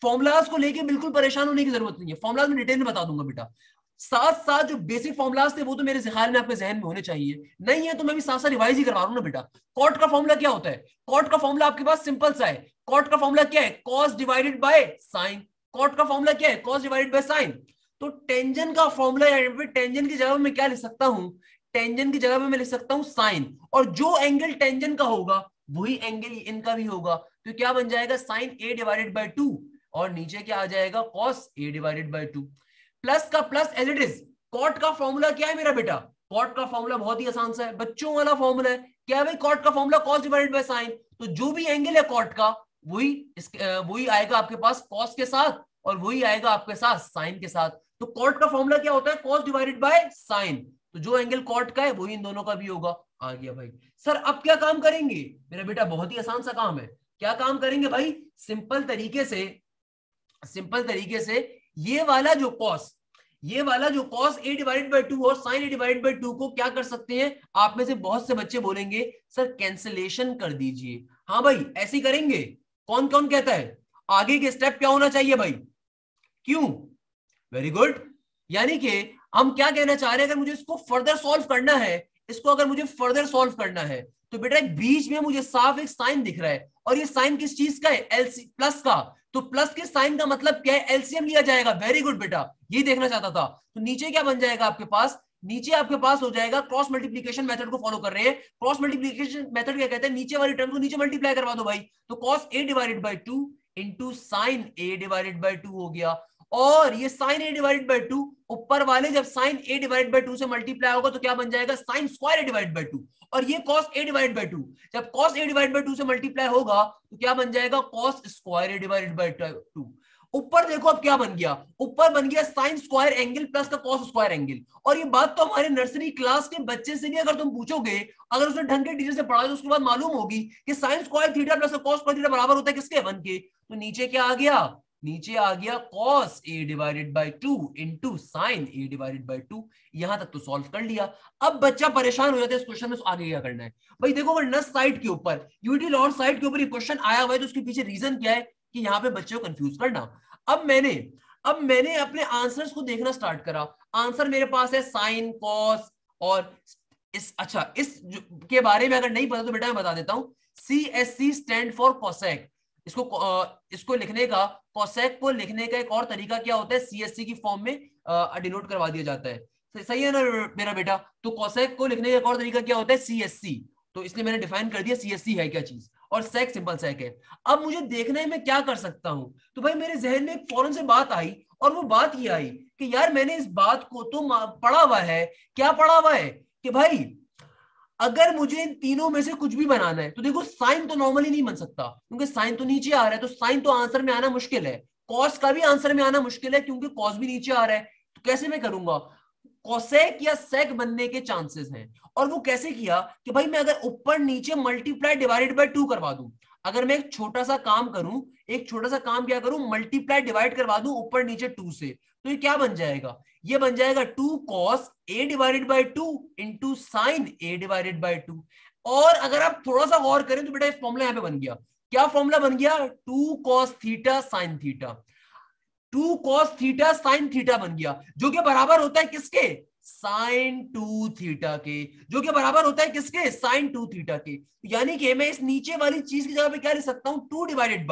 Speaker 1: फॉर्मुलाज को लेके बिल्कुल परेशान होने की जरूरत नहीं है, फॉर्मुलाज में डिटेल में बता दूंगा बेटा। साथ साथ जो बेसिक फॉर्मुलाज थे वो तो मेरे ख्याल में आपके जहन में होने चाहिए, नहीं है तो मैं भी साथ साथ रिवाइज ही करवा रहा हूं ना बेटा। कॉट का फॉर्मुला क्या होता है, कॉट का फॉर्मुला आपके पास सिंपल सा है। कॉट का फॉर्मुला क्या है, cos divided by sine. Cot का फॉर्मूला क्या है, कॉस डिवाइडेड बाय साइन। तो टेंजेंट का फॉर्मूला, टेंजेंट की जगह मैं क्या लिख सकता हूं, टेंजेंट की जगह पे मैं लिख सकता हूं साइन, और जो एंगल टेंजेंट का होगा वही एंगल इनका भी होगा। तो क्या बन जाएगा, साइन ए डिवाइडेड बाय 2, और नीचे क्या आ जाएगा, cos A divided by 2। Plus का plus as it is. Cot का फॉर्मूला क्या है मेरा बेटा, कॉट का फॉर्मूला बहुत ही आसान सा है, बच्चों वाला फॉर्मूला है। क्या है भाई, कॉट का formula cos divided by sine. तो जो भी एंगल है कॉट का वही आएगा आपके पास कॉस के साथ, और वही आएगा आपके साथ साइन के साथ। तो कॉट का फॉर्मूला क्या होता है, कॉस डिवाइडेड बाय साइन। तो जो एंगल कॉट का है वही इन दोनों का भी होगा। आ गया भाई। सर अब क्या काम करेंगे मेरा बेटा, बहुत ही आसान सा काम है। क्या काम करेंगे भाई, सिंपल तरीके से ये वाला जो कॉस ए डिवाइडेड बाय 2 और साइन ए डिवाइडेड बाय 2 को क्या कर सकते हैं, आप में से बहुत से बच्चे बोलेंगे सर कैंसिलेशन कर दीजिए। हाँ भाई ऐसे ही करेंगे। कौन कौन कहता है आगे के स्टेप क्या होना चाहिए भाई, क्यों, वेरी गुड। यानी कि हम क्या कहना चाह रहे हैं, अगर मुझे इसको फर्दर सॉल्व करना है, तो बेटा एक बीच में मुझे साफ एक साइन दिख रहा है, और ये साइन किस चीज का है, एलसी प्लस का। तो प्लस के साइन का मतलब क्या है, एलसीएम लिया जाएगा। वेरी गुड बेटा, यही देखना चाहता था। तो नीचे क्या बन जाएगा आपके पास, नीचे आपके पास हो जाएगा, क्रॉस मल्टीप्लीकेशन मेथड को फॉलो कर रहे हैं। क्रॉस मल्टीप्लीकेशन मेथड क्या कहते हैं, नीचे वाली टर्म को नीचे मल्टीप्लाई करवा दो भाई। तो cos A divided by 2 into sine A divided by 2 हो गया। और ये साइन ए डिवाइडेड बाय 2 ऊपर वाले जब साइन ए डिवाइडेड बाय 2 से मल्टीप्लाई होगा तो क्या बन जाएगा, sine square A divided by 2। और ये कॉस ए डिवाइडेड बाय 2 जब कॉस ए डिवाइडेड बाय 2 से मल्टीप्लाई होगा तो क्या बन जाएगा, cos square A divided by 2। ऊपर देखो अब क्या बन गया, ऊपर बन गया साइन स्क्वायर एंगल प्लस का कॉस स्क्वायर एंगल। और ये बात तो हमारे नर्सरी क्लास के बच्चे से भी अगर तुम पूछोगे, अगर उसने ढंग के टीचर से पढ़ा तो उसके बाद मालूम होगी कि sign square theta plus cos square theta बराबर होता है किसके, 1 के। तो नीचे क्या आ गया, नीचे आ गया cos a divided by 2 into sin a divided by 2। यहां तक तो सॉल्व कर लिया। अब बच्चा परेशान हो जाता है इस क्वेश्चन में, आगे क्या करना है भाई। देखो अगर नस साइड के ऊपर, यूनिटी लॉर्ड साइड के ऊपर ये क्वेश्चन आया हुआ है तो उसके पीछे रीजन क्या है कि यहाँ पे बच्चे को कंफ्यूज करना। अब मैंने अपने आंसर्स को देखना स्टार्ट करा। आंसर मेरे पास है साइन कॉस, और इस के बारे में अगर नहीं पता तो बेटा मैं बता देता हूं, CSC स्टैंड फॉर कॉसेक। इसको लिखने का, कॉसेक को लिखने का एक और तरीका क्या होता है, CSC की फॉर्म में डिनोट करवा दिया जाता है। सही है ना मेरा बेटा। तो कॉसेक को लिखने का एक और तरीका क्या होता है, CSC। तो इसलिए मैंने डिफाइन कर दिया CSC है क्या चीज, और सेक सिंपल सेक है। अब मुझे देखना है मैं क्या कर सकता हूं। तो भाई मेरे जहन में एक फौरन से बात आई, और वो बात ये आई कि यार मैंने इस बात को तो पढ़ा हुआ है। क्या पढ़ा हुआ है कि भाई अगर मुझे इन तीनों में से कुछ भी बनाना है तो देखो साइन तो नॉर्मली नहीं बन सकता क्योंकि साइन तो नीचे आ रहा है, तो साइन तो आंसर में आना मुश्किल है। कॉस का भी आंसर में आना मुश्किल है क्योंकि कॉस भी नीचे आ रहा है। तो कैसे मैं करूंगा, कॉसेक या सेक बनने के चांसेस हैं। और वो कैसे किया कि भाई मैं अगर ऊपर नीचे मल्टीप्लाई डिवाइडेड बाय 2 करवा दूं, अगर मैं एक छोटा सा काम क्या करूं, मल्टीप्लाई डिवाइड करवा दूं ऊपर नीचे 2 से, तो ये क्या बन जाएगा, ये बन जाएगा 2 cos a divided by 2 into sine a divided by 2। और अगर आप थोड़ा सा गौर करें तो बेटा इस फॉर्मूला यहां पे बन गया, क्या फॉर्मूला बन गया, 2 cos theta sine theta, 2 cos theta sine theta बन गया, जो कि बराबर होता है किसके, साइन 2 थीटा के, जो कि बराबर होता है किसके, साइन 2 थीटा के। यानी कि मैं इस नीचे वाली चीज की जगह पे क्या लिख सकता हूं, 2 divided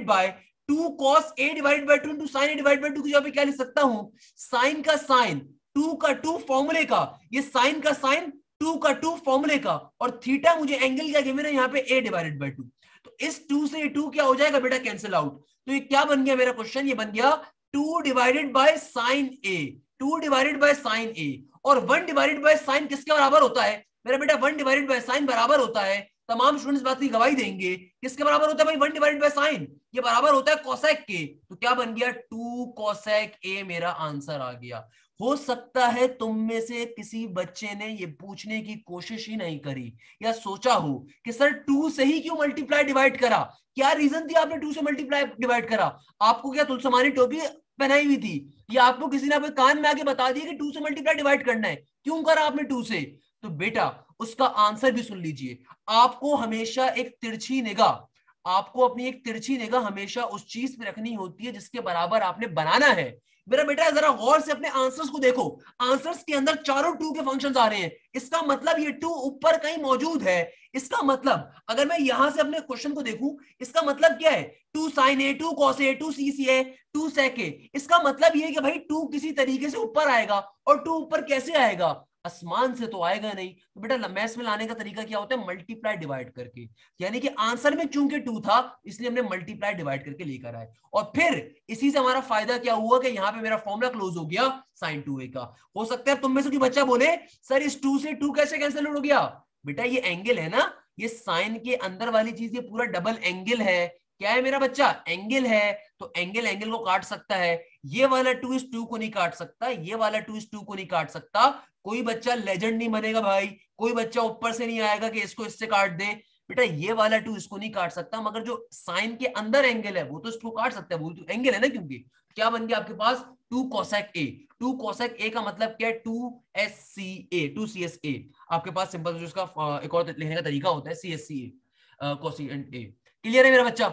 Speaker 1: by 2 cos a divided by 2 into sine a divided by 2 की जगह पे क्या लिख सकता हूं, साइन का साइन 2 का 2 फॉर्मूले का, ये साइन का साइन 2 का 2 फॉर्मूले का, और थीटा मुझे एंगल क्या गिवन है यहाँ पे a डिवाइडेड बाय 2। तो इस 2 से 2 क्या हो जाएगा बेटा, कैंसिल आउट। तो ये क्या बन गया मेरा क्वेश्चन, ये बन गया 2 divided by sign a, 2 divided by sign a। और 1 डिवाइडेड बाय साइन किसके बराबर होता है मेरा बेटा, 1 डिवाइडेड बाय साइन बराबर होता है, तमाम स्टूडेंट्स बात की गवाही देंगे, किसके बराबर होता है भाई, 1 डिवाइडेड बाय साइन, ये बराबर होता है कोसेक के। तो क्या बन गया, 2 कोसेक a मेरा आंसर आ गया। हो सकता है तुम में से किसी बच्चे ने ये पूछने की कोशिश ही नहीं करी या सोचा हो कि सर 2 से ही क्यों मल्टीप्लाई डिवाइड करा, क्या रीजन थी आपने 2 से मल्टीप्लाई डिवाइड करा, आपको क्या तुलसमानी टोपी पहनाई हुई थी, या आपको किसी ने आपके कान में आके बता दिया कि 2 से मल्टीप्लाई डिवाइड करना है, क्यों करा आपने 2 से। तो बेटा उसका आंसर भी सुन लीजिए, आपको हमेशा एक तिरछी निगाह, आपको अपनी एक तिरछी निगाह हमेशा उस चीज पे रखनी होती है जिसके बराबर आपने बनाना है। मेरा बेटा जरा गौर से अपने आंसर्स को देखो, आंसर्स के अंदर चारों टू के फंक्शंस आ रहे हैं, इसका मतलब ये टू ऊपर कहीं मौजूद है। इसका मतलब अगर मैं यहां से अपने क्वेश्चन को देखूं, इसका मतलब क्या है, two sine A, two cos A, two C C A, two sec A. इसका मतलब ये है कि भाई टू किसी तरीके से ऊपर आएगा, और टू ऊपर कैसे आएगा, आसमान से तो आएगा नहीं। तो बेटा मैथ्स में लाने का तरीका क्या होता है, मल्टीप्लाई डिवाइड करके, यानी कि आंसर में चूंकि टू था इसलिए हमने मल्टीप्लाई डिवाइड करके लेकर आए, और फिर इसी से हमारा फायदा क्या हुआ कि यहाँ पे मेरा फॉर्मूला क्लोज हो गया sin 2a का। हो सकता है तुम में से कोई बच्चा बोले सर इस टू से टू कैसे कैंसिल हो गया, बेटा ये एंगल है ना, ये साइन के अंदर वाली चीज, ये पूरा डबल एंगल है। क्या है मेरा बच्चा, एंगल है, तो एंगल एंगल को काट सकता है। ये वाला टू इस टू को नहीं काट सकता, ये वाला टू इस टू को नहीं काट सकता। कोई बच्चा लेजेंड नहीं बनेगा भाई, कोई बच्चा ऊपर से नहीं आएगा कि इसको इससे काट दे। बेटा ये वाला टू इसको नहीं काट सकता, मगर जो साइन के अंदर एंगल है वो तो इसको काट सकता है, वो तो एंगल है ना। क्योंकि क्या बन गया आपके पास, two cosec A. Two cosec A का मतलब क्या है, two S C A, two C S A. आपके पास सिंपल जो इसका एक और लिखने का तरीका होता है, C S C A, cosec A. Clear है मेरा बच्चा,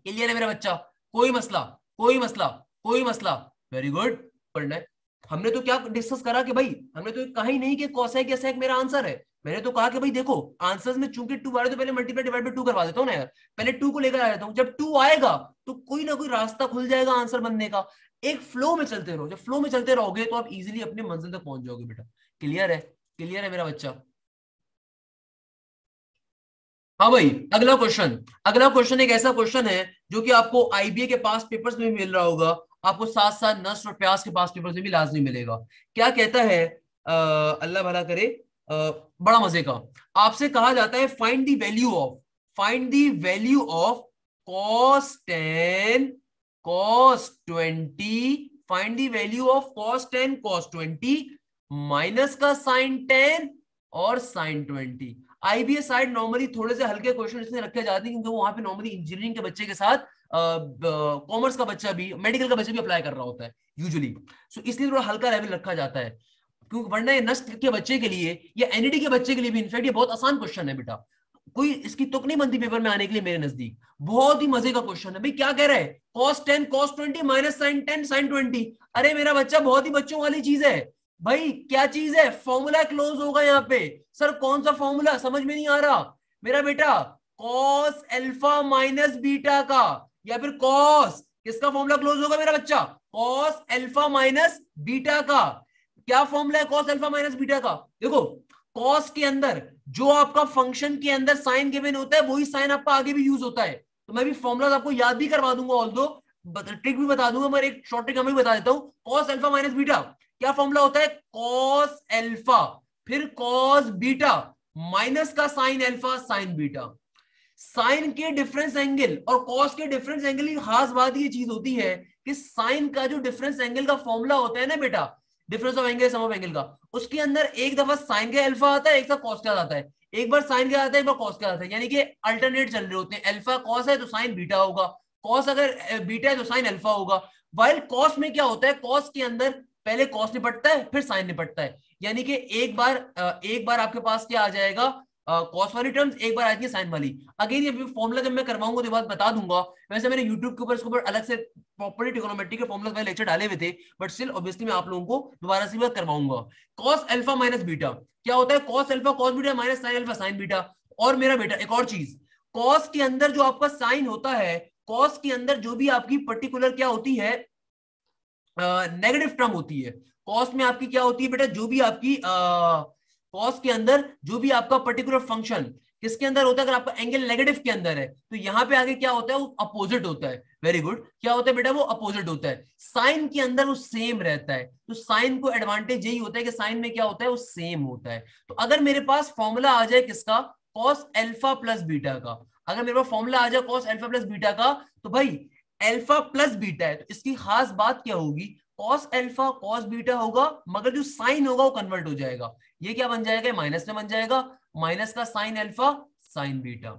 Speaker 1: क्लियर है मेरा बच्चा, कोई मसला, कोई मसला, कोई मसला, वेरी गुड। पढ़ना है। हमने तो क्या डिस्कस करा कि भाई, हमने तो कहा ही नहीं कि कोसेक या सेक मेरा आंसर है। मैंने तो कहा कि भाई देखो आंसर्स में चूंकि टू आ रहे तो पहले मल्टीप्लाई डिवाइड बाय टू करवा देता हूं ना यार, पहले टू को लेकर आ जाता हूं। जब टू आएगा तो कोई ना कोई रास्ता खुल जाएगा आंसर बनने का। एक फ्लो में चलते रहो, जब फ्लो में चलते रहोगे तो आप इजीली अपने मंजिल तक पहुंच जाओगे बेटा। क्लियर है, क्लियर है मेरा बच्चा। हाँ भाई, अगला क्वेश्चन, अगला क्वेश्चन एक ऐसा क्वेश्चन है जो कि आपको आईबीए के पास पेपर्स में भी मिल रहा होगा, आपको साथ साथ नस्ट और प्यास के पास पेपर्स में भी लाजमी मिलेगा। क्या कहता है, अल्लाह भला करे, बड़ा मजे का। आपसे कहा जाता है find the value of, find the value of cos 10 cos 20, find the value of cos 10 cos 20 minus का sin 10 और sin 20। आईबीएस साइड नॉर्मली थोड़े से हल्के क्वेश्चन इसलिए रखे जाते हैं क्योंकि वहां पे नॉर्मली इंजीनियरिंग के बच्चे के साथ कॉमर्स का बच्चा भी, मेडिकल का बच्चा भी अप्लाई कर रहा होता है यूजुअली, सो इसलिए थोड़ा हल्का लेवल रखा जाता है। क्योंकि वरना ये नस्ट के बच्चे के लिए या एनईडी के बच्चे के लिए भी इनफैक्ट ये बहुत आसान क्वेश्चन है बेटा, कोई इसकी तुक नहीं बनती पेपर में आने के लिए मेरे नजदीक। बहुत ही मजे का क्वेश्चन है भाई। क्या कह रहा है, cos 10 cos 20 minus sin 10 sin 20। अरे मेरा बच्चा बहुत ही बच्चों वाली चीज है भाई। क्या चीज है, फॉर्मूला क्लोज होगा यहाँ पे। सर कौन सा फॉर्मूला, समझ में नहीं आ रहा मेरा बेटा, cos अल्फा माइनस बीटा का, या फिर cos किसका फॉर्मूला क्लोज होगा मेरा बच्चा, cos अल्फा माइनस बीटा का। क्या फॉर्मूला है cos अल्फा माइनस बीटा का, देखो cos के अंदर जो आपका फंक्शन के अंदर साइन गिवन होता है वही साइन आपका आगे भी यूज होता है। तो मैं भी फॉर्मूला आपको याद भी करवा दूंगा, ऑल्दो ट्रिक भी बता दूंगा, मैं एक शॉर्ट ट्रिक हमें बता देता हूँ। cos अल्फा माइनस बीटा क्या फॉर्मूला होता है, cos अल्फा फिर cos बीटा माइनस का sine alpha sine beta. Sine के डिफरेंस एंगल और cos के डिफरेंस एंगल की खास बात ये चीज होती है कि साइन का जो डिफरेंस एंगल का फॉर्मूला होता है ना बेटा, difference of angle sum of angle का, उसके अंदर एक दफा साइन का अल्फा आता है, एक दफा cos का आता है, एक बार साइन का आता है, एक बार cos का आता है, यानी कि अल्टरनेट चल रहे होते हैं। अल्फा cos है तो साइन बीटा होगा, cos अगर बीटा है तो साइन अल्फा होगा। वाइल cos में क्या होता है, cos के अंदर पहले cos निपटता है फिर साइन निपटता है, यानी कि एक बार आपके पास क्या आ जाएगा, कॉस वाली टर्म्स, एक बार आती है साइन वाली। अगेन ये फॉर्मूला जब मैं करवाऊंगा तो बात बता दूंगा। वैसे मैंने यूट्यूब के ऊपर इसके ऊपर अलग से प्रॉपर्ली ट्रिगोनोमेट्री के फॉर्मूला वाले लेक्चर डाले हुए थे, बट स्टिल ऑब्वियसली मैं आप लोगों को दोबारा से बात करवाऊंगा। कॉस अल्फा माइनस बीटा क्या होता है, cos alpha cos beta minus sign alpha sine beta. और मेरा बेटा एक और चीज, कॉस के अंदर जो आपका साइन होता है, कॉस के अंदर जो भी आपकी पर्टिकुलर क्या होती है, नेगेटिव टर्म होती है। कॉस में आपकी क्या होती है बेटा, जो भी आपकी कॉस के अंदर जो भी आपका पर्टिकुलर फंक्शन किसके अंदर होता है, अगर आपका एंगल नेगेटिव के अंदर है तो यहां पे आगे क्या होता है, वो अपोजिट होता है। वेरी गुड, क्या होता है बेटा, वो अपोजिट होता है। साइन के अंदर वो सेम रहता है, तो साइन को एडवांटेज यही होता है कि साइन में क्या होता है, वो सेम होता है। तो अगर मेरे पास फॉर्मूला आ जाए किसका, कॉस अल्फा प्लस बीटा का, अगर मेरे पास फॉर्मूला आ जाए कॉस अल्फा प्लस बीटा का, तो भाई अल्फा प्लस बीटा है तो इसकी खास बात क्या होगी, कॉस अल्फा कॉस बीटा होगा, मगर जो साइन होगा वो कन्वर्ट हो जाएगा। ये क्या बन जाएगा, माइनस में बन जाएगा, माइनस का sine alpha sine beta.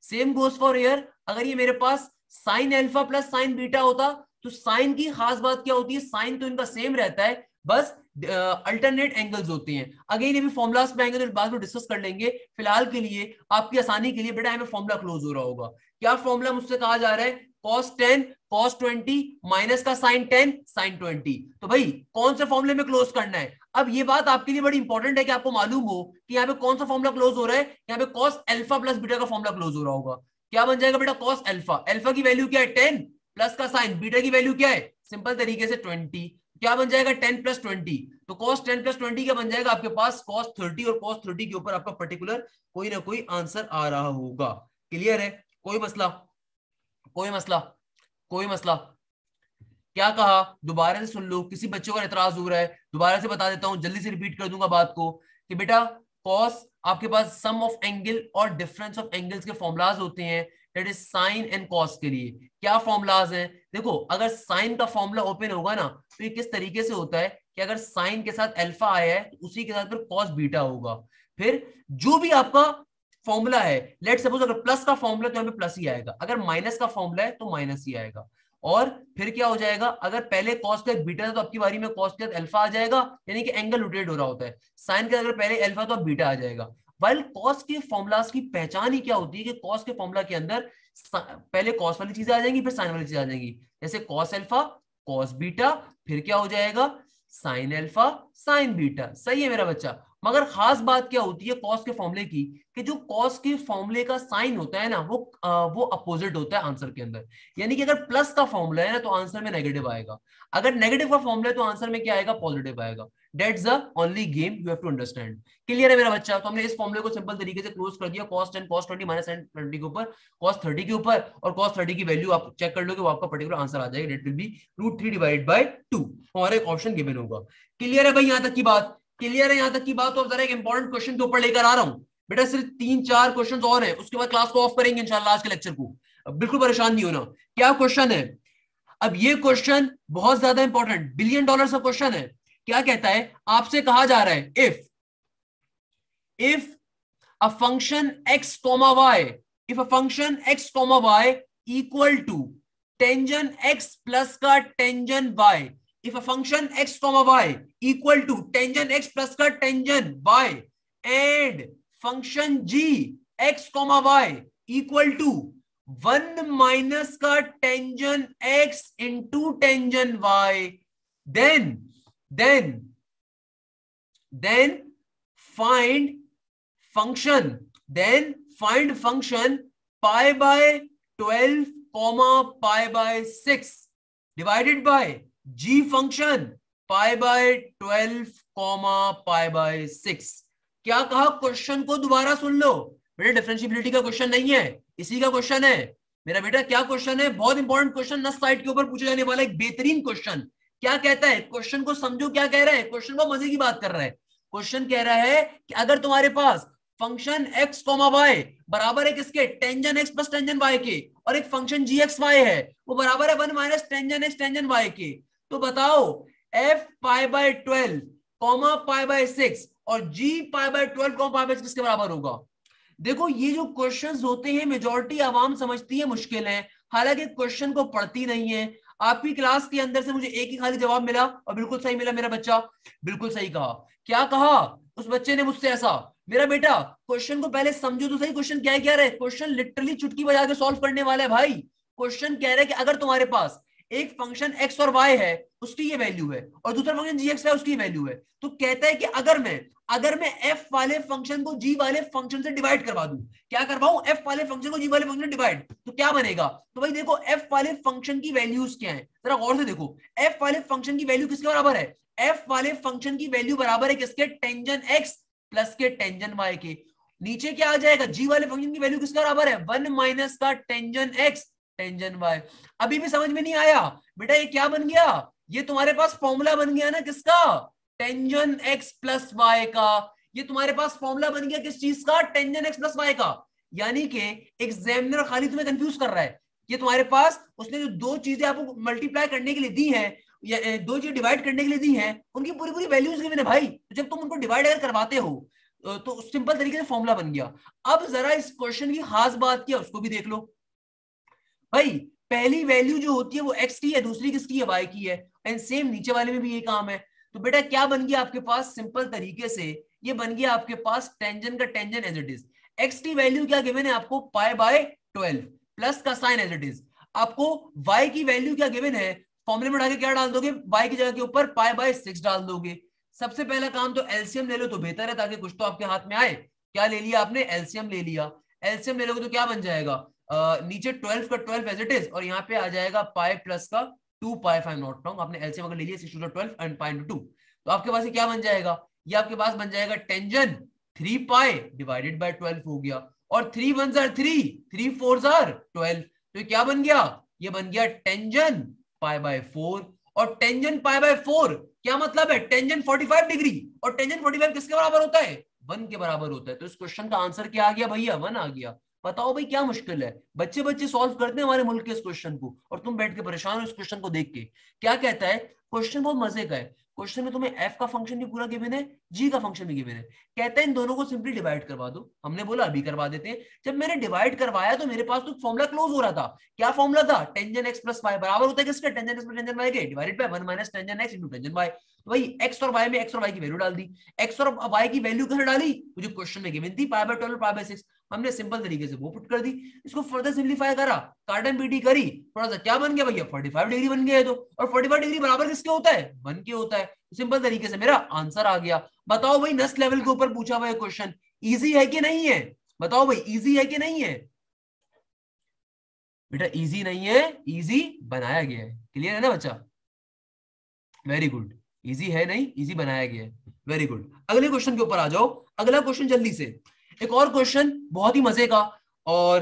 Speaker 1: Same goes for here, अगर ये मेरे पास sine alpha plus sine beta होता तो साइन की खास बात क्या होती है, साइन तो इनका सेम रहता है, बस अल्टरनेट एंगल्स होते हैं। अगेन ये भी फॉर्मुलास पे आएंगे तो बाद में डिस्कस कर लेंगे। फिलहाल के लिए आपकी आसानी के लिए बेटा हमें फॉर्मुला क्लोज हो रहा होगा। क्या फॉर्मुला मुझसे कहा जा रहा है, cos 10 cos 20 माइनस का sin 10 sin 20। तो भाई कौन से फॉर्मूले में क्लोज करना है? अब ये बात आपके लिए बड़ी इंपॉर्टेंट है कि आपको मालूम हो कि यहाँ पे कौन सा फॉर्मूला क्लोज हो रहा है। यहाँ पे cos अल्फा प्लस बीटा का फॉर्मूला क्लोज हो रहा होगा। क्या बन जाएगा बेटा? cos अल्फा, अल्फा की वैल्यू क्या है 10 प्लस का साइन, बीटा की वैल्यू क्या है सिंपल तरीके से 20। क्या बन जाएगा 10 प्लस 20? तो cos 10 प्लस 20 क्या बन जाएगा आपके पास? cos 30। और cos 30 के ऊपर आपका पर्टिकुलर कोई ना कोई आंसर आ रहा होगा। क्लियर है? कोई मसला? कोई मसला? कोई मसला? क्या कहा? दोबारा से सुन लो, किसी बच्चों का एतराज हो रहा है दोबारा से बता देता हूं, जल्दी से रिपीट कर दूंगा बात को कि बेटा cos आपके पास सम ऑफ एंगल और डिफरेंस ऑफ एंगल्स के फॉर्मुलाज होते हैं, that is sine and cos के लिए। क्या फॉर्मुलाज हैं? देखो अगर साइन का फॉर्मूला ओपन होगा ना तो ये किस तरीके से होता है कि अगर साइन के साथ अल्फा आया है तो उसी के साथ फिर कॉस बीटा होगा। फिर जो भी आपका फॉर्मूला है, लेट सपोज अगर प्लस का फॉर्मूला तो यहाँ पे प्लस ही आएगा, अगर माइनस का फॉर्मूला है तो माइनस ही आएगा। और फिर क्या हो जाएगा? अगर पहले कॉस के बीटा था तो आपकी बारी में कॉस के अल्फा आ जाएगा, यानी कि एंगल रोटेट हो रहा होता है। साइन के अगर पहले अल्फा तो अब बीटा आ जाएगा। वाइल कॉस के फॉर्मुलाज की पहचान ही क्या होती है कि कॉस के फॉर्मूला के अंदर पहले कॉस वाली चीजें आ जाएंगी फिर साइन वाली चीजें आ जाएंगी। जैसे कॉस अल्फा कॉस बीटा, फिर क्या हो जाएगा? Sign alpha sine beta. सही है मेरा बच्चा? मगर खास बात क्या होती है कॉस के फॉर्मूले की कि जो कॉस के फॉर्मूले का साइन होता है ना वो अपोजिट होता है आंसर के अंदर। यानी कि अगर प्लस का फॉर्मूला है ना तो आंसर में नेगेटिव आएगा, अगर नेगेटिव का फॉर्मूला है तो आंसर में क्या आएगा? पॉजिटिव आएगा। That's the only game you have to understand. Clear है मेरा बच्चा? तो हमने इस फॉर्मूले को सिंपल तरीके से क्लोज कर दिया cos 10 cos 20 माइनस sin 20 के ऊपर cos 30 के ऊपर, और cos 30 की वैल्यू आप चेक कर लोगे वो आपका पर्टिकुलर आंसर आ जाएगा, that will be √3 divided by 2 और एक ऑप्शन गिवन होगा। क्लियर है भाई यहां तक की बात? क्लियर है यहां तक की बात? तो जरा एक इंपॉर्टेंट क्वेश्चन के ऊपर लेकर आ रहा हूं बेटा, सिर्फ 3-4 क्वेश्चन और है, उसके बाद क्लास को ऑफ करेंगे इंशाल्लाह आज के लेक्चर को। बिल्कुल परेशान नहीं होना। क्या क्वेश्चन है? अब ये क्वेश्चन बहुत ज्यादा इंपॉर्टेंट, $1 बिलियन का क्वेश्चन है। क्या कहता है? आपसे कहा जा रहा है if a function x, y, if a function x, y equal to tangent x plus का tangent y, if a function x, y equal to tangent x plus का tangent y and function g x, y equal to 1 minus का tangent x into tangent y, then find function pi by 12 pi by 6 divided by g function pi by 12 pi by 6। क्या कहा? Question को दोबारा सुन लो बेटा, differentiability का question नहीं है, इसी का क्वेश्चन है मेरा बेटा। क्या क्वेश्चन है? बहुत इंपॉर्टेंट क्वेश्चन, नस साइड के ऊपर पूछे जाने वाला एक बेहतरीन क्वेश्चन। क्या कहता है? क्वेश्चन को समझो क्या कह रहा है। क्वेश्चन को मजे की बात कर रहा है। क्वेश्चन कह रहा है कि अगर तुम्हारे पास फंक्शन x, y बराबर है किसके? Tangent x plus tangent y के, और एक फंक्शन gx, y है वो बराबर है 1 minus tangent x tangent y के, तो बताओ f pi by 12 pi by 6 और g pi by 12 pi by 6 किसके बराबर होगा? देखो ये जो क्वेश्चंस होते हैं मेजॉरिटी आवाम समझती है मुश्किल है, हालांकि क्वेश्चन को पढ़ती नहीं है। आपकी क्लास के अंदर से मुझे एक ही खाली जवाब मिला और बिल्कुल सही मिला मेरा बच्चा, बिल्कुल सही कहा। क्या कहा उस बच्चे ने मुझसे ऐसा? मेरा बेटा क्वेश्चन को पहले समझो तो सही, क्वेश्चन क्या है? क्वेश्चन लिटरली चुटकी बजा के सॉल्व करने वाला है भाई। क्वेश्चन कह रहा है कि अगर तुम्हारे पास एक फंक्शन x और y है उसकी ये वैल्यू है और दूसरा फंक्शन gx है उसकी वैल्यू है, तो कहता है कि अगर मैं f वाले फंक्शन को g वाले फंक्शन से डिवाइड करवा दूं, क्या करवाऊं? f वाले फंक्शन को g वाले फंक्शन से डिवाइड, तो क्या बनेगा? तो भाई देखो f वाले फंक्शन की वैल्यूज क्या है जरा गौर से देखो। f वाले फंक्शन की वैल्यू किसके बराबर है? f वाले फंक्शन की वैल्यू बराबर है किसके? टेंजन x प्लस के टेंजन y के। नीचे क्या आ जाएगा? g वाले फंक्शन की वैल्यू किसके बराबर है? 1 माइनस का टेंजन x टेंजन y। अभी भी समझ में नहीं आया बेटा? ये क्या बन गया? ये तुम्हारे पास फॉर्मूला बन गया ना किसका? टेंजन x प्लस y का। ये तुम्हारे पास फॉर्मूला बन गया किस चीज का? टेंजन x प्लस y का। यानी कि एग्जामिनर खाली तुम्हें कंफ्यूज कर रहा है। ये तुम्हारे पास उसने जो दो चीजें आपको मल्टीप्लाई करने के लिए दी है या दो चीजें डिवाइड करने के लिए दी है उनकी पूरी पूरी वैल्यूज गिवन है भाई। तो जब तुम उनको डिवाइड अगर करवाते हो तो सिंपल तरीके से फॉर्मूला बन गया। अब जरा इस क्वेश्चन की खास बात क्या उसको भी देख लो भाई। पहली वैल्यू जो होती है वो x की है, दूसरी किसकी है? y की है। एंड सेम नीचे वाले में भी ये काम है। तो बेटा क्या बन गया आपके पास? सिंपल तरीके से ये बन गया आपके पास टेंजन का tangent as it is. x की वैल्यू क्या गिवन है आपको? पाई बाय 12 प्लस का साइन एज इट इज। आपको y की वैल्यू क्या गिवन है, फॉर्मूले में डाल के क्या डाल दोगे, y की जगह के ऊपर π/6 डाल दोगे। सबसे पहला काम तो एलसीएम ले लो तो बेहतर है, ताकि कुछ तो आपके हाथ में आए। क्या ले लिया आपने, एलसीएम ले लिया। एलसीएम ले लोगे तो क्या बन जाएगा, नीचे 12 का 12 एज इट इज, और यहाँ पे आ जाएगा पाई प्लस का 2 पाई, if I'm not wrong। आपने एलसीएम अगर ले लिया 6 to 12 एंड पाई इंटू 2, तो आपके पास ये क्या बन जाएगा, ये आपके पास बन जाएगा टेंजन 3 पाई डिवाइडेड बाय 12 हो गया, और 3 1s are 3, 3 4s are 12, तो ये क्या बन गया, ये बन गया टेंजन पाई बाय 4। और टेंजन पाई बाय 4 क्या मतलब है, टेंजन 45 डिग्री, और टेंजन 45 किसके बराबर होता है, 1 के बराबर होता है। तो इस क्वेश्चन का आंसर क्या आ गया भैया, 1 आ गया। बताओ भाई क्या मुश्किल है, बच्चे बच्चे सॉल्व करते हैं हमारे मुल्क के इस क्वेश्चन को, और तुम बैठ के परेशान हो इस क्वेश्चन को देख के। क्या कहता है क्वेश्चन, बहुत मजे का है क्वेश्चन में, तुम्हें एफ का फंक्शन भी पूरा गिवन है, जी का फंक्शन भी गिवन है। कहता है इन दोनों को सिंपली डिवाइड करवा दो। हमने बोला अभी करवा देते हैं। जब मैंने डिवाइड करवाया तो मेरे पास तो फॉर्मूला क्लोज हो रहा था। क्या फॉर्मूला था, टेंजन एक्स प्लस वाई बराबर होता है किसका, tangent x plus tangent y के, divided by 1 minus tangent x into tangent y. तो भाई एक्स और वाई में एक्स और वाई की वैल्यू डाल दी। एक्स और वाई की वैल्यू कैसे डाली, मुझे क्वेश्चन में गिवन थी पाई बाय 12 पाई बाय 6, हमने सिंपल तरीके से वो पुट कर दी। इसको फर्दर सिंपलीफाई करा, कार्टन पीटी करी, थोड़ा सा क्या बन गया भैया, 45 डिग्री बन गया है। तो और 45 डिग्री बराबर किसके होता है, 1 के होता है। सिंपल तरीके से मेरा आंसर आ गया। बताओ भाई नस्ट लेवल के ऊपर पूछा हुआ है क्वेश्चन, इजी है कि नहीं है, बताओ भाई इजी है कि नहीं है। बेटा इजी नहीं है, इजी बनाया गया है। क्लियर है ना बच्चा, वेरी गुड। इजी है नहीं, इजी बनाया गया है, वेरी गुड। अगले क्वेश्चन के ऊपर आ जाओ। अगला क्वेश्चन जल्दी से, एक और क्वेश्चन बहुत ही मजे का। और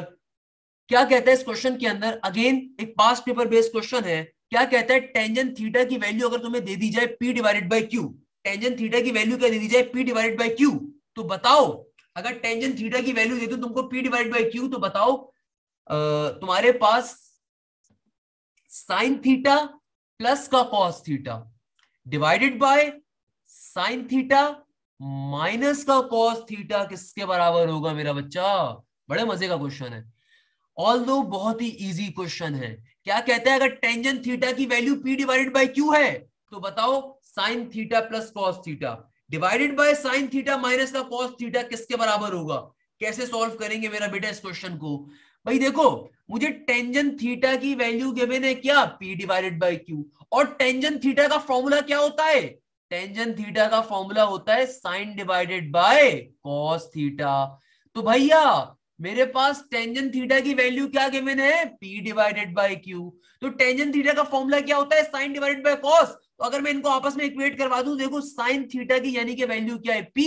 Speaker 1: क्या कहता है इस क्वेश्चन के अंदर, अगेन एक पास्ट पेपर बेस्ड क्वेश्चन है। क्या कहता है, टेंजन थीटा की वैल्यू अगर तुम्हें दे दी जाए p divided by q, tangent theta की वैल्यू क्या दे दी जाए, p डिवाइडेड बाय q, तो बताओ अगर टेंजन थीटा की वैल्यू दे दूं तुमको p डिवाइडेड बाय q, तो बताओ तुम्हारे पास साइन थीटा प्लस का cos theta divided by sine theta minus का कॉस थीटा किसके बराबर होगा मेरा बच्चा। बड़े मजे का क्वेश्चन है, ऑल्दो बहुत ही इजी क्वेश्चन है। क्या कहता है, अगर टेंजन थीटा की value p divided by q है, तो बताओ sine theta plus cos theta divided by sine theta minus का कॉस थीटा किसके बराबर होगा। कैसे सॉल्व करेंगे मेरा बेटा इस क्वेश्चन को। भाई देखो, मुझे टेंजन थीटा की वैल्यू गिवन है क्या, p डिवाइडेड बाय q, और टेंजन थीटा का फॉर्मूला क्या होता है, टेंजन थीटा का फॉर्मूला होता है sine divided by cos theta. तो भैया मेरे पास टेंजन थीटा की वैल्यू क्या गिवन है, p डिवाइडेड बाय q। तो टेंजन थीटा का फॉर्मूला क्या होता है, साइन डिवाइडेड बाय कॉस। तो अगर मैं इनको आपस में इक्वेट करवा दूं, देखो साइन थीटा की यानी कि वैल्यू क्या है p,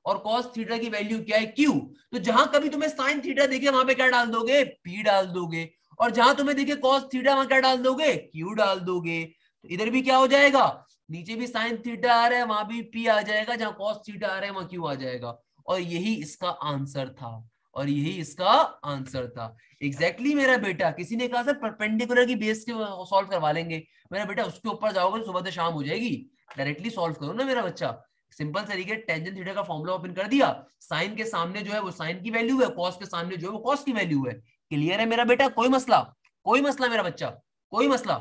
Speaker 1: और कॉस थीटा की वैल्यू क्या है q। तो जहां कभी तुम्हें साइन थीटा देखे वहां पे क्या डाल दोगे, p डाल दोगे, और जहां तुम्हें देखे कॉस थीटा वहां क्या डाल दोगे, q डाल दोगे। तो इधर भी क्या हो जाएगा, नीचे भी साइन थीटा आ रहा है वहां भी p आ जाएगा, जहां कॉस थीटा आ रहा है वहां q आ जाएगा। और यही इसका आंसर था, और यही इसका आंसर था एग्जैक्टली मेरा बेटा। किसी ने कहा सर परपेंडिकुलर की बेस के सॉल्व करवा लेंगे, मेरा बेटा उसके ऊपर जाओगे सुबह से शाम हो जाएगी। डायरेक्टली सॉल्व करो ना मेरा बच्चा, सिंपल तरीके टेंजन थीटा का फॉर्मूला ओपन कर दिया, साइन के सामने जो है वो साइन की वैल्यू है, कॉस के सामने जो है वो कॉस की वैल्यू है। क्लियर है मेरा बेटा, कोई मसला, कोई मसला मेरा बच्चा, कोई मसला,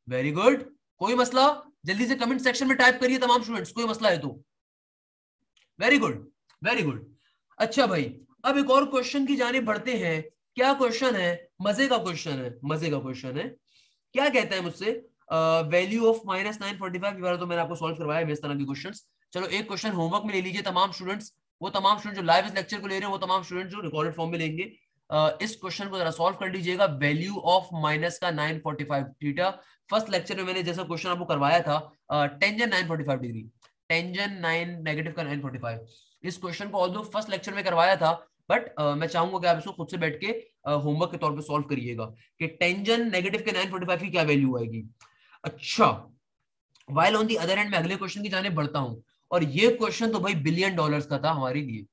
Speaker 1: वेरी गुड, कोई मसला। जल्दी से कमेंट सेक्शन में टाइप करिए तमाम स्टूडेंट्स, कोई मसला है तो। Very good, very good. अच्छा भाई, अब एक और क्वेश्चन की जाने बढ़ते हैं। क्या क्वेश्चन है, मजे का क्वेश्चन है, मजे का क्वेश्चन है। क्या कहता है मुझसे, वैल्यू ऑफ -945, तो मैंने आपको सॉल्व करवाया है इस तरह के क्वेश्चंस। चलो एक क्वेश्चन होमवर्क में ले लीजिए तमाम स्टूडेंट्स, वो तमाम स्टूडेंट जो लाइव इस लेक्चर को ले रहे हैं, वो तमाम स्टूडेंट जो रिकॉर्डेड फॉर्म में लेंगे। इस क्वेश्चन को जरा सॉल्व कर लीजिएगा, वैल्यू ऑफ माइनस का 945 थीटा। फर्स्ट लेक्चर में मैंने जैसा क्वेश्चन आपको करवाया था, टेंजन 945 डिग्री, टेंजन 9 नेगेटिव का 945, इस क्वेश्चन को ऑल्दो फर्स्ट लेक्चर में करवाया था, बट मैं चाहूंगा कि आप इसको खुद से बैठ के होमवर्क के तौर पे सॉल्व करिएगा कि टेंजन नेगेटिव के 945 की क्या वैल्यू आएगी। अच्छा, while on the other hand मैं अगले क्वेश्चन की जाने बढ़ता हूं, और ये क्वेश्चन तो भाई $1 बिलियन का था हमारे लिए।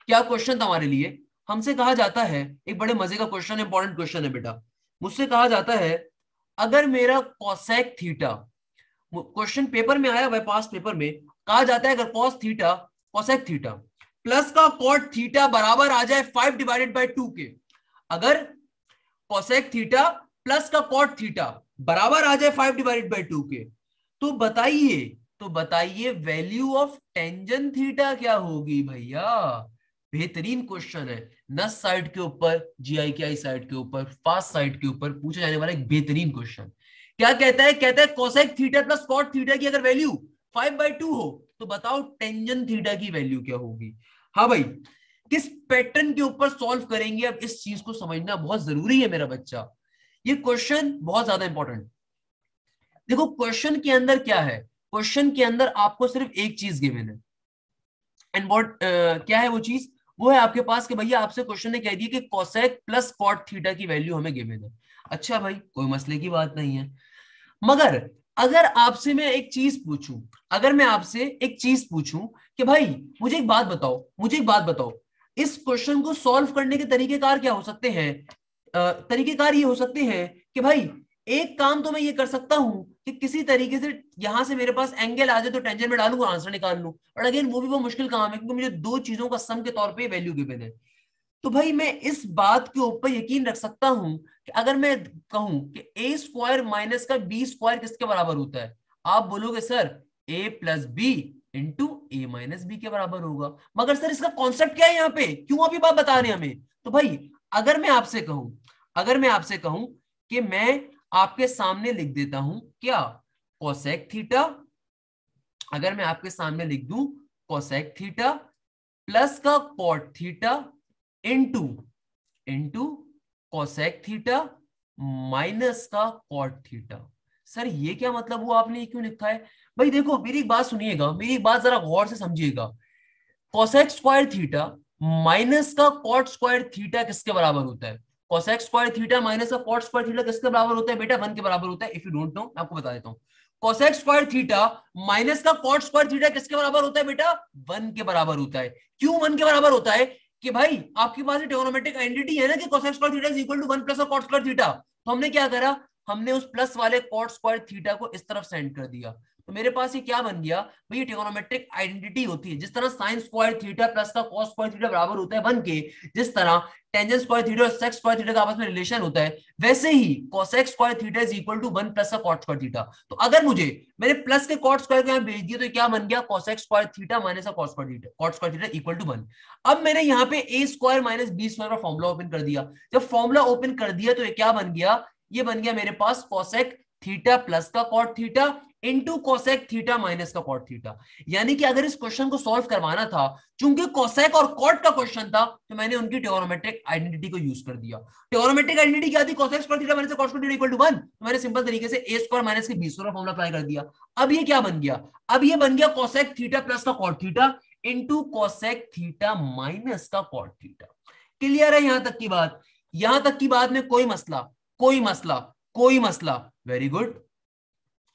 Speaker 1: क्या क्वेश्चन था हमारे लिए, हमसे कहा जाता है, एक बड़े मजे का क्वेश्चन, इंपॉर्टेंट क्वेश्चन है बेटा। मुझसे कहा जाता है अगर मेरा कॉसेक थीटा, क्वेश्चन पेपर में आया हुआ है, पास्ट पेपर में कहा जाता है अगर cos theta cosec theta plus का कॉट थीटा बराबर आ जाए 5 डिवाइडेड बाय 2 के, अगर कॉसेक थीटा प्लस का कॉट थीटा बराबर आ जाए 5 डिवाइडेड बाय 2 के, तो बताइए, तो बताइए वैल्यू ऑफ टेंजन थीटा क्या होगी भैया। बेहतरीन क्वेश्चन है, नस साइड के ऊपर, GI साइड के ऊपर, फास्ट साइड के ऊपर पूछा जाने वाला एक बेहतरीन क्वेश्चन। क्या कहता है? कहता है cosec theta plus cot theta की अगर वैल्यू 5/2 हो तो बताओ टेंजेंट थीटा की वैल्यू क्या होगी। हाँ भाई, किस पैटर्न के ऊपर सॉल्व करेंगे, अब इस चीज को समझना बहुत जरूरी है मेरा बच्चा। ये क्वेश्चन बहुत ज्यादा इंपॉर्टेंट। देखो क्वेश्चन के अंदर क्या है, क्वेश्चन के अंदर आपको सिर्फ एक चीज गिवन है, एंड व्हाट क्या है वो चीज? वो है आपके पास कि भैया आपसे क्वेश्चन ने कह दिया कि कोसेक प्लस कॉट थीटा की वैल्यू हमें गिवन है। अच्छा भाई, कोई मसले की बात नहीं है, मगर अगर आपसे मैं एक चीज पूछूं, अगर मैं आपसे एक चीज पूछूं कि भाई मुझे एक बात बताओ, मुझे एक बात बताओ, इस क्वेश्चन को सॉल्व करने के तरीकेकार क्या हो सकते हैं? तरीकेकार ये हो सकते हैं कि भाई एक काम तो मैं ये कर सकता हूं कि किसी तरीके से यहां से मेरे पास एंगल आ जाए तो टेंजेंट में डालूंगा, आंसर निकाल लूं, और अगेन वो भी बहुत मुश्किल काम है क्योंकि मुझे दो चीजों का सम के तौर पे वैल्यू गिवन है। तो भाई मैं इस बात के ऊपर यकीन रख सकता हूं कि अगर मैं कहूं कि ए स्क्वायर माइनस का बी स्क्वायर किसके बराबर होता है, आप बोलोगे sir A plus B into A minus B के बराबर होगा, मगर सर इसका कॉन्सेप्ट क्या है यहाँ पे, क्यों आप ये बात बता रहे हैं हमें? तो भाई अगर मैं आपसे कहूं, अगर मैं आपसे कहूं कि मैं आपके सामने लिख देता हूं क्या, कोसेक थीटा, अगर मैं आपके सामने लिख दूं कोसेक थीटा प्लस का cot theta into into cosec theta minus का कॉट थीटा, सर ये क्या मतलब हुआ, आपने ये क्यों लिखा है? भाई देखो मेरी एक बात सुनिएगा, मेरी एक बात जरा गौर से समझिएगा, कोसेक स्क्वायर थीटा माइनस का कॉट स्क्वायर थीटा किसके बराबर होता है? कोसेक स्क्वायर थीटा माइनस का कॉट स्क्वायर थीटा किसके बराबर होता है बेटा? 1 के बराबर होता है। इफ यू डोंट नो मैं आपको बता देता हूं, कोसेक स्क्वायर थीटा माइनस का कॉट स्क्वायर थीटा किसके बराबर होता है बेटा? 1 के बराबर होता है। क्यों 1 के बराबर होता है? कि भाई आपके पास ट्रिगोनोमेट्रिक आइडेंटिटी है ना कि cosec square theta is equal to 1 plus cot square theta, तो हमने क्या करा, हमने उस प्लस वाले कॉट स्क्वायर थीटा को इस तरफ सेंड कर दिया, तो मेरे पास ये क्या बन गया भाई, ये ट्रिगोनोमेट्रिक आइडेंटिटी होती है। जिस तरह साइन स्क्वायर थीटा प्लस का कॉस स्क्वायर थीटा बराबर होता है 1 के, जिस तरह टेंजेंट स्क्वायर थीटा और सेक स्क्वायर थीटा का आपस में रिलेशन होता है, वैसे ही cosec square theta is equal to 1 plus का कॉट स्क्वायर थीटा। तो अगर मुझे मैंने प्लस के कॉट स्क्वायर को यहां भेज दिया तो क्या बन गया, कोसेक स्क्वायर थीटा माइनस का cot square theta equal to 1। अब मैंने यहाँ पे A square minus B square का फॉर्मूला ओपन कर दिया, जब फॉर्मूला ओपन कर दिया तो ये क्या बन गया, ये बन गया मेरे पास कोसेक थीटा प्लस का cot theta into cosec theta minus का कॉट थीटा। यानी कि अगर इस क्वेश्चन को सॉल्व करवाना था, चूंकि कोसेक और कॉट का क्वेश्चन था, तो मैंने उनकी ट्रिगोनोमेट्रिक आइडेंटिटी को यूज कर दिया। ट्रिगोनोमेट्रिक आइडेंटिटी क्या थी, cosec square theta minus cot square theta equal to 1, तो मैंने सिंपल तरीके से ए स्क्वायर माइनस के बी स्क्वायर फॉर्मूला अप्लाई कर दिया। अब ये क्या बन गया, अब ये बन गया कोसेक थीटा प्लस का cot theta into cosec theta minus का कॉट थीटा। क्लियर है यहां तक की बात? यहां तक की बात में कोई मसला, कोई मसला, कोई मसला? Very good.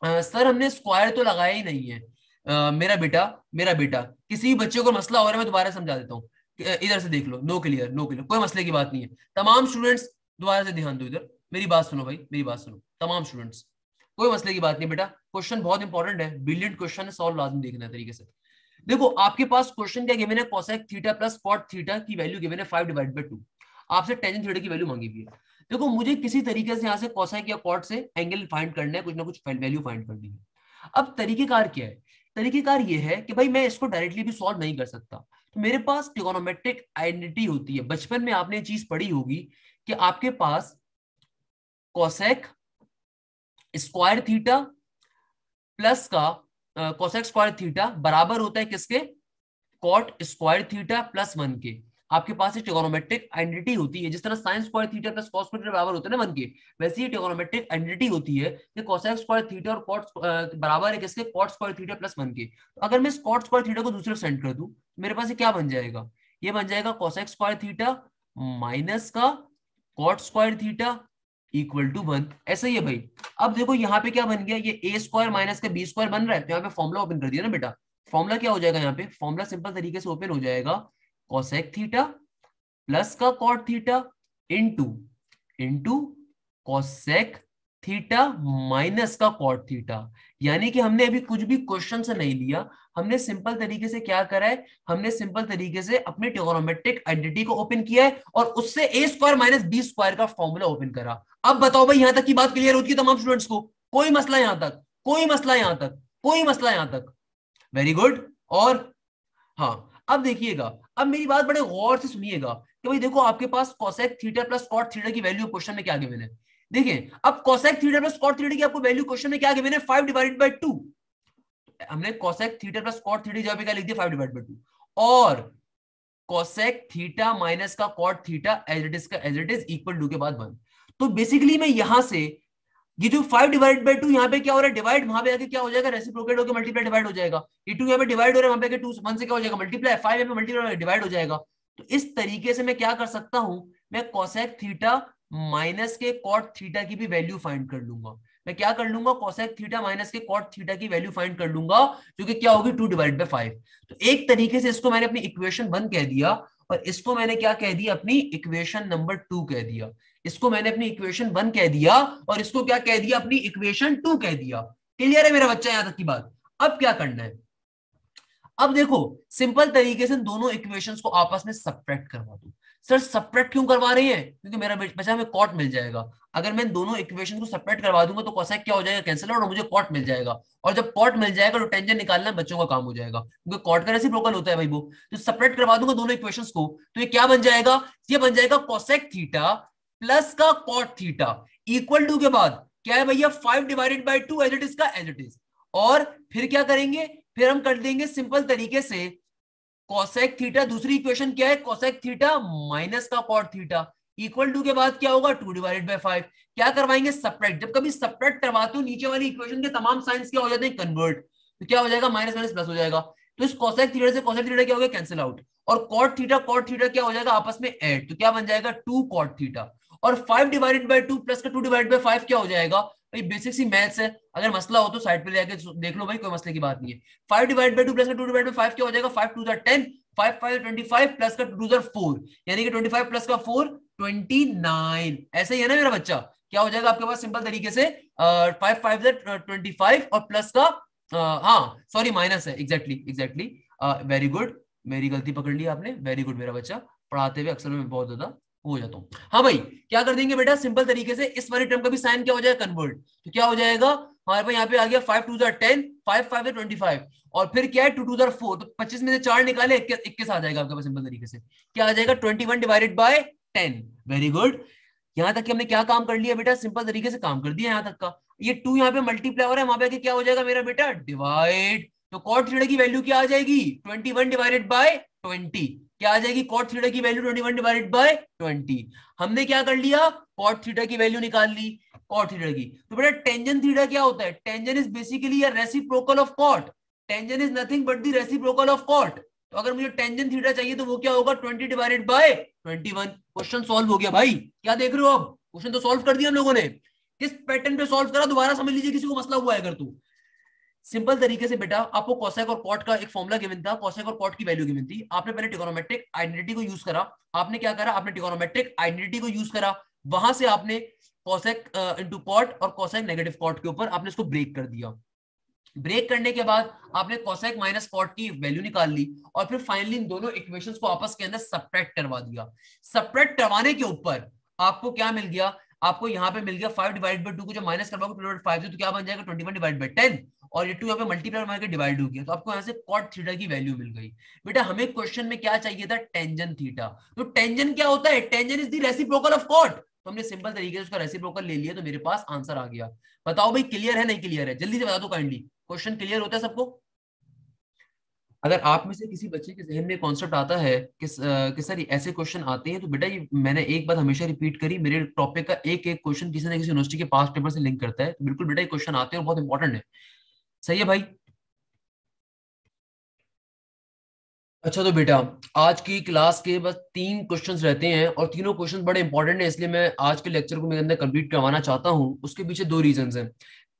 Speaker 1: सर हमने स्क्वायर तो लगाया ही नहीं है। मेरा बेटा किसी बच्चे को मसला हो रहा है, मैं दोबारा समझा देता हूँ, इधर से देख लो, नो क्लियर, नो क्लियर, कोई मसले की बात नहीं है। तमाम स्टूडेंट्स दोबारा से ध्यान दो, इधर मेरी बात सुनो भाई, मेरी बात सुनो तमाम स्टूडेंट्स, कोई मसले की बात नहीं बेटा, क्वेश्चन बहुत इंपॉर्टेंट है, ब्रिलियंट क्वेश्चन है, सॉल्व लाजमी देखना है तरीके से। देखो आपके पास क्वेश्चन क्या गिवन है, cosec theta plus cot theta की वैल्यू गिवन है 5/2, आपसे टेंजेंट थीटा की वैल्यू मांगी हुई है। देखो मुझे किसी तरीके से यहाँ से कोसेक या कॉट से एंगल फाइंड करना है, कुछ ना कुछ वैल्यू फाइंड करनी है। अब तरीकेकार क्या है, तरीकेकार ये है कि भाई मैं इसको डायरेक्टली भी सॉल्व नहीं कर सकता, तो मेरे पास ट्रिगोनोमेट्रिक आइडेंटिटी होती है। बचपन में आपने चीज पढ़ी होगी कि आपके पास कोसेक स्क्वायर थीटा प्लस का कोसेक स्क्वायर थीटा बराबर होता है किसके, कॉट स्क्वायर थीटा प्लस 1 के। आपके पास ट्रिगोनोमेट्रिक आइडेंटिटी होती है, जिस तरह sign square theta plus cos square theta बराबर होता है ना 1 के, वैसे ही ट्रिगोनोमेट्रिक आइडेंटिटी होती है कि कोसेक स्क्वायर थीटा और कॉट बराबर है किसके, कॉट स्क्वायर थीटा प्लस 1 के। तो अगर मैं इस कॉट स्क्वायर थीटा को दूसरे सेंड कर दूं, मेरे पास ये क्या बन जाएगा, ये बन जाएगा कोसेक स्क्वायर थीटा माइनस का cot square theta equal to 1। ऐसा ही है भाई। अब देखो यहाँ पे क्या बन गया, ये ए स्क्वायर माइनस का बी स्क्वायर बन रहा है, तो यहाँ पे फॉर्मुला ओपन कर दिया ना बेटा। फॉर्मुला क्या हो जाएगा यहाँ पे, फॉर्मुला सिंपल तरीके से ओपन हो जाएगा, कोसेक थीटा प्लस का cot theta into into cosec theta minus का कॉट थीटा। यानी कि हमने अभी कुछ भी क्वेश्चन से नहीं लिया, हमने सिंपल तरीके से क्या करा है, हमने सिंपल तरीके से अपने ट्रिगोनोमेट्रिक आइडेंटिटी को ओपन किया है और उससे ए स्क्वायर माइनस बी स्क्वायर का फॉर्मूला ओपन करा। अब बताओ भाई यहां तक की बात क्लियर होती है तमाम स्टूडेंट्स को, कोई मसला यहां तक, कोई मसला यहां तक, कोई मसला यहां तक? Very good. और हाँ, अब देखिएगा, अब मेरी बात बड़े गौर से सुनिएगा कि भाई देखो आपके पास cosec theta plus cot theta की वैल्यू क्वेश्चन में क्या गिवन है। देखिए अब cosec theta plus cot theta की आपको वैल्यू क्वेश्चन में क्या गिवन है, 5/2। हमने cosec theta plus cot theta जगह पे क्या लिख दिया, 5/2, और कोसेक थीटा माइनस का cot theta as it is का as it is equal to के बाद 1। तो बेसिकली मैं यहां से ये जो 5/2 यहाँ पे क्या हो रहा है, डिवाइड, वहां पे आके क्या हो जाएगा, रेसिप्रोकेट होकर मल्टीप्लाई डिवाइड हो जाएगा। ये 2 यहाँ पे डिवाइड हो रहा है, वहां पे 2 1 से क्या हो जाएगा, मल्टीप्लाई, 5 यहाँ पे मल्टीप्लाई डिवाइड हो जाएगा। तो इस तरीके से मैं क्या कर सकता हूं, मैं कोसेक थीटा माइनस के कॉट थीटा की भी वैल्यू फाइंड कर लूंगा। मैं क्या कर लूंगा, कोसेक थीटा माइनस के कॉट थीटा की वैल्यू फाइंड कर लूंगा, जो कि क्या होगी 2/5। तो एक तरीके से इसको मैंने अपनी इक्वेशन 1 कह दिया, और इसको मैंने क्या कह दिया, अपनी इक्वेशन नंबर 2 कह दिया। इसको मैंने अपनी इक्वेशन 1 कह दिया और इसको क्या कह दिया, अपनी इक्वेशन 2 कह दिया। क्लियर है मेरा बच्चा यहां तक की बात। अब क्या करना है, अब देखो सिंपल तरीके से दोनों इक्वेशंस को आपस में सब्ट्रैक्ट करवा दूं। सर सब्ट्रैक्ट क्यों करवा रहे हैं, क्योंकि मेरा बचा में कॉट मिल जाएगा। अगर मैं दोनों इक्वेशन को सब्ट्रैक्ट करवा दूंगा तो कोसेक क्या हो जाएगा, कैंसिल आउट, और मुझे कॉट मिल जाएगा। और जब कॉट मिल जाएगा तो टेंजेंट निकालना बच्चों का काम हो जाएगा, क्योंकि कॉट का रेसिप्रोकल होता है भाई वो। तो सब्ट्रैक्ट करवा दूंगा दोनों इक्वेशंस को, तो ये क्या बन जाएगा, ये बन जाएगा कोसेक थीटा प्लस का कॉट थीटा इक्वल टू के बाद क्या है भैया, 5/2 एज इट इज का एज इट इज। और फिर क्या करेंगे, फिर हम कर देंगे सिंपल तरीके से कोसेक थीटा, दूसरी इक्वेशन क्या है, कोसेक थीटा माइनस का कॉट थीटा इक्वल टू के बाद क्या होगा, 2/5। क्या करवाएंगे, सब्ट्रैक्ट। जब कभी सब्ट्रैक्ट करवाते हो नीचे वाली इक्वेशन के तमाम साइंस क्या हो जाते हैं, कन्वर्ट। तो क्या हो जाएगा, माइनस माइनस प्लस हो जाएगा। तो इस कोसेक थीटा से कोसेक थीटा क्या हो गया, कैंसिल आउट, और कॉट थीटा क्या हो जाएगा, आपस में ऐड। तो क्या बन जाएगा, 2 कॉट थीटा। और 5/2 प्लस का 2/5 क्या हो जाएगा, भाई बेसिक सी मैथ्स है, अगर मसला हो तो साइड पे लेके देख लो भाई, कोई मसले की बात नहीं है। 5/2 प्लस का 2/5 क्या हो जाएगा, 5 2 10, 5 5 25 प्लस का 2 4, यानी कि 25 प्लस का 4 29। ऐसे ही है ना मेरा बच्चा, क्या हो जाएगा आपके पास सिंपल तरीके से 5 5 25 और प्लस का हाँ सॉरी माइनस है, एग्जैक्टली वेरी गुड, मेरी गलती पकड़ ली आपने, वेरी गुड मेरा बच्चा, पढ़ाते हुए अक्सर में बहुत ज्यादा हो जाता हूँ। हाँ भाई क्या कर देंगे बेटा, सिंपल तरीके से इस वाली टर्म का भी साइन क्या हो जाएगा, कन्वर्ट। तो क्या हो जाएगा हमारे पास यहाँ पे आ गया 5 2 10, 5 5 25, और फिर क्या है 2 2 4, तो 25 में से 4 निकाले 21 आ जाएगा आपके पास। सिंपल तरीके से क्या आ जाएगा, 21/10। वेरी गुड, यहां तक कि हमने क्या काम कर लिया बेटा, सिंपल तरीके से काम कर दिया यहां तक का। ये 2 यहाँ पे मल्टीप्लाई हो रहा है, वहां पे क्या हो जाएगा मेरा बेटा, डिवाइड। तो कॉट थीटा की वैल्यू क्या आ जाएगी, 21/20। क्या आ जाएगी, कॉट थीटा की वैल्यू 21/20। हमने क्या कर लिया, कॉट थीटा की वैल्यू निकाल ली, कॉट थीटा की। तो बेटा टेंजेंट थीटा क्या होता है, tangent is basically a reciprocal of cot. Tangent is nothing but the reciprocal of cot. तो अगर मुझे टेंजेंट थीटा चाहिए तो वो क्या होगा, 20/21। क्वेश्चन सॉल्व हो गया भाई, क्या देख रहे हो अब, क्वेश्चन तो सॉल्व कर दिया हम लोगों ने। किस पैटर्न पे सॉल्व करा, दोबारा समझ लीजिए, किसी को मसला हुआ है अगर तो। सिंपल तरीके से बेटा आपको कोसेक और कॉट का एक फॉर्मूला गिवन था, कोसेक और कॉट की वैल्यू गिवन थी। आपने पहले ट्रिगोनोमेट्रिक आइडेंटिटी को यूज करा। आपने क्या करा, आपने ट्रिगोनोमेट्रिक आइडेंटिटी को यूज करा, वहां से आपने कोसेक इनटू कॉट और कोसेक नेगेटिव कॉट के ऊपर आपने इसको ब्रेक कर दिया। ब्रेक करने के बाद आपने कोसेक माइनस कॉट की वैल्यू निकाल ली, और फिर फाइनली इन दोनों इक्वेशंस को आपस के अंदर सब्ट्रैक्ट करवा दिया। सब्ट्रैक्ट करवाने के ऊपर आपको क्या मिल गया, आपको यहाँ पे मिल गया 5/2 को जब माइनस करवाओगे 2/5 से तो क्या बन जाएगा 21/10, और ये 2 यहाँ पे मल्टीप्लाई मार डिवाइड हो गया, तो आपको यहाँ से कॉट थीटा की वैल्यू मिल गई। बेटा हमें क्वेश्चन में क्या चाहिए था, टेंजेंट थीटा। तो टेंजेंट क्या होता है, tangent is the reciprocal of cot. तो हमने सिंपल तरीके से उसका रेसिप्रोकल ले लिया, तो मेरे पास आंसर आ गया। बताओ भाई क्लियर है नहीं क्लियर है, जल्दी से बता दो काइंडली। क्वेश्चन क्लियर होता है सबको? अगर आप में से किसी बच्चे के जहन में कॉन्सेप्ट आता है कि सर ऐसे क्वेश्चन आते हैं, तो बेटा ये मैंने एक बात हमेशा रिपीट करी, मेरे टॉपिक का एक एक क्वेश्चन किसी ना किसी यूनिवर्सिटी के पास पेपर से लिंक करता है। तो बिल्कुल बेटा ये क्वेश्चन आते हैं और बहुत इंपॉर्टेंट है। सही है भाई? अच्छा तो बेटा आज की क्लास के बस 3 क्वेश्चंस रहते हैं, और तीनों क्वेश्चंस बड़े इंपॉर्टेंट है, इसलिए मैं आज के लेक्चर को मेरे अंदर कंप्लीट करवाना चाहता हूँ। उसके पीछे 2 रीजंस हैं।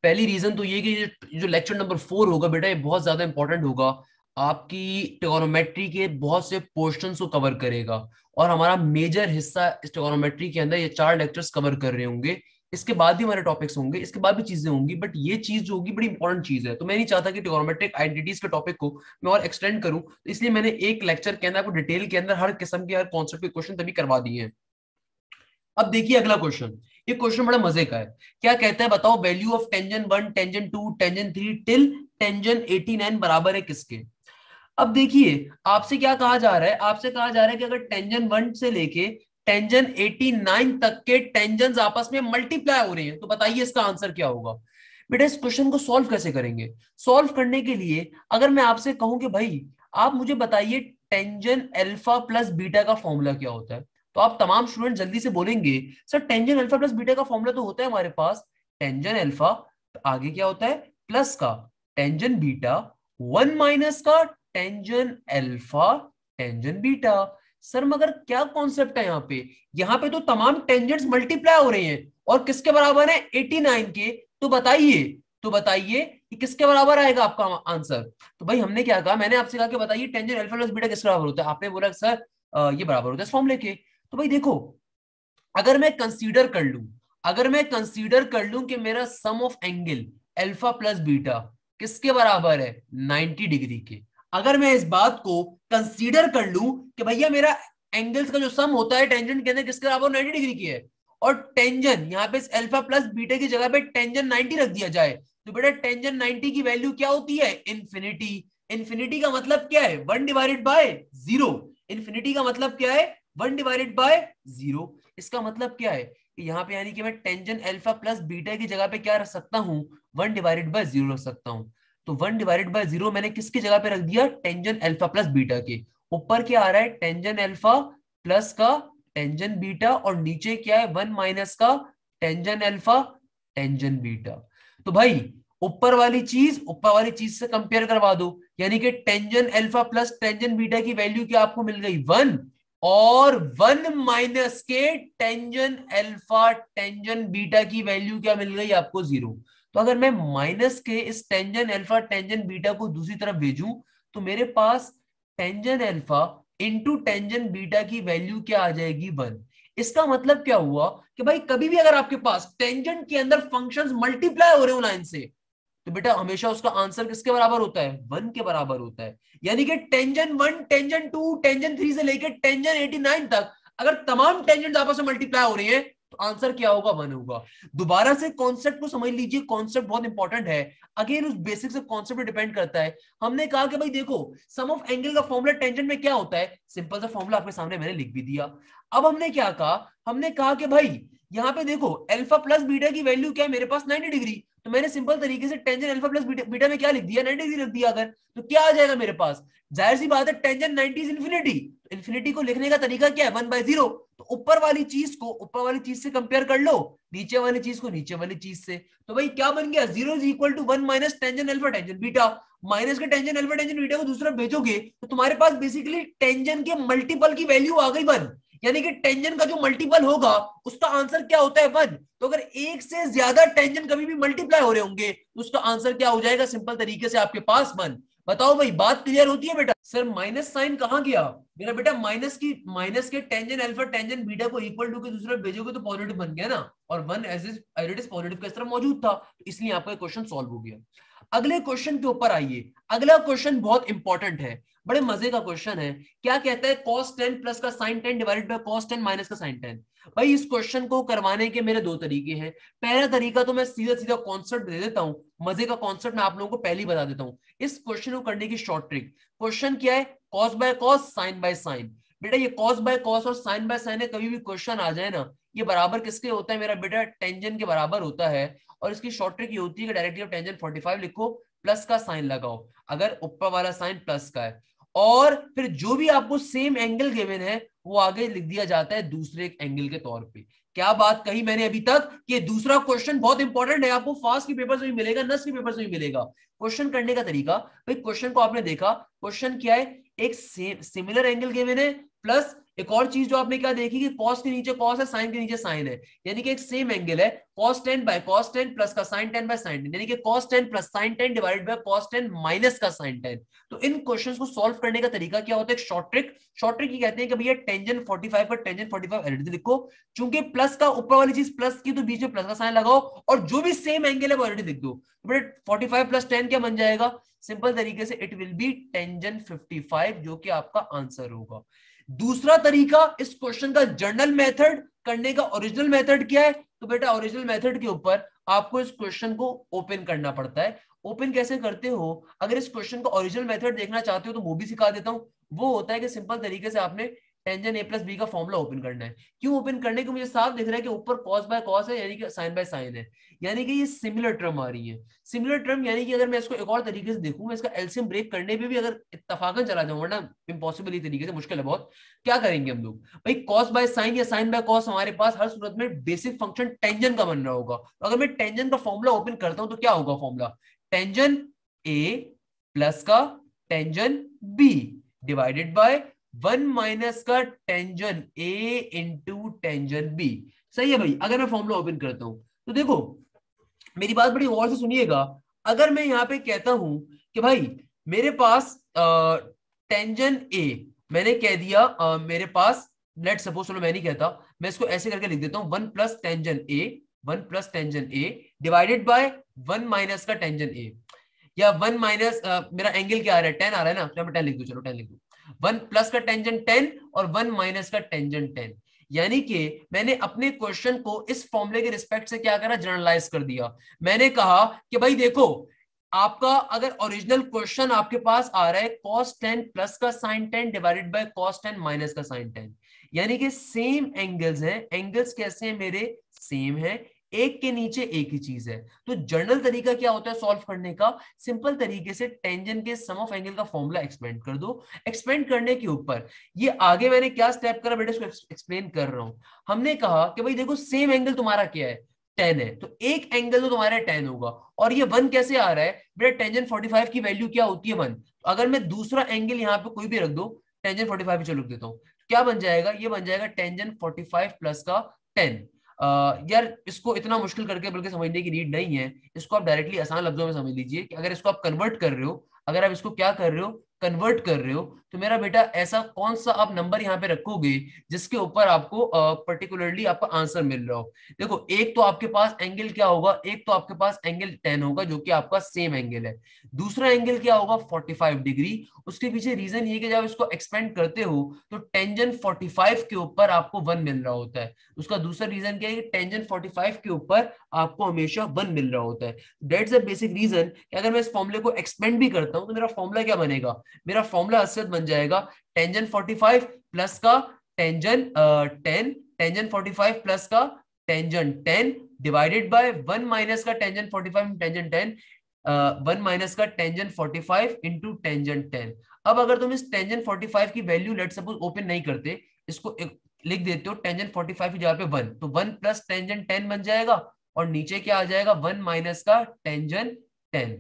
Speaker 1: पहली रीजन तो ये कि जो लेक्चर नंबर 4 होगा बेटा, ये बहुत ज्यादा इंपॉर्टेंट होगा, आपकी ट्रिगोनोमेट्री के बहुत से पोर्शंस को कवर करेगा, और हमारा मेजर हिस्सा इस ट्रिगोनोमेट्री के अंदर ये 4 लेक्चर्स कवर कर रहे होंगे। इसके बाद भी हमारे टॉपिक्स होंगे, इसके बाद भी चीजें होंगी, बट ये चीज जो होगी बड़ी इंपॉर्टेंट चीज है। तो मैं नहीं चाहता कि ट्रिगोनोमेट्रिक आइडेंटिटीज के टॉपिक को मैं और एक्सटेंड करूं, तो इसलिए मैंने एक लेक्चर के अंदर आपको डिटेल के अंदर हर किस्म के हर कॉन्सेप्ट के क्वेश्चन तभी करवा दिए हैं। अब देखिए अगला क्वेश्चन, ये क्वेश्चन बड़ा मजे का है। क्या कहता है बताओ, value of tangent 1, tangent 2, tangent 3 till tangent 89 बराबर है किसके? अब देखिए आपसे क्या कहा जा रहा है, आपसे कहा जा रहा है कि अगर टेंजन 1 से लेके टेंजन 89 तक के टेंजेंट्स आपस में मल्टीप्लाई हो रहे हैं, तो बताइए इसका आंसर क्या होगा। बेटा इस क्वेश्चन को सॉल्व कैसे करेंगे? सॉल्व करने के लिए अगर मैं आपसे कहूं कि भाई आप मुझे बताइए टेंजन अल्फा प्लस बीटा का फॉर्मूला क्या होता है, तो आप तमाम स्टूडेंट जल्दी से बोलेंगे sir tangent alpha plus beta का फॉर्मूला तो होता है हमारे पास टेंजन अल्फा, आगे क्या होता है प्लस का टेंजन बीटा, 1 माइनस का tangent alpha tangent beta. Sir मगर क्या कॉन्सेप्ट है यहाँ पे तो तमाम टेंजेंट्स मल्टीप्लाई हो रहे हैं और किसके बराबर है 89 के, तो बताइए कि किसके बराबर आएगा आपका आंसर। तो भाई हमने क्या कहा, मैंने आपसे कहा कि बताइए टेंजेंट अल्फा प्लस बीटा किसके बराबर होता है, आपने बोला सर ये बराबर होता है इस फॉर्मूले के। तो भाई देखो अगर मैं कंसीडर कर लूं कि मेरा sum of angle alpha plus beta किसके बराबर है 90 डिग्री के, अगर मैं इस बात को कंसीडर कर लूं कि भैया मेरा एंगल्स का जो सम होता है टेंजेंट के अंदर किसके बराबर 90 डिग्री की है, और टेंजन यहाँ पे अल्फा प्लस बीटा की जगह पे टेंजन 90 रख दिया जाए, तो बेटा टेंजन 90 की वैल्यू क्या होती है इन्फिनिटी। इन्फिनिटी का मतलब क्या है 1 डिवाइडेड बाय 0। इन्फिनिटी का मतलब क्या है 1 डिवाइडेड बाय 0। इसका मतलब क्या है कि यहाँ पे यानी कि मैं टेंजन अल्फा प्लस बीटा की जगह पे क्या रख सकता हूँ 1 डिवाइडेड बाय 0 रख सकता हूँ। तो 1 डिवाइडेड बाय 0 मैंने किसकी जगह पे रख दिया टेंजन अल्फा प्लस बीटा के, ऊपर क्या आ रहा है टेंजन अल्फा प्लस का टेंजन बीटा और नीचे क्या है 1 माइनस का टेंजन अल्फा टेंजन बीटा। तो भाई ऊपर वाली चीज से कंपेयर करवा दो, यानी कि tangent alpha plus tangent beta की वैल्यू क्या आपको मिल गई 1, और 1 माइनस के टेंजन अल्फा टेंजन बीटा की वैल्यू क्या मिल गई आपको 0। तो अगर मैं माइनस के इस टेंजन अल्फा टेंजन बीटा को दूसरी तरफ भेजूं तो मेरे पास tangent alpha into tangent beta की वैल्यू क्या आ जाएगी 1। इसका मतलब क्या हुआ कि भाई कभी भी अगर आपके पास टेंजेंट के अंदर फंक्शंस मल्टीप्लाई हो रहे हो लाइन से, तो बेटा हमेशा उसका आंसर किसके बराबर होता है 1 के बराबर होता है। यानी कि टेंजन 1 टेंजन 2 टेंजन 3 से लेकर टेंजन 89 तक अगर तमाम टेंजेंट आपस में मल्टीप्लाई हो रही है तो आंसर क्या होगा 1 होगा। दोबारा से कॉन्सेप्ट को समझ लीजिए, कॉन्सेप्ट बहुत इंपॉर्टेंट है, अगेन उस बेसिक से कॉन्सेप्ट पे डिपेंड करता है। हमने कहा कि भाई देखो सम ऑफ एंगल का फॉर्मूला टेंजेंट में क्या होता है, सिंपल सा फॉर्मूला आपके सामने मैंने लिख भी दिया। अब हमने क्या कहा, हमने कहा कि भाई यहाँ पे देखो अल्फा प्लस बीटा की वैल्यू क्या है मेरे पास 90 डिग्री, तो मैंने सिंपल तरीके से टेंजन अल्फा प्लस बीटा में क्या लिख दिया 90 डिग्री रख दिया, अगर तो क्या आ जाएगा मेरे पास, जाहिर सी बात है टेंजन 90 इज इन्फिनिटी, इन्फिनिटी को लिखने का तरीका क्या है 1/0। तो ऊपर वाली चीज से कंपेयर कर लो, नीचे वाली चीज को नीचे वाली चीज से, तो भाई क्या बन गया 0 is equal to 1 minus tangent alpha tangent beta, minus के टेंजन अल्फा टेंजन बीटा को दूसरा भेजोगे तो तुम्हारे पास बेसिकली टेंजन के मल्टीपल की वैल्यू आ गई 1, यानी कि टेंजन का जो मल्टीपल होगा उसका आंसर क्या होता है 1। तो अगर एक से ज्यादा टेंजन कभी भी मल्टीप्लाई हो रहे होंगे तो उसका आंसर क्या हो जाएगा सिंपल तरीके से आपके पास 1। बताओ भाई बात क्लियर होती है बेटा। सर माइनस साइन कहां गया मेरा बेटा, माइनस के टेंजन अल्फा टेंजन बीटा को इक्वल टू के दूसरा भेजोगे तो पॉजिटिव बन गया ना, और 1 एज इट इज पॉजिटिव का इस तरह मौजूद था, तो इसलिए आपका क्वेश्चन सॉल्व हो गया। अगले क्वेश्चन के ऊपर आइए, अगला क्वेश्चन बहुत इंपॉर्टेंट है, बड़े मजे का क्वेश्चन है। क्या कहता है cos 10 प्लस का sin 10 divided bye cos 10 minus का sin 10। भाई इस क्वेश्चन को करवाने के मेरे 2 तरीके हैं। पहला तरीका तो मैं सीधा सीधा कॉन्सेप्ट दे देता हूं, मजे का कॉन्सेप्ट मैं आप लोगों को पहले ही बता देता हूं। इस क्वेश्चन को करने की शॉर्ट ट्रिक, क्वेश्चन क्या है cos by cos sin by sin। बेटा ये cos बाय cos और sin बाय sin है, कभी भी क्वेश्चन आ जाए ना ये बराबर किसके होता है मेरा बेटा टेंजन के बराबर होता है। और इसकी शॉर्ट ट्रिक ये होती है कि डायरेक्टली आप टेंजन 45 लिखो प्लस का साइन लगाओ अगर ऊपर वाला साइन प्लस का है, और फिर जो भी आपको सेम एंगल गिवन है वो आगे लिख दिया जाता है दूसरे एंगल के तौर पे। क्या बात कही मैंने अभी तक कि दूसरा क्वेश्चन बहुत इंपॉर्टेंट है, आपको फास्ट के पेपर से भी मिलेगा, नस के पेपर से भी मिलेगा। क्वेश्चन करने का तरीका, भाई क्वेश्चन को आपने देखा, क्वेश्चन क्या है एक सिमिलर एंगल गिवन है प्लस एक और चीज जो आपने क्या देखी कि cos के नीचे cos है sin के नीचे sin है, यानी कि एक सेम एंगल है cos 10 बाय cos 10 प्लस का sin 10 बाय sin 10, यानी कि cos 10 plus sin 10 divided bye cos 10 minus का sin 10। तो इन क्वेश्चंस को सॉल्व करने का तरीका क्या होता है, एक शॉर्ट ट्रिक ये कहते हैं कि भैया टेंजन 45 पर टेंजन 45 एडिट लिखो, चूंकि प्लस का ऊपर वाली चीज प्लस की तो बीच में प्लस का साइन लगाओ और जो भी सेम एंगल है वो एडिट लिख दो। 45 प्लस 10 क्या बन जाएगा, सिंपल तरीके से इट विल बी टेंजन 55 जो कि आपका आंसर होगा। दूसरा तरीका इस क्वेश्चन का जर्नल मेथड करने का, ओरिजिनल मेथड क्या है, तो बेटा ओरिजिनल मेथड के ऊपर आपको इस क्वेश्चन को ओपन करना पड़ता है। ओपन कैसे करते हो, अगर इस क्वेश्चन का ओरिजिनल मेथड देखना चाहते हो तो वो भी सिखा देता हूँ। वो होता है कि सिंपल तरीके से आपने टेंजेंट ए प्लस बी का फॉर्मूला ओपन करना है। क्यों ओपन करने के, मुझे साफ दिख रहा है कि ऊपर कॉस बाय कॉस है, यानी कि साइन बाय साइन है, यानी कि ये सिमिलर टर्म आ रही है। सिमिलर टर्म यानी कि अगर मैं इसको एक और तरीके से देखूं, मैं इसका एलसीएम ब्रेक करने पे भी अगर इत्तफाकन चला जाऊं, वरना इम्पॉसिबल ही तरीके से, मुश्किल है बहुत, क्या करेंगे हम लोग भाई, कॉस बाय साइन या साइन बाय कॉस हमारे पास हर सूरत में बेसिक फंक्शन टेंजेंट का बन रहा होगा। तो अगर मैं टेंजेंट का फॉर्मूला ओपन करता हूं तो क्या होगा फॉर्मूला, टेंजेंट ए प्लस का tangent B divided by 1 minus का tangent A into tangent B. सही है भाई। अगर मैं फॉर्मूला ओपन करता हूं तो देखो मेरी बात बड़ी गौर से सुनिएगा, अगर मैं यहां पे कहता हूं कि भाई मेरे पास टेंजेंट ए, मैंने कह दिया मेरे पास, लेट सपोज, चलो मैं नहीं कहता, मैं इसको ऐसे करके लिख देता हूं 1 plus tangent A, 1 plus tangent A divided by 1 minus का टेंजेंट ए, या 1 माइनस मेरा एंगल क्या आ रहा है, 10 आ रहा है ना, तो मैं 10 लिख दूं, चलो 10 लिख दूं, 1 प्लस का टेंजेंट 10 और 1 माइनस का टेंजेंट 10। यानी कि मैंने अपने क्वेश्चन को इस फॉर्मूले के रिस्पेक्ट से क्या करा, जनरलाइज कर दिया। मैंने कहा कि भाई देखो, आपका अगर ओरिजिनल क्वेश्चन आपके पास आ रहा है cos 10 प्लस का sin 10 divided bye cos 10 minus का sin 10, यानी कि सेम एंगल्स हैं। एंगल्स कैसे हैं मेरे, सेम है, एक के नीचे एक ही चीज है। तो जनरल तरीका क्या होता है सॉल्व करने का, सिंपल तरीके से टेंजेंट के सम ऑफ एंगल का फॉर्मूला एक्सपेंड कर दो। एक्सपेंड करने के ऊपर ये आगे मैंने क्या स्टेप करा बेटा, इसको एक्सप्लेन कर रहा हूं। हमने कहा कि भाई देखो सेम एंगल तुम्हारा क्या है, 10 है, तो एक एंगल तो तुम्हारा 10 होगा, और ये 1 कैसे आ रहा है बेटा, टेंजेंट 45 की वैल्यू क्या होती है 1। तो अगर मैं दूसरा एंगल यहाँ पे कोई भी रख दो, टेंजेंट 45 चलो लिख देता हूँ, क्या बन जाएगा, ये बन जाएगा टेंजेंट 45 प्लस का 10। यार इसको इतना मुश्किल करके बल्कि समझने की नीड नहीं है, इसको आप डायरेक्टली आसान लफ्जों में समझ लीजिए कि अगर इसको आप कन्वर्ट कर रहे हो, अगर आप इसको क्या कर रहे हो, कन्वर्ट कर रहे हो, तो मेरा बेटा ऐसा कौन सा आप नंबर यहाँ पे रखोगे जिसके ऊपर आपको पर्टिकुलरली आपका आंसर मिल रहा हो। देखो एक तो आपके पास एंगल क्या होगा, एक तो आपके पास एंगल 10 होगा जो कि आपका सेम एंगल है, दूसरा एंगल क्या होगा 45 डिग्री। उसके पीछे रीजन ये कि जब इसको एक्सपेंड करते हो तो टेंजेंट 45 के ऊपर आपको 1 मिल रहा होता है। उसका दूसरा रीजन क्या है, टेंजेंट 45 के ऊपर आपको हमेशा 1 मिल रहा होता है। दैट्स द बेसिक रीजन कि अगर मैं इस फॉर्मूले को एक्सपेंड भी करता हूं तो मेरा फॉर्मूला क्या बनेगा, मेरा फॉर्मूला असलियत बन जाएगा टेंजेंट 45 प्लस का टेंजेंट 10, टेंजेंट 45 प्लस का टेंजेंट 10 डिवाइडेड बाय 1 माइनस का टेंजेंट 45 टेंजेंट 10, 1 माइनस का टेंजेंट 45 इंटू टेंजेंट 10। अब अगर तुम इस टेंजेंट 45 की वैल्यू लेट सपोज ओपन नहीं करते, इसको लिख देते हो टेंजेंट 45 की जगह पे 1, तो 1 प्लस टेंजेंट 10 बन जाएगा, और नीचे क्या आ जाएगा 1 माइनस का टेंजेंट 10।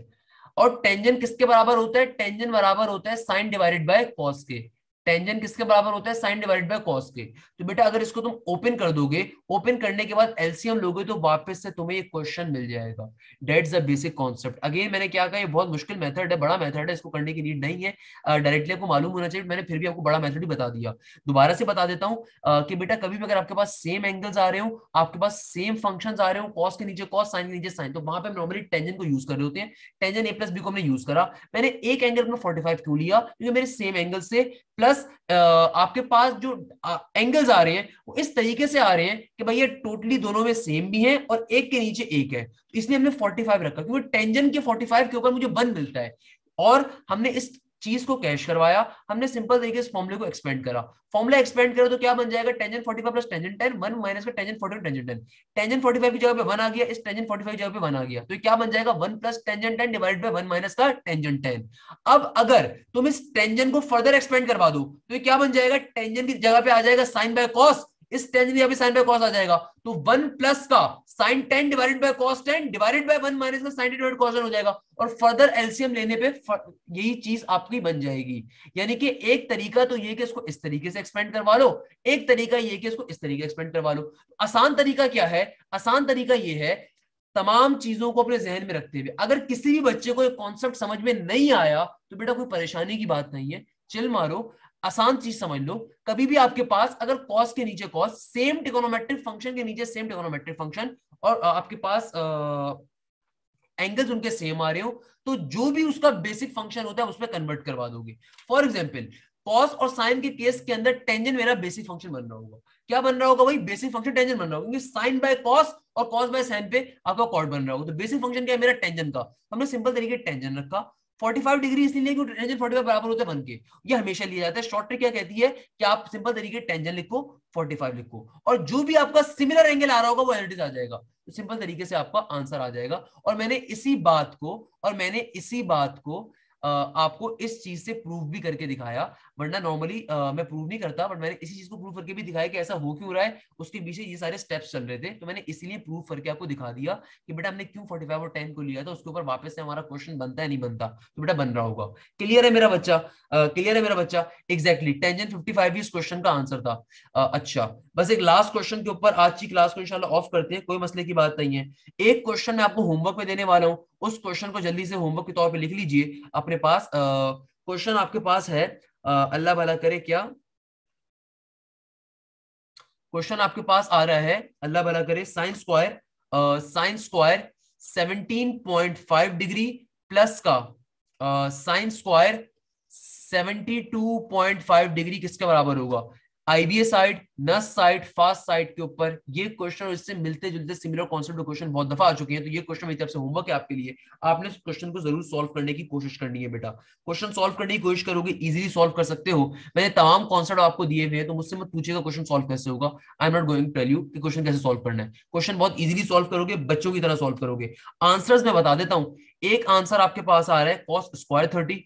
Speaker 1: और टेंजेंट किसके बराबर होता है, टेंजेंट बराबर होता है साइन डिवाइडेड बाय कॉस के। टेंजेंट किसके बराबर होता है, साइन डिवाइडेड बाय कॉस के। तो बेटा अगर इसको तुम ओपन कर दोगे, ओपन करने के बाद एलसीएम लोगे तो वापस से तुम्हें ये क्वेश्चन मिल जाएगा। That's the basic concept. Again मैंने क्या कहा, ये बहुत मुश्किल मेथड है, बड़ा मेथड है, इसको करने की नीड नहीं है, डायरेक्टली आपको मालूम होना चाहिए, मैंने फिर भी आपको बड़ा मेथड ही बता दिया। दोबारा से बता देता हूँ कि बेटा कभी भी अगर आपके पास सेम एंगल्स आ रहे हो, आपके पास सेम फंक्शंस आ रहे हो, कॉस के नीचे कॉस, साइन के नीचे साइन, तो वहां पे नॉर्मली टेंजेंट को यूज कर रहे होते हैं। टेंजेंट ए प्लस बी को हमने यूज करा, मैंने एक एंगल अपना 45 क्यों लिया, क्योंकि मेरे सेम एंगल से, प्लस आपके पास जो एंगल्स आ रहे हैं वो इस तरीके से आ रहे हैं कि भाई ये टोटली दोनों में सेम भी है और एक के नीचे एक है, तो इसलिए हमने 45 रखा, क्योंकि टेंजेंट के 45 के ऊपर मुझे 1 मिलता है। और हमने इस चीज को कैश करवाया, हमने सिंपल तरीके से फॉर्मूले को एक्सपेंड करा। फॉर्मूला एक्सपेंड करो तो क्या बन जाएगा, टेंजेंट 45 प्लस टेंजेंट 10, 1 माइनस का टेंजेंट 45 टेंजेंट 10। टेंजेंट 45 की जगह पे 1 आ गया, इस टेंजेंट 45 की जगह पे 1 आ गया, तो ये क्या बन जाएगा 1 plus tangent 10 divided by 1 minus का टेंजेंट 10। अब अगर तुम इस टेंजेंट को फर्दर एक्सपेंड करवा दो तो ये क्या बन जाएगा, टेंजेंट की जगह पे आ जाएगा साइन बाय कॉस, इस टेंजेंट यहाँ पे साइन बाय कॉस आ जाएगा, तो 1 प्लस का sine 10 divided by cos 10 divided by 1 minus का साइन 10 डिवाइडेड कॉस 10 हो जाएगा, और फर्दर एलसीएम लेने पे यही चीज आपकी बन जाएगी। यानी कि एक तरीका तो ये कि इसको इस तरीके से एक्सपेंड करवा लो, एक तरीका ये कि इसको इस तरीके से एक्सपेंड करवा लो। आसान तरीका क्या है, आसान तरीका ये है, तमाम चीजों को अपने जहन में रखते हुए, अगर किसी भी बच्चे को एक कॉन्सेप्ट समझ में नहीं आया तो बेटा कोई परेशानी की बात नहीं है, चिल मारो, आसान चीज समझ लो। कभी भी आपके पास अगर कॉस के नीचे कॉस, सेम ट्रिगोनोमेट्रिक फंक्शन के नीचे सेम ट्रिगोनोमेट्रिक फंक्शन, और आपके पास एंगल्स उनके सेम आ रहे हो, तो जो भी उसका बेसिक फंक्शन होता है उसमें कन्वर्ट करवा दोगे। फॉर एग्जाम्पल कॉस और साइन के केस के अंदर टेंजेंट मेरा बेसिक फंक्शन बन रहा होगा। क्या बन रहा होगा भाई? बेसिक फंक्शन टेंजेंट बन रहा होगा, क्योंकि साइन बाय कॉस और कॉस बाय साइन पे आपका कॉट बन रहा होगा। तो बेसिक फंक्शन क्या है मेरा? टेंजेंट का। हमने सिंपल तरीके टेंजेंट रखा 45 डिग्री, इसलिए क्योंकि टेंजेंट 45 बराबर होता है 1 के। ये हमेशा लिया जाता है। शॉर्ट ट्रिक क्या कहती है कि आप सिंपल तरीके टेंजेंट लिखो, 45 लिखो, और जो भी आपका सिमिलर एंगल आ रहा होगा वो एज इट इज आ जाएगा। तो सिंपल तरीके से आपका आंसर आ जाएगा। और मैंने इसी बात को आपको इस चीज से प्रूव भी करके दिखाया, वरना नॉर्मली मैं प्रूव नहीं करता, बट मैंने इसी चीज को प्रूव करके भी दिखाया कि ऐसा हो क्यों रहा है, उसके पीछे ये सारे स्टेप्स चल रहे थे। तो मैंने इसीलिए प्रूव करके आपको दिखा दिया कि बेटा हमने क्यों 45 और 10 को लिया था, उसके ऊपर वापस से हमारा क्वेश्चन बनता है नहीं बनता, तो बेटा बन रहा होगा। क्लियर है मेरा बच्चा? क्लियर है मेरा बच्चा? एग्जैक्टली टेंजेंट 55 भी इस क्वेश्चन का आंसर था। अच्छा, बस एक लास्ट क्वेश्चन के ऊपर आज की क्लास को इंशाल्लाह ऑफ करते हैं, कोई मसले की बात नहीं है। एक क्वेश्चन मैं आपको होमवर्क में देने वाला हूं, उस क्वेश्चन को जल्दी से होमवर्क के तौर पे लिख लीजिए अपने पास। क्वेश्चन आपके पास है, अल्लाह भला करे, क्या क्वेश्चन आपके पास आ रहा है? अल्लाह भला करे, साइन स्क्वायर 17.5 डिग्री प्लस का साइन स्क्वायर 72.5 डिग्री किसके बराबर होगा? आईबीए साइड, नस साइड, फास्ट साइड के ऊपर ये क्वेश्चन और इससे मिलते जुलते सिमिलर कॉन्सेप्ट क्वेश्चन बहुत दफा आ चुके हैं। तो ये क्वेश्चन मेरी तरफ से होमवर्क है आपके लिए। आपने इस क्वेश्चन को जरूर सॉल्व करने की कोशिश करनी है बेटा। क्वेश्चन सॉल्व करने की कोशिश करोगे, इजीली सॉल्व कर सकते हो। मैंने तमाम कॉन्सेप्ट आपको दिए हुए हैं, तो मुझसे मत पूछिएगा क्वेश्चन सॉल्व कैसे होगा। I am not going to tell you कि क्वेश्चन कैसे सॉल्व करना है। क्वेश्चन बहुत इजीली सॉल्व करोगे, बच्चों की तरह सॉल्व करोगे। आंसर्स मैं बता देता हूं। एक आंसर आपके पास आ रहा है कॉस स्क्वायर 30,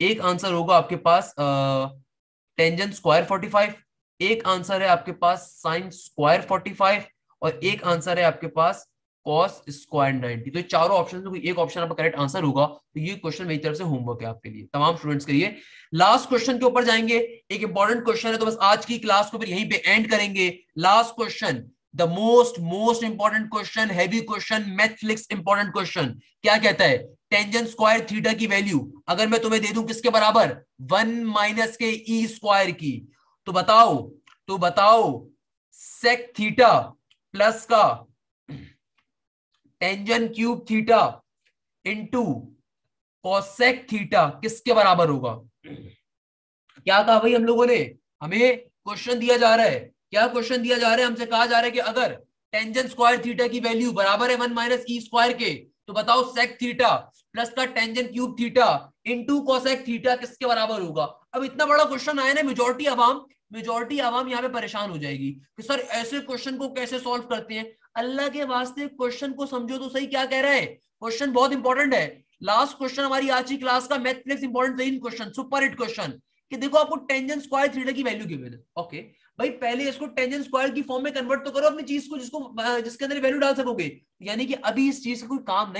Speaker 1: एक आंसर होगा आपके पास टेंजेंट स्क्वायर 45, एक आंसर है आपके पास साइन स्क्वायर 45, और एक आंसर है आपके पास कॉस स्क्वायर 90। तो ये चारों ऑप्शन में कोई एक ऑप्शन आपका करेक्ट आंसर होगा। तो ये क्वेश्चन मेरी तरफ से होमवर्क है आपके लिए, तमाम स्टूडेंट्स के लिए। लास्ट क्वेश्चन के ऊपर जाएंगे, एक इंपॉर्टेंट क्वेश्चन है, तो बस आज की क्लास को फिर यहीं पे एंड करेंगे। Last question, the most important question, heavy question, Mathflix important question. क्या कहता है? टेंजेंट स्क्वायर थीटा की वैल्यू अगर मैं तुम्हें दे दूं किसके बराबर? 1 माइनस के ई स्क्वायर की, तो बताओ सेक थीटा प्लस का tangent cube theta into cosec theta किसके बराबर होगा? क्या कहा भाई हम लोगों ने? हमें क्वेश्चन दिया जा रहा है, क्या क्वेश्चन दिया जा रहा है? हमसे कहा जा रहा है कि अगर टेंजेंट स्क्वायर थीटा की वैल्यू बराबर है 1 माइनस ई स्क्वायर के, तो बताओ सेक थीटा प्लस का tangent cube theta into cosec theta किसके बराबर होगा? अब इतना बड़ा क्वेश्चन आया ना, मेजॉरिटी आवाम यहाँ पे परेशान हो जाएगी कि सर ऐसे क्वेश्चन को कैसे सॉल्व करते हैं। अल्लाह के वास्ते क्वेश्चन को समझो तो सही, क्या कह रहा है? क्वेश्चन बहुत इंपॉर्टेंट है। लास्ट क्वेश्चन हमारी आज की क्लास का Mathflix important question, super hit question, कि देखो आपको टेंजेंट स्क्वायर थीटा की वैल्यू गिवन है। ओके भाई, पहले इसको टेंजेंट स्क्वायर की फॉर्म में कन्वर्ट तो करो अपनी चीज को, जिसके अंदर वैल्यू डाल सकोगे। यानी कि अभी इस चीज का कोई काम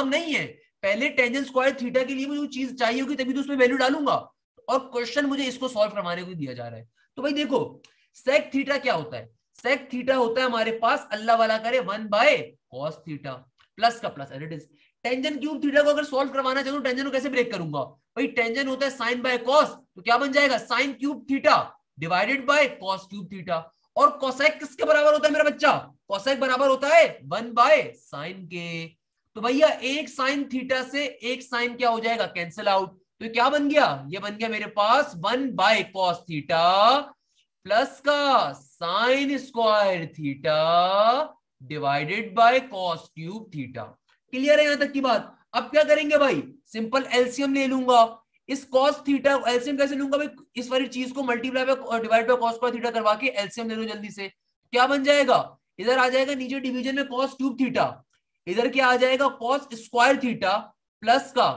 Speaker 1: नहीं है, पहले टेंजेंट स्क्वायर थीटा के लिए मुझे चीज चाहिए होगी, तभी तो उसमें वैल्यू डालूंगा, और क्वेश्चन मुझे इसको सॉल्व करवाने को दिया जा रहा है। तो भाई देखो, सेक थीटा क्या होता है? सेक थीटा होता है हमारे पास, अल्लाह वाला करे, 1 बाय कॉस थीटा प्लस का plus, as it is. Tangent cube theta को अगर सॉल्व करवाना चाहूँ, टेंजेंट को कैसे ब्रेक करूंगा? भाई टेंजेंट होता है साइन बाय कॉस, तो क्या बन जाएगा? Sine cube theta divided by cos cube theta. और कोसेक किसके बराबर होता है मेरा बच्चा? कोसेक बराबर होता है 1 बाय साइन के। तो भैया एक साइन थीटा से एक साइन क्या हो जाएगा? Cancel out. तो क्या बन गया? ये बन गया मेरे पास 1 बाय कॉस थीटा प्लस का sine square theta divided by cos cube theta. Clear है यहां तक की बात? अब क्या करेंगे भाई? सिंपल एलसीएम ले लूंगा। इस कॉस थीटा एलसीएम कैसे लूंगा भाई? इस वाली चीज को multiply by divide by cos square theta करवा के एलसीएम ले लो जल्दी से। क्या बन जाएगा? इधर आ जाएगा नीचे डिवीजन में कॉस क्यूब थीटा, इधर क्या आ जाएगा? कॉस स्क्वायर थीटा प्लस का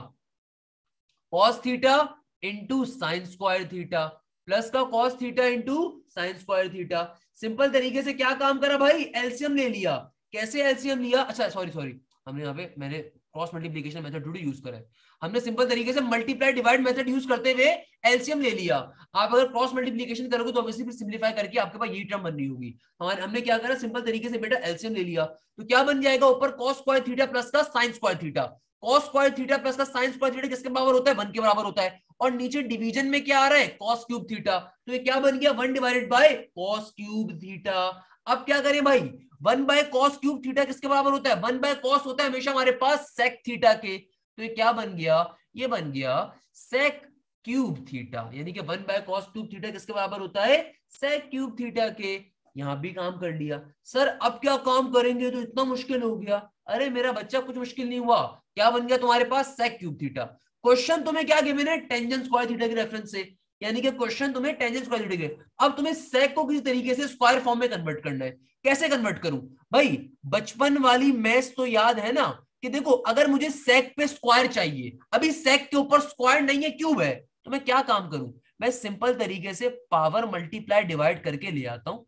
Speaker 1: cos theta into sine square theta plus का cos theta into sine square theta. Simple तरीके से क्या काम करा भाई? एलसीएम ले लिया। कैसे एलसीएम लिया? अच्छा सॉरी, हमने यहाँ पे मैंने क्रॉस मल्टीप्लिकेशन मेथड थोड़ी यूज करा है, हमने सिंपल तरीके से मल्टीप्लाई डिवाइड मेथड यूज करते हुए एलसीएम ले लिया। आप अगर क्रॉस मल्टीप्लिकेशन करोगे तो ऑब्वियसली फिर सिंपलीफाई करके आपके पास यही टर्म बननी होगी। हमने क्या करा? सिंपल तरीके से बेटा एलसीएम ले लिया। तो क्या बन जाएगा? ऊपर कॉस स्क्वायर थीटा प्लस का sine square theta, cos square theta plus का साइन स्क्वायर थीटा किसके बराबर होता है? 1 के बराबर होता है। और नीचे डिवीजन में क्या आ रहा है? Cos cube theta. तो ये क्या बन गया? 1 divided by cos cube theta. अब क्या करें भाई? 1 बाय कॉस क्यूब थीटा किसके बराबर होता है? 1 बाय कॉस होता है हमेशा हमारे पास सेक थीटा के। तो ये क्या बन गया? ये बन गया सेक क्यूब थीटा, यानी कि 1/cos क्यूब थीटा किसके बराबर होता है? sec क्यूब थीटा के। यहां भी काम कर लिया। सर अब क्या काम करेंगे, तो इतना मुश्किल हो गया। अरे मेरा बच्चा कुछ मुश्किल नहीं हुआ, क्या बन गया तुम्हारे पास? sec cube theta. क्वेश्चन तुम्हें क्या गिवन है? टेंजेंट स्क्वायर थीटा के रेफरेंस से, यानी कि क्वेश्चन तुम्हें टेंजेंट स्क्वायर थीटा के। अब तुम्हें sec को किसी तरीके से स्क्वायर फॉर्म में कन्वर्ट करना है। कैसे कन्वर्ट करूं भाई? बचपन वाली मैथ्स तो याद है ना, कि देखो अगर मुझे sec पे स्क्वायर चाहिए, अभी sec के ऊपर स्क्वायर नहीं है, क्यूब है, तो मैं क्या काम करूं? मैं सिंपल तरीके से पावर मल्टीप्लाई डिवाइड करके ले आता हूं।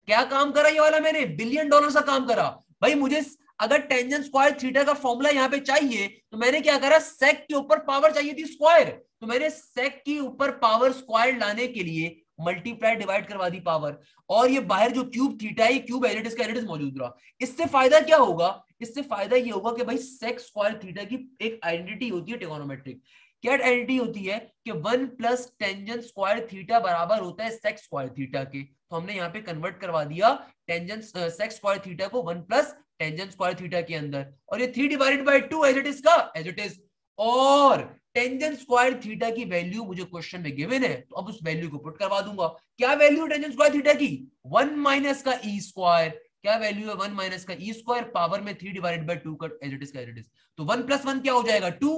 Speaker 1: क्या काम करा ये वाला मैंने? $1 बिलियन का काम करा। भाई मुझे अगर टेंजेंट स्क्वायर थीटा का फॉर्मूला यहाँ पे चाहिए, तो मैंने क्या करा? सेक के ऊपर पावर चाहिए थी स्क्वायर, तो मैंने सेक के ऊपर पावर स्क्वायर लाने के लिए मल्टीप्लाई डिवाइड करवा दी पावर। और ये बाहर जो क्यूब थीटा है, क्यूब एज का एज मौजूद रहा। इससे फायदा क्या होगा? इससे फायदा ये होगा कि भाई सेक स्क्वायर थीटा की एक आइडेंटिटी होती है ट्रिगोनोमेट्रिक। क्या आइडेंटिटी होती है? कि 1 प्लस टेंजेंट स्क्वायर थीटा बराबर होता है सेक स्क्वायर थीटा के। तो हमने यहाँ पे कन्वर्ट करवा दिया टेंजेंट सेक स्क्वायर थीटा को 1 प्लस टेंजेंट स्क्वायर थीटा के अंदर, और ये 3/2 एज इट इज का एज इट इज। और टेंजेंट स्क्वायर थीटा की वैल्यू मुझे क्वेश्चन में गिवन है, तो अब उस वैल्यू को पुट करवा दूंगा। क्या वैल्यू टेंजेंट स्क्वायर थीटा की? 1 माइनस का ई स्क्वायर। क्या वैल्यू है? 1 माइनस का ई स्क्वायर, पावर में 3/2 का एज इट इज का एज इट इज। तो 1 प्लस 1 क्या हो जाएगा? 2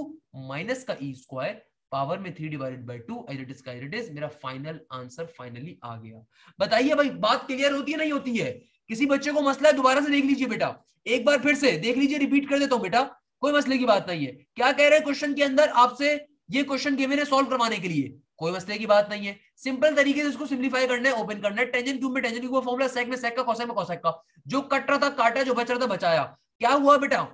Speaker 1: माइनस का ई स्क्वायर, पावर में 3/2 एज इट इज का एज इट इज। मेरा फाइनल आंसर फाइनली आ गया। बताइए भाई, बात क्लियर होती है नहीं होती है? किसी बच्चे को मसला है, दोबारा से देख लीजिए बेटा, एक बार फिर से देख लीजिए, रिपीट कर देता हूं बेटा, कोई मसले की बात नहीं है। क्या कह रहे हैं क्वेश्चन के अंदर आपसे? ये क्वेश्चन गिवन है सॉल्व करवाने के लिए, कोई मसले की बात नहीं है। सिंपल तरीके से इसको सिंप्लीफाई करना है, ओपन करना है। टेंजेंट क्यूब में टेंजेंट क्यूब का फॉर्मूला, सेक में सेक का, कोसेक में कोसेक का। जो कट रहा था काटा, जो बच रहा था बचाया। क्या हुआ बेटा?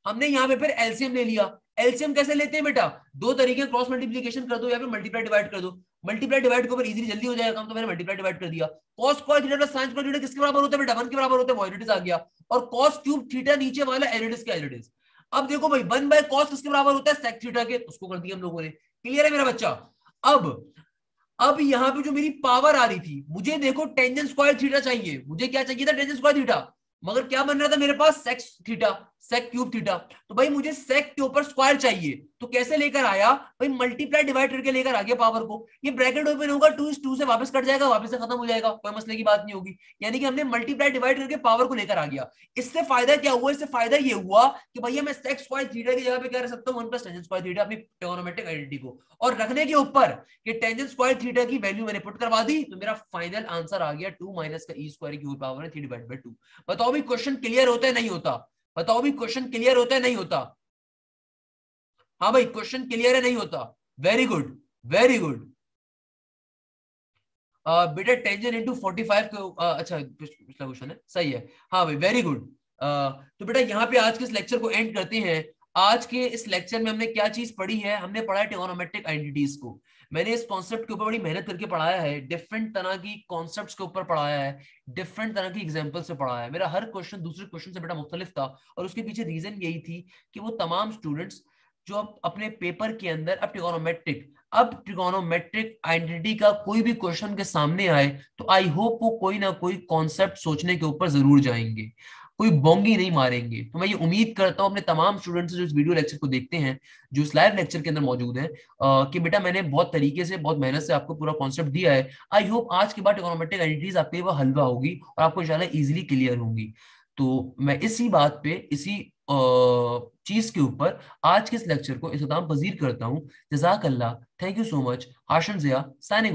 Speaker 1: हमने यहाँ पे फिर एलसीएम ले लिया। एलसीएम कैसे लेते हैं बेटा? दो तरीके, क्रॉस मल्टीप्लिकेशन कर दो या फिर मल्टीप्लाई डिवाइड कर दो। मल्टीप्लाई डिवाइड के ऊपर इजीली जल्दी हो जाएगा काम, तो मैंने मल्टीप्लाई डिवाइड कर दिया। cos square theta plus sin square theta किसके बराबर होता है बेटा? 1 के बराबर होता है, वो आ गया। और cos क्यूब थीटा नीचे वाला एज का एज। अब देखो भाई, 1/cos किसके बराबर होता है? sec थीटा के, उसको कर दिया हम लोगों ने। क्लियर है मेरा बच्चा? अब यहां पे जो मेरी पावर आ रही थी, मुझे देखो टेंजेंट स्क्वायर थीटा चाहिए। मुझे क्या चाहिए था? Tangent square theta. मगर क्या बन रहा था मेरे पास? Sec theta, sec cube theta. तो भाई मुझे सेक के ऊपर स्क्वायर चाहिए, तो कैसे लेकर आया भाई? मल्टीप्लाई डिवाइड करके लेकर आ गया पावर को। ये ब्रैकेट ओपन होगा, 2 से वापस कट जाएगा, वापस से खत्म हो जाएगा, कोई मसले की बात नहीं होगी। यानी कि हमने मल्टीप्लाई डिवाइड करके पावर को लेकर आ गया। इससे फायदा क्या हुआ? इससे फायदा ये हुआ कि भैया मैं सेक स्क्वायर थीटा की जगह पे क्या रख सकता हूँ? 1 प्लस टेंजेंट स्क्वायर थीटा, अपनी ट्रिगोनोमेट्रिक आइडेंटिटी को। और रखने के ऊपर कि टेंजेंट स्क्वायर थीटा की वैल्यू मैंने पुट करवा दी, तो मेरा फाइनल आंसर आ गया 2 माइनस का ई स्क्वायर की पावर है 3/2। बताओ भी क्वेश्चन क्लियर होता है नहीं होता? बताओ भी क्वेश्चन क्लियर होता है नहीं होता? हाँ भाई, क्वेश्चन क्लियर है नहीं होता? Very good, very good. बेटा टेंजेंट इंटू 45 को अच्छा पिछला क्वेश्चन है, सही है। हाँ भाई, वेरी गुड। तो बेटा यहाँ पे आज के इस लेक्चर को एंड करते हैं। आज के इस लेक्चर में हमने क्या चीज पढ़ी है? हमने पढ़ा है ट्रिगोनोमेट्रिक आइडेंटिटीज को। मैंने इस कॉन्सेप्ट के ऊपर बड़ी मेहनत करके पढ़ाया है, डिफरेंट तरह की कॉन्सेप्ट्स के ऊपर पढ़ाया है, डिफरेंट तरह की एग्जांपल से पढ़ाया है। मेरा हर क्वेश्चन दूसरे क्वेश्चन से बेटा मुख्तलिफ था, और उसके पीछे रीजन यही थी कि वो तमाम स्टूडेंट्स जो अपने पेपर के अंदर अब ट्रिगोनोमेट्रिक आइडेंटिटी का कोई भी क्वेश्चन के सामने आए, तो आई होप वो कोई ना कोई कॉन्सेप्ट सोचने के ऊपर जरूर जाएंगे, कोई बोंगी नहीं मारेंगे। तो मैं ये उम्मीद करता हूं अपने तमाम स्टूडेंट्स जो इस वीडियो लेक्चर को देखते हैं, जो इस लाइव लेक्चर के अंदर मौजूद हैं, कि बेटा मैंने बहुत तरीके से, बहुत मेहनत से आपको पूरा कॉन्सेप्ट दिया है। आई होप आज के बाद ट्रिगोनोमेट्रिक आइडेंटिटीज आपके लिए हलवा होगी और आपको इंशाल्लाह इजीली क्लियर होंगी। तो मैं इसी बात पे, इसी चीज के ऊपर आज के इस लेक्चर को इख्तिताम पजीर करता हूँ। जज़ाकल्लाह, thank you so much. Hashim Zia signing.